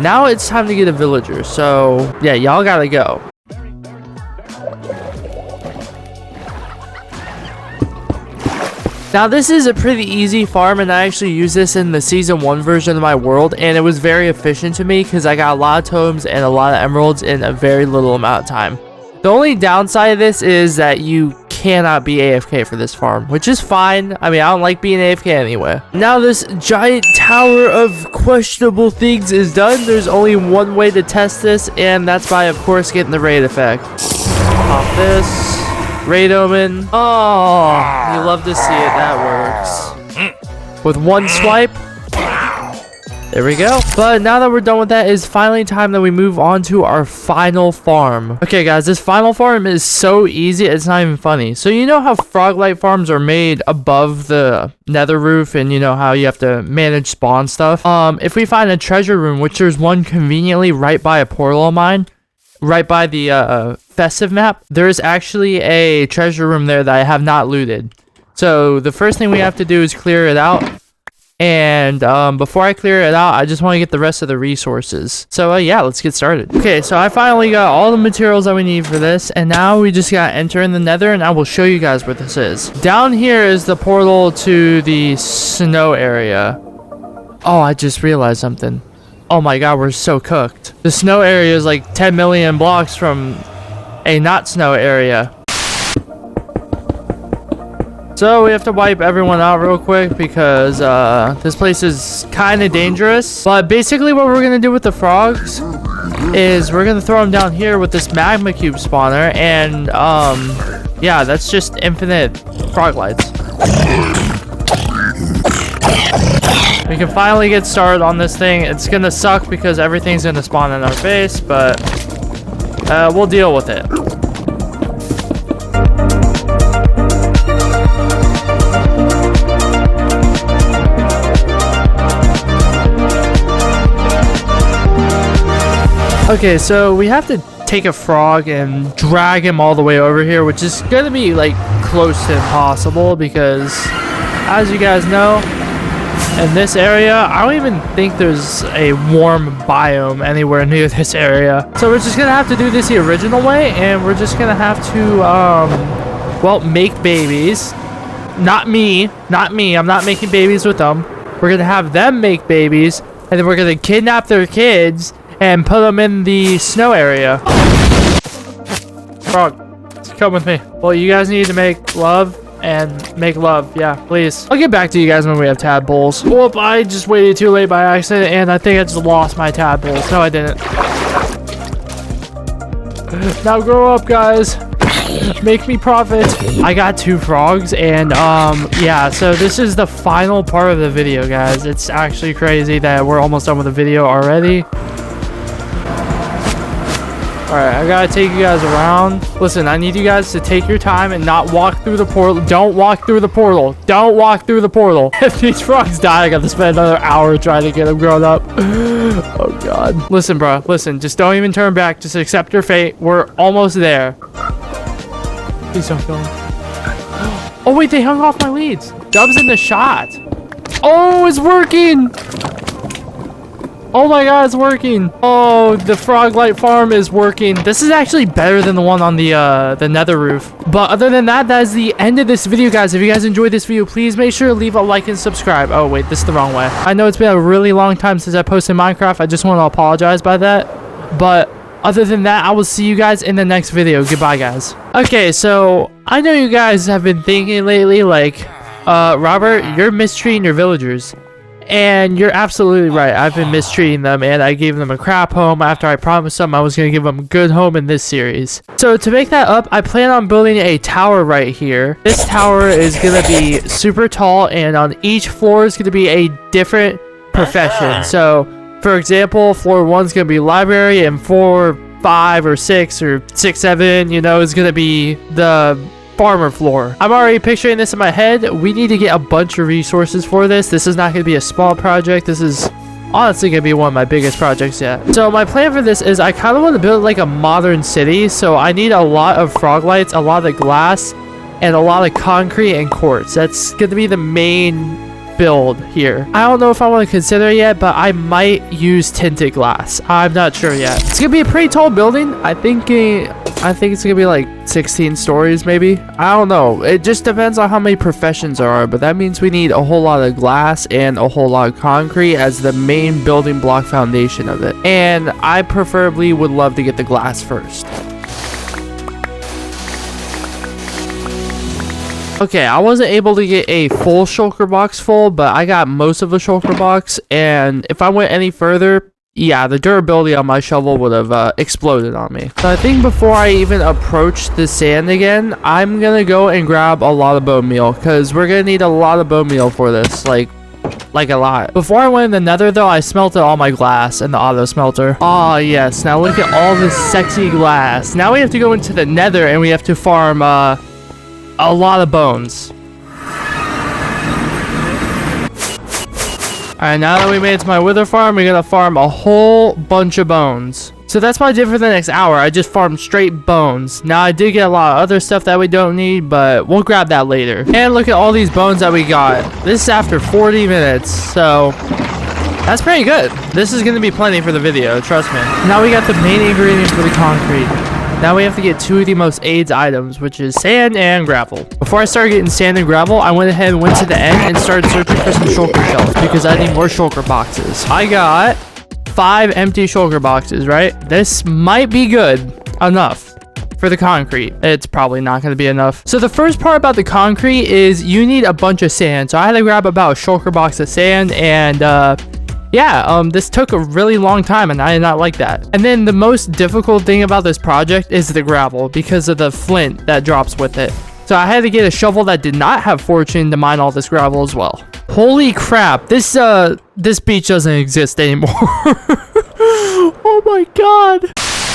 S1: Now it's time to get a villager. So, yeah, y'all gotta go. Now this is a pretty easy farm, and I actually used this in the season 1 version of my world, and it was very efficient to me because I got a lot of totems and a lot of emeralds in a very little amount of time. The only downside of this is that you cannot be AFK for this farm, which is fine. I mean, I don't like being AFK anyway. Now this giant tower of questionable things is done. There's only one way to test this, and that's by, of course, getting the raid effect. Pop this. Raid omen. Oh, you love to see it. That works. With one swipe. There we go. But now that we're done with that, it's finally time that we move on to our final farm. Okay, guys, this final farm is so easy, it's not even funny. So you know how Froglight farms are made above the nether roof, and you know how you have to manage spawn stuff? If we find a treasure room, which there's one conveniently right by a portal of mine, right by the festive map, there is actually a treasure room there that I have not looted. So the first thing we have to do is clear it out. And before I clear it out, I just want to get the rest of the resources. So yeah, let's get started. Okay, so I finally got all the materials that we need for this, and now we just gotta enter in the nether, and I will show you guys where this is. Down here is the portal to the snow area. Oh, I just realized something. Oh my god, we're so cooked. The snow area is like 10 million blocks from a not snow area. So we have to wipe everyone out real quick because this place is kind of dangerous. But basically what we're going to do with the frogs is we're going to throw them down here with this magma cube spawner. And yeah, that's just infinite frog lights. We can finally get started on this thing. It's going to suck because everything's going to spawn in our face, but we'll deal with it. Okay, so we have to take a frog and drag him all the way over here, which is going to be like close to impossible because, as you guys know, in this area, I don't even think there's a warm biome anywhere near this area. So we're just going to have to do this the original way, and we're just going to have to, well, make babies. Not me. I'm not making babies with them. We're going to have them make babies, and then we're going to kidnap their kids and put them in the snow area. Frog, come with me. Well, you guys need to make love and make love. Yeah, please. I'll get back to you guys when we have tadpoles. Whoop, I just waited too late by accident, and I think I just lost my tadpoles. No, I didn't. Now grow up, guys. Make me profit. I got 2 frogs, and yeah, so this is the final part of the video, guys. It's actually crazy that we're almost done with the video already. Alright, I gotta take you guys around. Listen, I need you guys to take your time and not walk through the portal. Don't walk through the portal. Don't walk through the portal. If these frogs die, I gotta spend another hour trying to get them grown up. Oh, God. Listen, bro. Listen, just don't even turn back. Just accept your fate. We're almost there. Please don't kill him. Oh, wait, they hung off my leads. Dub's in the shot. Oh, it's working. Oh my god, it's working. Oh, the frog light farm is working. This is actually better than the one on the nether roof. But other than that, that is the end of this video, guys. If you guys enjoyed this video, please make sure to leave a like and subscribe. Oh, wait, this is the wrong way. I know it's been a really long time since I posted Minecraft. I just want to apologize by that. But other than that, I will see you guys in the next video. Goodbye, guys. Okay, so I know you guys have been thinking lately, like, Robert, you're mistreating your villagers. And you're absolutely right. I've been mistreating them, and I gave them a crap home after I promised them I was going to give them a good home in this series. So to make that up, I plan on building a tower right here. This tower is going to be super tall, and on each floor is going to be a different profession. So, for example, floor 1 is going to be library, and floor 5 or 6 or 6, 7, you know, is going to be the farmer floor. I'm already picturing this in my head. We need to get a bunch of resources for this. This is not going to be a small project. This is honestly going to be one of my biggest projects yet. So my plan for this is I kind of want to build like a modern city. So I need a lot of frog lights, a lot of glass, and a lot of concrete and quartz. That's going to be the main build here. I don't know if I want to consider it yet, but I might use tinted glass. I'm not sure yet. It's gonna be a pretty tall building. I think it's gonna be like 16 stories maybe. I don't know. It just depends on how many professions there are, but that means we need a whole lot of glass and a whole lot of concrete as the main building block foundation of it. And I preferably would love to get the glass first. Okay, I wasn't able to get a full shulker box full, but I got most of a shulker box, and if I went any further, yeah, the durability on my shovel would have exploded on me. So I think before I even approach the sand again, I'm gonna go and grab a lot of bone meal, because we're gonna need a lot of bone meal for this, like a lot. Before I went in the nether though, I smelted all my glass in the auto smelter. Oh yes, now look at all this sexy glass. Now we have to go into the nether and we have to farm a lot of bones. Alright, now that we made it to my wither farm, we're gonna farm a whole bunch of bones. So that's what I did for the next hour. I just farmed straight bones. Now I did get a lot of other stuff that we don't need, but we'll grab that later. And look at all these bones that we got. This is after 40 minutes, so that's pretty good. This is gonna be plenty for the video, trust me. Now we got the main ingredient for the concrete. Now we have to get two of the most AIDS items, which is sand and gravel. Before I started getting sand and gravel, I went ahead and went to the end and started searching for some shulker shells because I need more shulker boxes. I got 5 empty shulker boxes, right? This might be good enough for the concrete. It's probably not going to be enough. So the first part about the concrete is you need a bunch of sand. So I had to grab about a shulker box of sand and this took a really long time and I did not like that. And then the most difficult thing about this project is the gravel because of the flint that drops with it. So I had to get a shovel that did not have fortune to mine all this gravel as well. Holy crap, this beach doesn't exist anymore. Oh my god.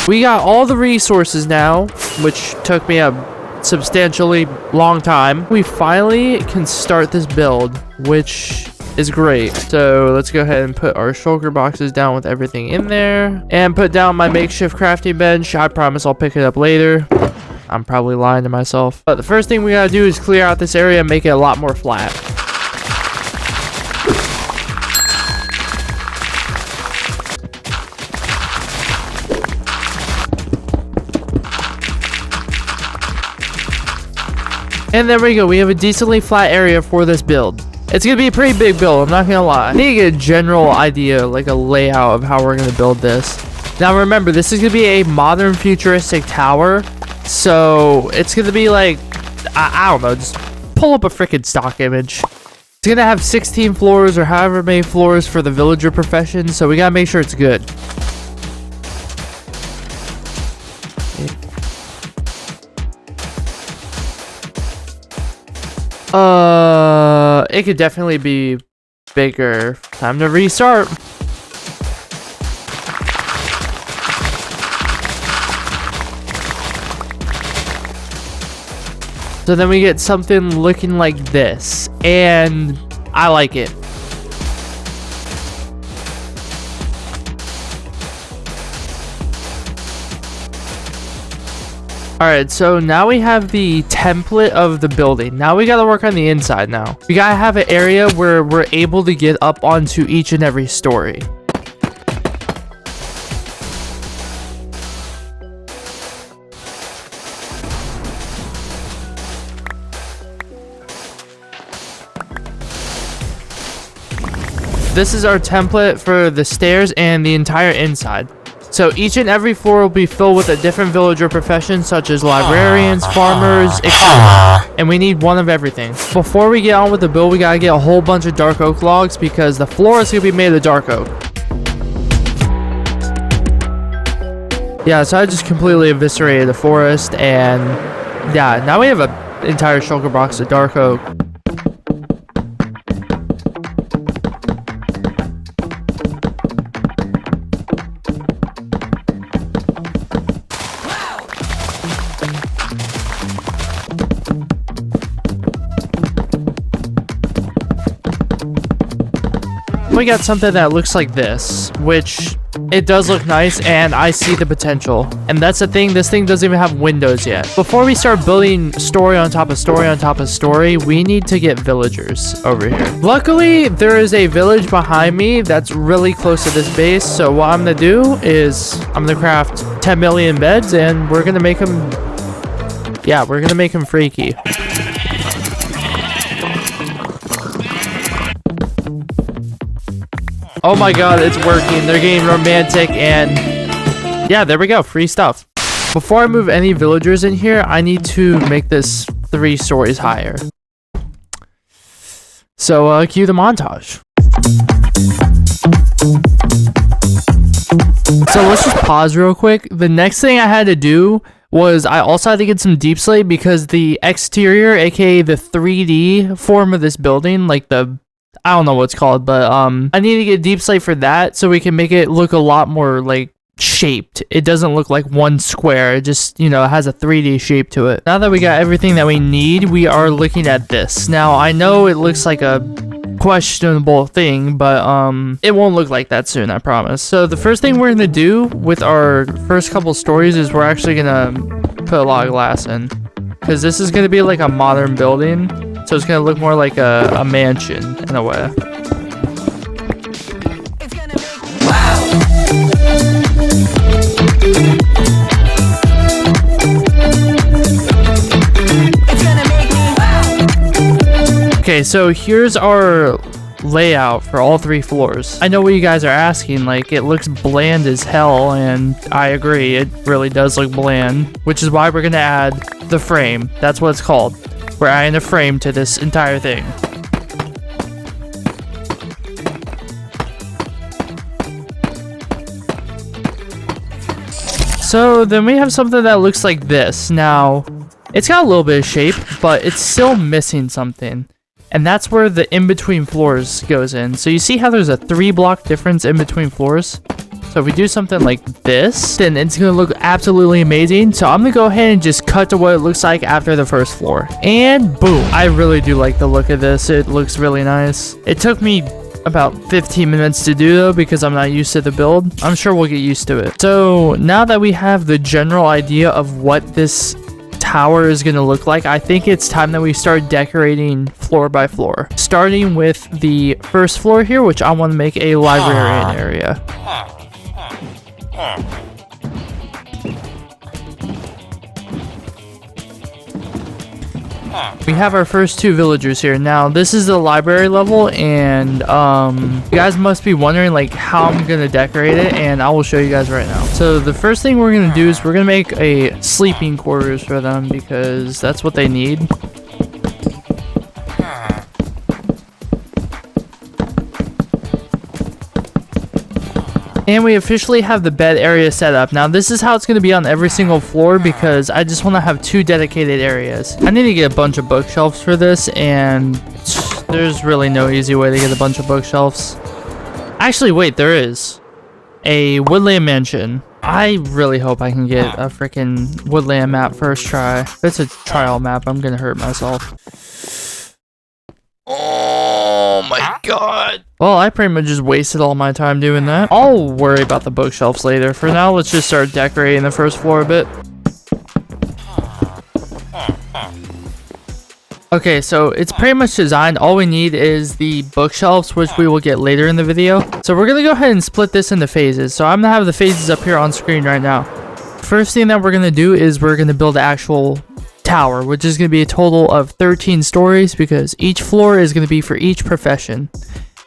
S1: We got all the resources now, which took me a substantially long time. We finally can start this build, which is great. So let's go ahead and put our shulker boxes down with everything in there and put down my makeshift crafting bench. I promise I'll pick it up later. I'm probably lying to myself. But the first thing we gotta do is clear out this area and make it a lot more flat. And there we go. We have a decently flat area for this build. It's gonna be a pretty big build, I'm not gonna lie. I need to get a general idea, like a layout of how we're gonna build this. Now remember, this is gonna be a modern futuristic tower. So it's gonna be like, I don't know, just pull up a freaking stock image. It's gonna have 16 floors or however many floors for the villager profession, so we gotta make sure it's good. It could definitely be bigger. Time to restart. So then we get something looking like this, and I like it. Alright, so now we have the template of the building. Now we gotta work on the inside now. We gotta have an area where we're able to get up onto each and every story. This is our template for the stairs and the entire inside. So each and every floor will be filled with a different villager profession, such as librarians, farmers, etc. And we need one of everything. Before we get on with the build, we gotta get a whole bunch of dark oak logs because the floor is gonna be made of dark oak. Yeah, so I just completely eviscerated the forest, and yeah, now we have an entire shulker box of dark oak. We got something that looks like this, which it does look nice and I see the potential. And that's the thing, this thing doesn't even have windows yet. Before we start building story on top of story on top of story, we need to get villagers over here. Luckily, there is a village behind me that's really close to this base. So what I'm gonna do is I'm gonna craft 10 million beds and we're gonna make them, yeah, we're gonna make them freaky. Oh my god, it's working. They're getting romantic and yeah, there we go. Free stuff. Before I move any villagers in here, I need to make this 3 stories higher. So cue the montage. So let's just pause real quick. The next thing I had to do was I also had to get some deep slate because the exterior, aka the 3D form of this building, like the, I don't know what it's called, but I need to get deep slate for that so we can make it look a lot more like shaped. It doesn't look like one square. It just, you know, has a 3D shape to it. Now that we got everything that we need, we are looking at this. Now, I know it looks like a questionable thing, but it won't look like that soon, I promise. So the first thing we're gonna do with our first couple stories is we're actually gonna put a lot of glass in, because this is gonna be like a modern building, so it's gonna look more like a mansion in a way. Okay, so here's our layout for all 3 floors. I know what you guys are asking, like, it looks bland as hell, and I agree, it really does look bland, which is why we're gonna add the frame. That's what it's called. We're adding a frame to this entire thing. So then we have something that looks like this. Now, it's got a little bit of shape, but it's still missing something. And that's where the in-between floors goes in. So you see how there's a 3-block difference in between floors? So if we do something like this, then it's going to look absolutely amazing. So I'm going to go ahead and just cut to what it looks like after the first floor. And boom. I really do like the look of this. It looks really nice. It took me about 15 minutes to do though, because I'm not used to the build. I'm sure we'll get used to it. So now that we have the general idea of what this tower is going to look like, I think it's time that we start decorating floor by floor, starting with the first floor here, which I want to make a librarian area. We have our first 2 villagers here. Now this is the library level, and you guys must be wondering like how I'm gonna decorate it, and I will show you guys right now. So the first thing we're gonna do is we're gonna make a sleeping quarters for them, because that's what they need. And we officially have the bed area set up. Now this is how it's going to be on every single floor, because I just want to have 2 dedicated areas. I need to get a bunch of bookshelves for this, and there's really no easy way to get a bunch of bookshelves. Actually, wait, there is. A woodland mansion. I really hope I can get a freaking woodland map first try. If it's a trial map, I'm going to hurt myself. Oh my god. Well, I pretty much just wasted all my time doing that. I'll worry about the bookshelves later. For now, let's just start decorating the first floor a bit. Okay, so it's pretty much designed. All we need is the bookshelves, which we will get later in the video. So we're gonna go ahead and split this into phases. So I'm gonna have the phases up here on screen right now. First thing that we're gonna do is we're gonna build the actual tower, which is going to be a total of 13 stories, because each floor is going to be for each profession.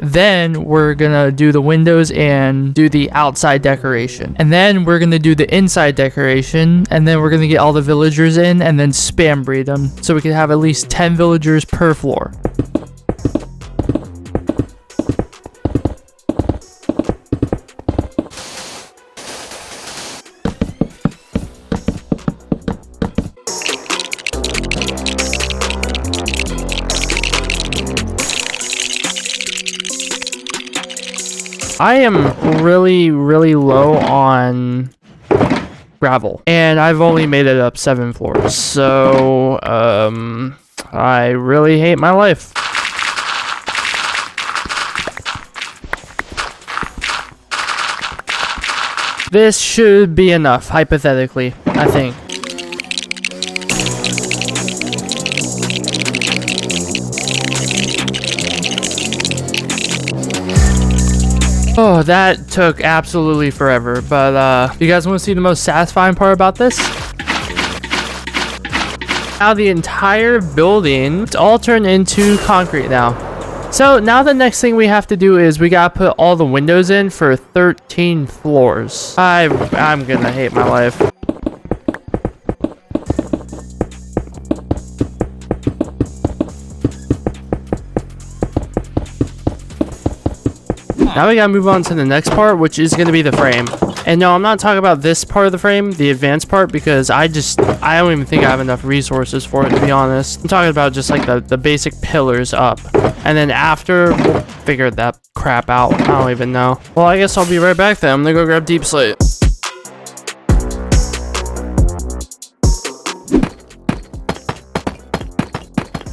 S1: Then we're going to do the windows and do the outside decoration. And then we're going to do the inside decoration, and then we're going to get all the villagers in and then spam breed them, so we can have at least 10 villagers per floor. I am really low on gravel, and I've only made it up 7 floors, so I really hate my life. This should be enough, hypothetically, I think. Oh, that took absolutely forever, but you guys want to see the most satisfying part about this? Now the entire building, it's all turned into concrete now. So now the next thing we have to do is we gotta put all the windows in for 13 floors. I'm gonna hate my life. Now we gotta move on to the next part, which is gonna be the frame. And no, I'm not talking about this part of the frame, the advanced part, because I don't even think I have enough resources for it, to be honest. I'm talking about just like the basic pillars up. And then after, we'll figure that crap out. I don't even know. Well, I guess I'll be right back then. I'm gonna go grab Deep Slate.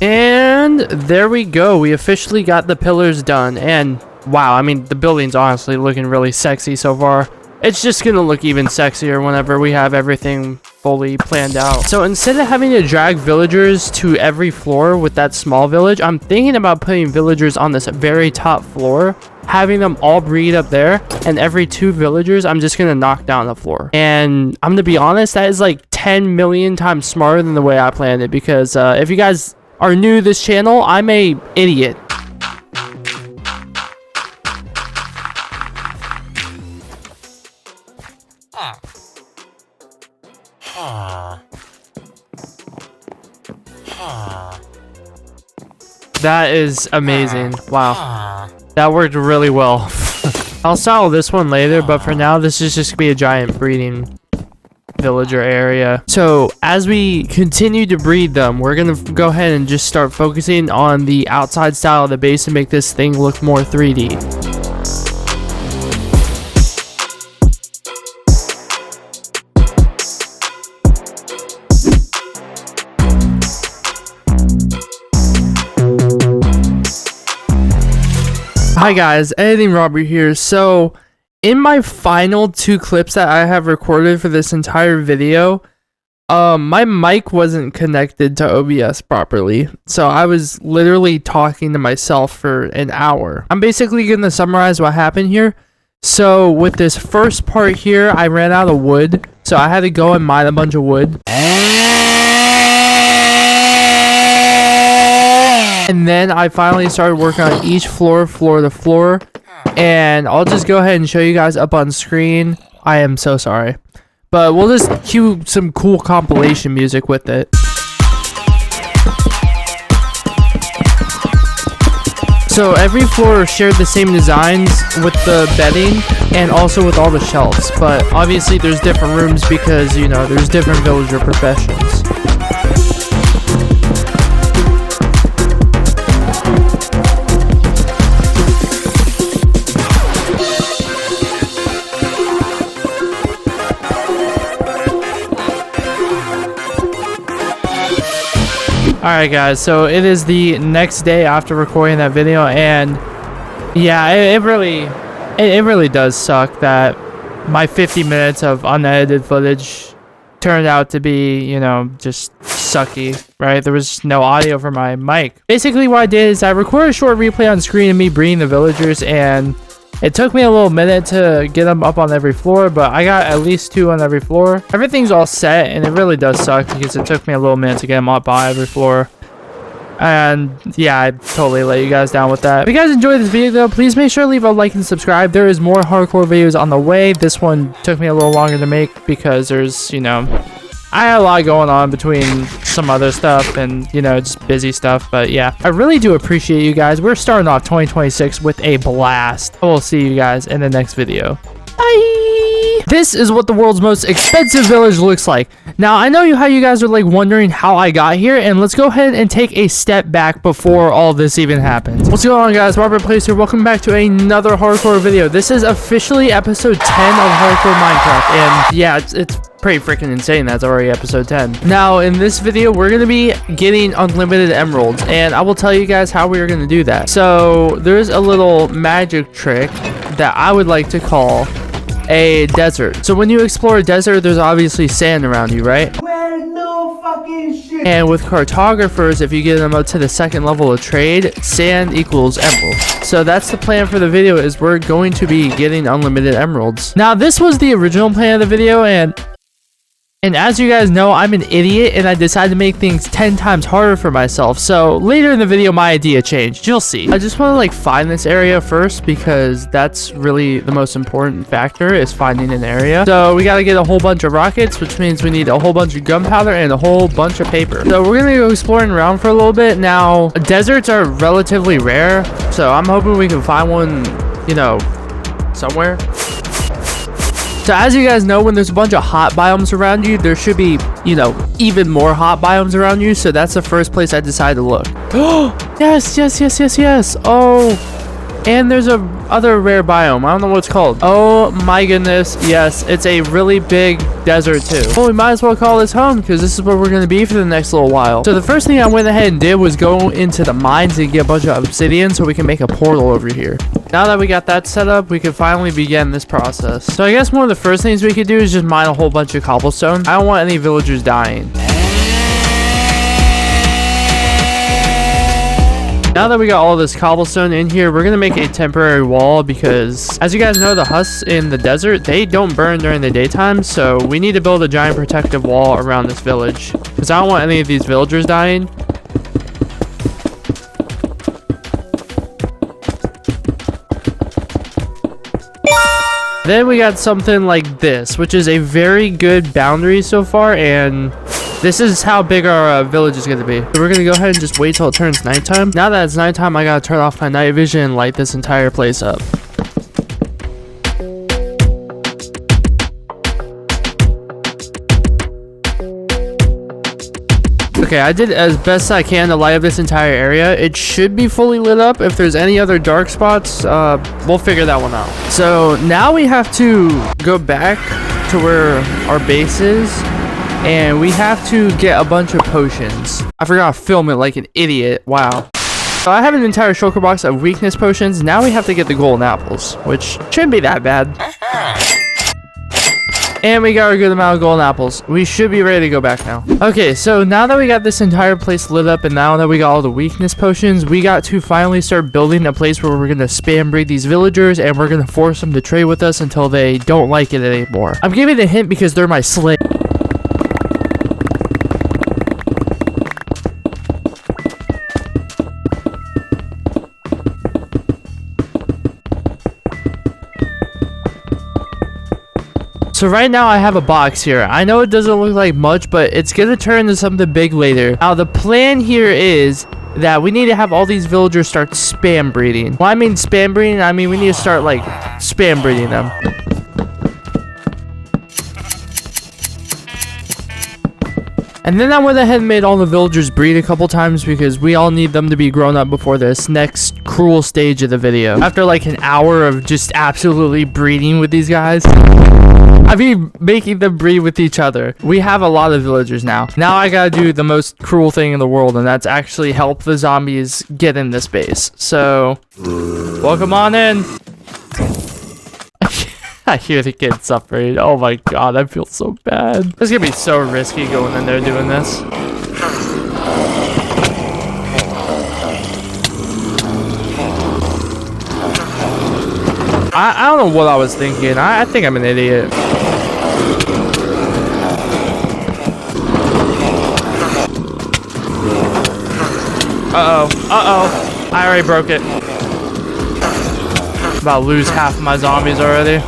S1: And And there we go. We officially got the pillars done. And wow, I mean, the building's honestly looking really sexy so far. It's just gonna look even sexier whenever we have everything fully planned out. So instead of having to drag villagers to every floor with that small village, I'm thinking about putting villagers on this very top floor, having them all breed up there, and every 2 villagers, I'm just gonna knock down the floor. And I'm gonna be honest, that is like 10 million times smarter than the way I planned it, because if you guys are new to this channel, I'm a idiot. That is amazing. Wow. That worked really well. I'll solve this one later, but for now, this is just gonna be a giant breeding villager area. So as we continue to breed them, we're gonna go ahead and just start focusing on the outside style of the base and make this thing look more 3D. Hi guys, Editing Robert here. So in my final 2 clips that I have recorded for this entire video, my mic wasn't connected to OBS properly. So I was literally talking to myself for an hour. I'm basically going to summarize what happened here. So with this first part here, I ran out of wood. So I had to go and mine a bunch of wood. And then I finally started working on each floor to floor. And I'll just go ahead and show you guys up on screen. I am so sorry. But we'll just cue some cool compilation music with it. So every floor shared the same designs with the bedding and also with all the shelves. But obviously there's different rooms because, you know, there's different villager professions. Alright guys, so it is the next day after recording that video, and yeah, it really does suck that my 50 minutes of unedited footage turned out to be, you know, just sucky, right? There was no audio for my mic. Basically what I did is I recorded a short replay on screen of me breeding the villagers, and it took me a little minute to get them up on every floor, but I got at least 2 on every floor. Everything's all set, and it really does suck because it took me a little minute to get them up on every floor. And yeah, I totally let you guys down with that. If you guys enjoyed this video though, please make sure to leave a like and subscribe. There is more hardcore videos on the way. This one took me a little longer to make because there's, you know, I had a lot going on between some other stuff and, you know, just busy stuff. But yeah, I really do appreciate you guys. We're starting off 2026 with a blast. I will see you guys in the next video. Bye! This is what the world's most expensive village looks like. Now, I know how you guys are like wondering how I got here, and let's go ahead and take a step back before all this even happens. What's going on, guys? Robert Plays here. Welcome back to another hardcore video. This is officially episode 10 of Hardcore Minecraft, and yeah, it's pretty freaking insane that's already episode 10. Now, in this video, we're going to be getting unlimited emeralds, and I will tell you guys how we are going to do that. So, there's a little magic trick that I would like to call a desert. So when you explore a desert, there's obviously sand around you, right?
S2: Well, no fucking shit.
S1: And with cartographers, if you get them up to the 2nd level of trade, sand equals emerald. So that's the plan for the video, is we're going to be getting unlimited emeralds. Now, this was the original plan of the video, and as you guys know, I'm an idiot, and I decided to make things 10 times harder for myself. So later in the video, my idea changed. You'll see. I just want to like find this area first because that's really the most important factor, is finding an area. So we got to get a whole bunch of rockets, which means we need a whole bunch of gunpowder and a whole bunch of paper. So we're going to go exploring around for a little bit. Now, deserts are relatively rare, so I'm hoping we can find one, you know, somewhere. So as you guys know, when there's a bunch of hot biomes around you, there should be, you know, even more hot biomes around you. So that's the first place I decided to look. Oh, yes. Oh, And there's a other rare biome. I don't know what it's called. Oh my goodness. Yes, it's a really big desert too. Well, we might as well call this home because this is where we're going to be for the next little while. So the first thing I went ahead and did was go into the mines and get a bunch of obsidian so we can make a portal over here. Now that we got that set up, we can finally begin this process. So I guess one of the first things we could do is just mine a whole bunch of cobblestone. I don't want any villagers dying. Now that we got all this cobblestone in here, we're going to make a temporary wall because, as you guys know, the husks in the desert, they don't burn during the daytime, so we need to build a giant protective wall around this village because I don't want any of these villagers dying. Then we got something like this, which is a very good boundary so far, and this is how big our village is going to be. So we're going to go ahead and just wait till it turns nighttime. Now that it's nighttime, I got to turn off my night vision and light this entire place up. Okay, I did as best I can to light up this entire area. It should be fully lit up. If there's any other dark spots, we'll figure that one out. So now we have to go back to where our base is, and we have to get a bunch of potions. I forgot to film it like an idiot. Wow. So I have an entire shulker box of weakness potions. Now we have to get the golden apples, which shouldn't be that bad. And we got a good amount of golden apples. We should be ready to go back now. Okay, so now that we got this entire place lit up and now that we got all the weakness potions, we got to finally start building a place where we're going to spam breed these villagers and we're going to force them to trade with us until they don't like it anymore. I'm giving a hint because they're my slaves. So right now I have a box here. I know it doesn't look like much, but it's going to turn into something big later. Now the plan here is that we need to have all these villagers start spam breeding. Well, I mean spam breeding, I mean we need to start like spam breeding them. And then I went ahead and made all the villagers breed a couple times because we all need them to be grown up before this next cruel stage of the video. After like an hour of just absolutely breeding with these guys. I mean, making them breed with each other. We have a lot of villagers now. Now I gotta do the most cruel thing in the world, and that's actually help the zombies get in this base. So, welcome on in. I hear the kids suffering. Oh my god, I feel so bad. This is gonna be so risky going in there doing this. I don't know what I was thinking. I think I'm an idiot. Uh-oh. Uh-oh. I already broke it. About to lose half of my zombies already.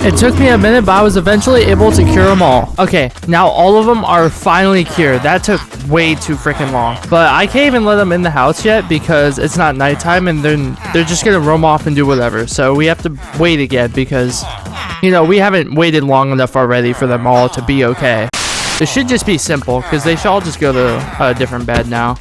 S1: It took me a minute, but I was eventually able to cure them all. Okay, now all of them are finally cured. That took way too freaking long. But I can't even let them in the house yet because it's not nighttime and they're just gonna roam off and do whatever. So we have to wait again because, you know, we haven't waited long enough already for them all to be okay. This should just be simple because they should all just go to a different bed now.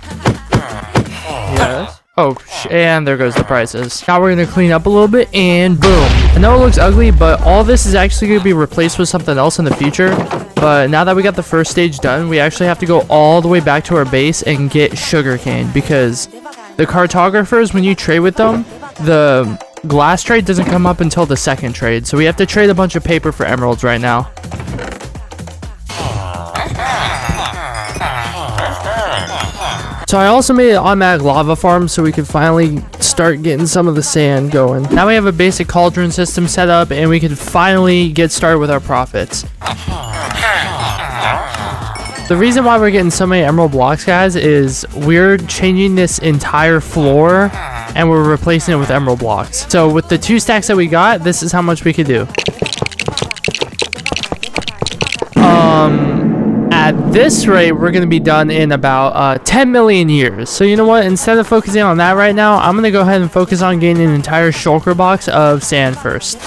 S1: Yes. Oh, and there goes the prices. Now we're going to clean up a little bit and boom. I know it looks ugly, but all this is actually going to be replaced with something else in the future. But now that we got the first stage done, we actually have to go all the way back to our base and get sugarcane because the cartographers, when you trade with them, the glass trade doesn't come up until the second trade. So we have to trade a bunch of paper for emeralds right now. So I also made an automatic lava farm so we can finally start getting some of the sand going. Now we have a basic cauldron system set up and we can finally get started with our profits. The reason why we're getting so many emerald blocks, guys, is we're changing this entire floor and we're replacing it with emerald blocks. So with the 2 stacks that we got, this is how much we could do. At this rate, we're going to be done in about 10 million years. So you know what? Instead of focusing on that right now, I'm going to go ahead and focus on getting an entire shulker box of sand first.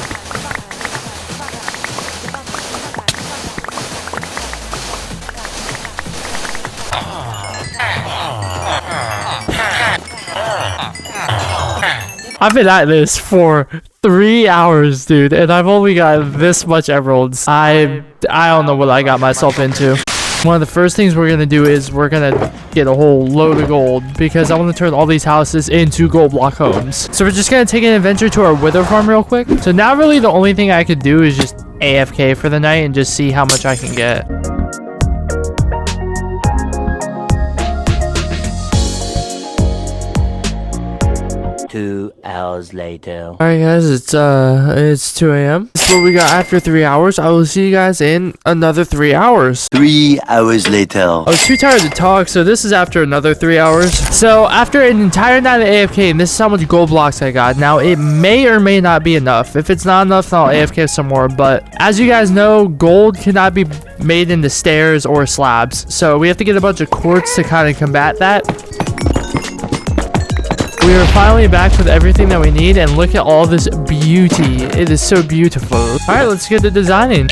S1: I've been at this for 3 hours, dude, and I've only got this much emeralds. I don't know what I got myself into. One of the first things we're going to do is we're going to get a whole load of gold because I want to turn all these houses into gold block homes. So we're just going to take an adventure to our wither farm real quick. So now really the only thing I could do is just AFK for the night and just see how much I can get.
S6: 2 hours later.
S1: Alright guys, it's 2 a.m. This is what we got after 3 hours. I will see you guys in another 3 hours.
S6: 3 hours later.
S1: I was too tired to talk, so this is after another 3 hours. So after an entire night of AFK, and this is how much gold blocks I got. Now it may or may not be enough. If it's not enough, then I'll AFK some more. But as you guys know, gold cannot be made into stairs or slabs. So we have to get a bunch of quartz to kind of combat that. We are finally back with everything that we need, and look at all this beauty. It is so beautiful. All right, let's get to designing.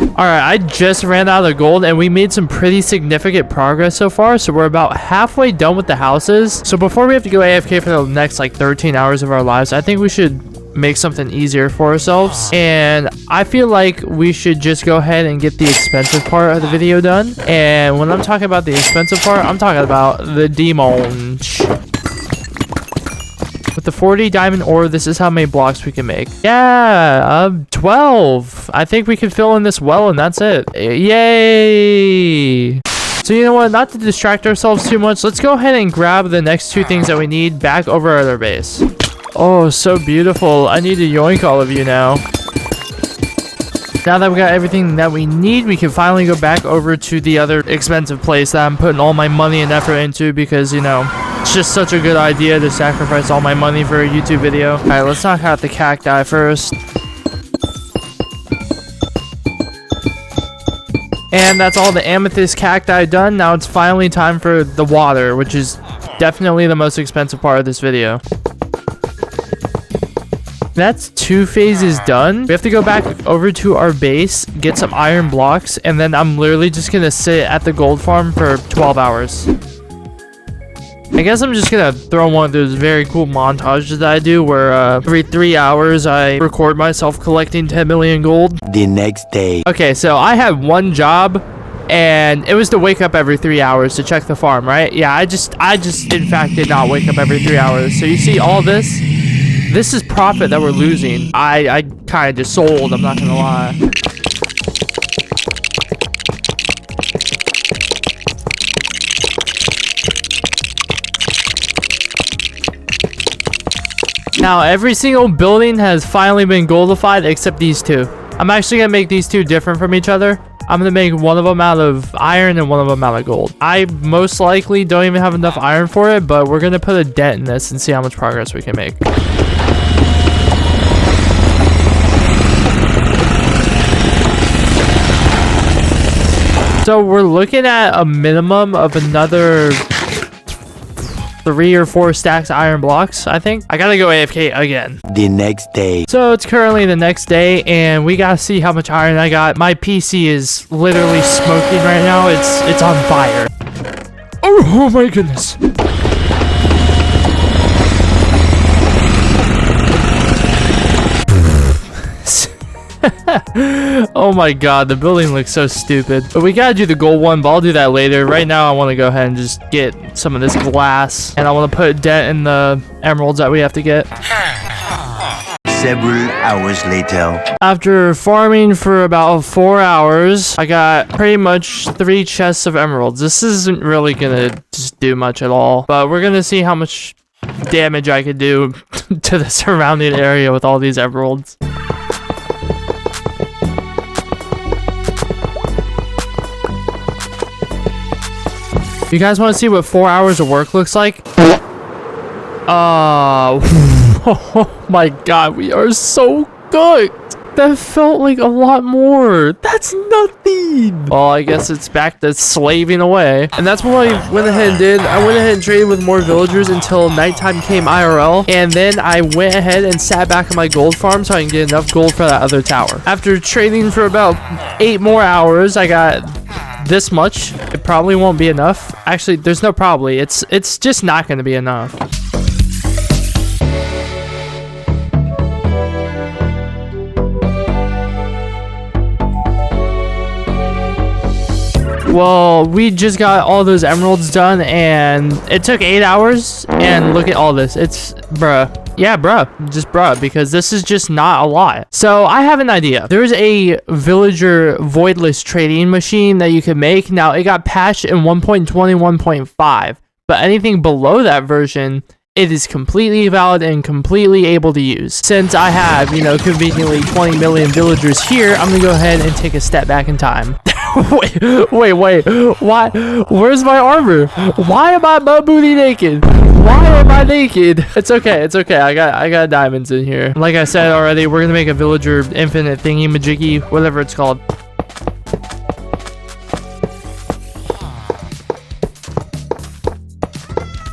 S1: All right, I just ran out of gold, and we made some pretty significant progress so far. So we're about halfway done with the houses. So before we have to go AFK for the next like 13 hours of our lives, I think we should make something easier for ourselves, and I feel like we should just go ahead and get the expensive part of the video done. And when I'm talking about the expensive part, I'm talking about the demon. With the 40 diamond ore, this is how many blocks we can make. Yeah, 12. I think we can fill in this well, and that's it. Yay! So you know what, not to distract ourselves too much, let's go ahead and grab the next two things that we need back over at our base. Oh, so beautiful. I need to yoink all of you now. Now that we got everything that we need, we can finally go back over to the other expensive place that I'm putting all my money and effort into because, you know, it's just such a good idea to sacrifice all my money for a YouTube video. Alright, let's knock out the cacti first. And that's all the amethyst cacti done. Now it's finally time for the water, which is definitely the most expensive part of this video. That's 2 phases done. We have to go back over to our base, get some iron blocks, and then I'm literally just gonna sit at the gold farm for 12 hours. I guess I'm just gonna throw one of those very cool montages that I do where every 3 hours I record myself collecting 10 million gold.
S6: The next day.
S1: Okay, so I had one job, and it was to wake up every 3 hours to check the farm, right? Yeah, I just in fact did not wake up every 3 hours. So you see all this? This is profit that we're losing. I kind of just sold, I'm not gonna lie. Now, every single building has finally been goldified except these two. I'm actually gonna make these two different from each other. I'm gonna make one of them out of iron and one of them out of gold. I most likely don't even have enough iron for it, but we're gonna put a dent in this and see how much progress we can make. So we're looking at a minimum of another 3 or 4 stacks of iron blocks, I think. I gotta go AFK again.
S6: The next day.
S1: So it's currently the next day, and we gotta see how much iron I got. My PC is literally smoking right now. It's on fire. Oh my goodness. Oh my god, the building looks so stupid. But we gotta do the gold one, but I'll do that later. Right now, I want to go ahead and just get some of this glass. And I want to put a dent in the emeralds that we have to get.
S6: Several hours later.
S1: After farming for about 4 hours, I got pretty much 3 chests of emeralds. This isn't really gonna just do much at all. But we're gonna see how much damage I could do to the surrounding area with all these emeralds. You guys want to see what 4 hours of work looks like? Oh my god, we are so good. That felt like a lot more. That's nothing. Well, I guess it's back to slaving away. And that's what I went ahead and did. I went ahead and traded with more villagers until nighttime came IRL. And then I went ahead and sat back on my gold farm so I can get enough gold for that other tower. After trading for about 8 more hours, I got this much. It probably won't be enough. Actually, there's no probably. It's just not going to be enough. Well, we just got all those emeralds done, and it took 8 hours, and look at all this. It's, bruh. Yeah, bruh. Just bruh, because this is just not a lot. So, I have an idea. There's a villager voidless trading machine that you can make. Now, it got patched in 1.21.5, but anything below that version, it is completely valid and completely able to use. Since I have, you know, conveniently 20 million villagers here, I'm gonna go ahead and take a step back in time. wait, why? Where's my armor? Why am I butt booty naked? Why am I naked? It's okay, I got diamonds in here. Like I said already, we're gonna make a villager infinite thingy majiggy, whatever it's called.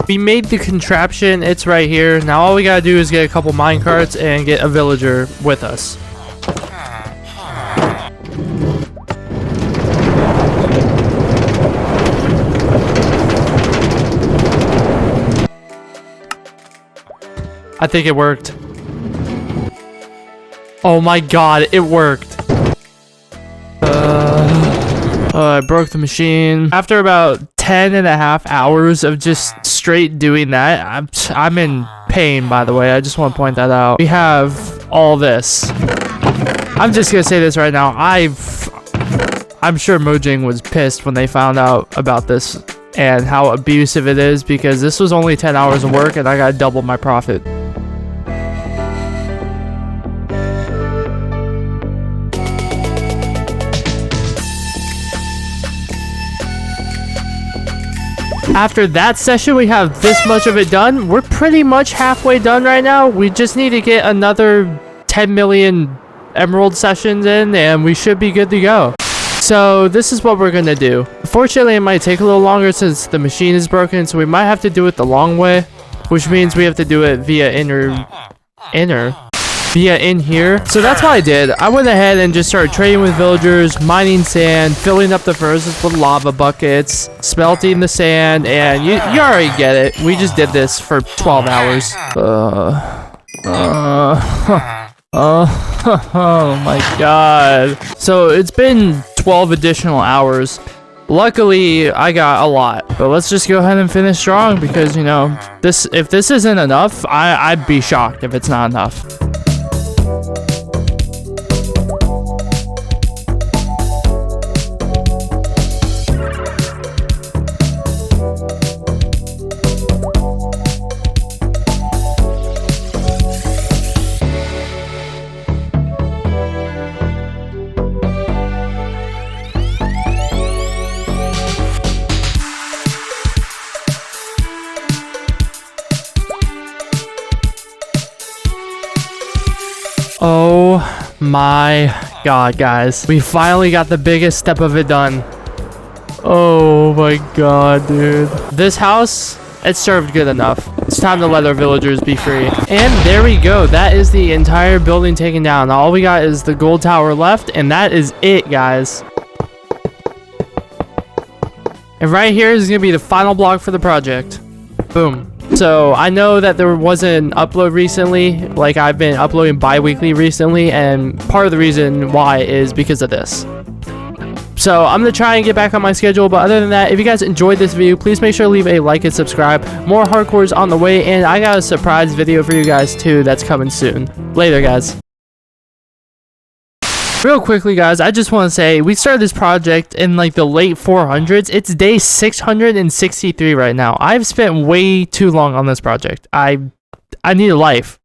S1: We made the contraption, it's right here. Now all we gotta do is get a couple minecarts and get a villager with us. I think it worked. Oh my god, it worked. I broke the machine. After about 10.5 hours of just straight doing that, I'm in pain, by the way. I just want to point that out. We have all this. I'm just gonna say this right now. I'm sure Mojang was pissed when they found out about this and how abusive it is, because this was only 10 hours of work and I got double my profit. After that session, we have this much of it done. We're pretty much halfway done right now. We just need to get another 10 million emerald sessions in, and we should be good to go. So this is what we're gonna do. Unfortunately, it might take a little longer since the machine is broken, so we might have to do it the long way, which means we have to do it via in here. So that's what I did. I went ahead and just started trading with villagers, mining sand, filling up the furnaces with lava buckets, smelting the sand, and you already get it. We just did this for 12 hours. Oh my god. So it's been 12 additional hours. Luckily, I got a lot, but let's just go ahead and finish strong, because, you know, if this isn't enough, I'd be shocked if it's not enough. Oh my god, guys. We finally got the biggest step of it done. Oh my god, dude. This house, it served good enough. It's time to let our villagers be free. And there we go. That is the entire building taken down. All we got is the gold tower left, and that is it, guys. And right here is going to be the final block for the project. Boom. So I know that there wasn't an upload recently, like I've been uploading bi-weekly recently, and part of the reason why is because of this. So I'm going to try and get back on my schedule, but other than that, if you guys enjoyed this video, please make sure to leave a like and subscribe. More hardcores on the way, and I got a surprise video for you guys too that's coming soon. Later, guys. Real quickly, guys, I just want to say we started this project in like the late 400s. It's day 663 right now. I've spent way too long on this project. I need a life.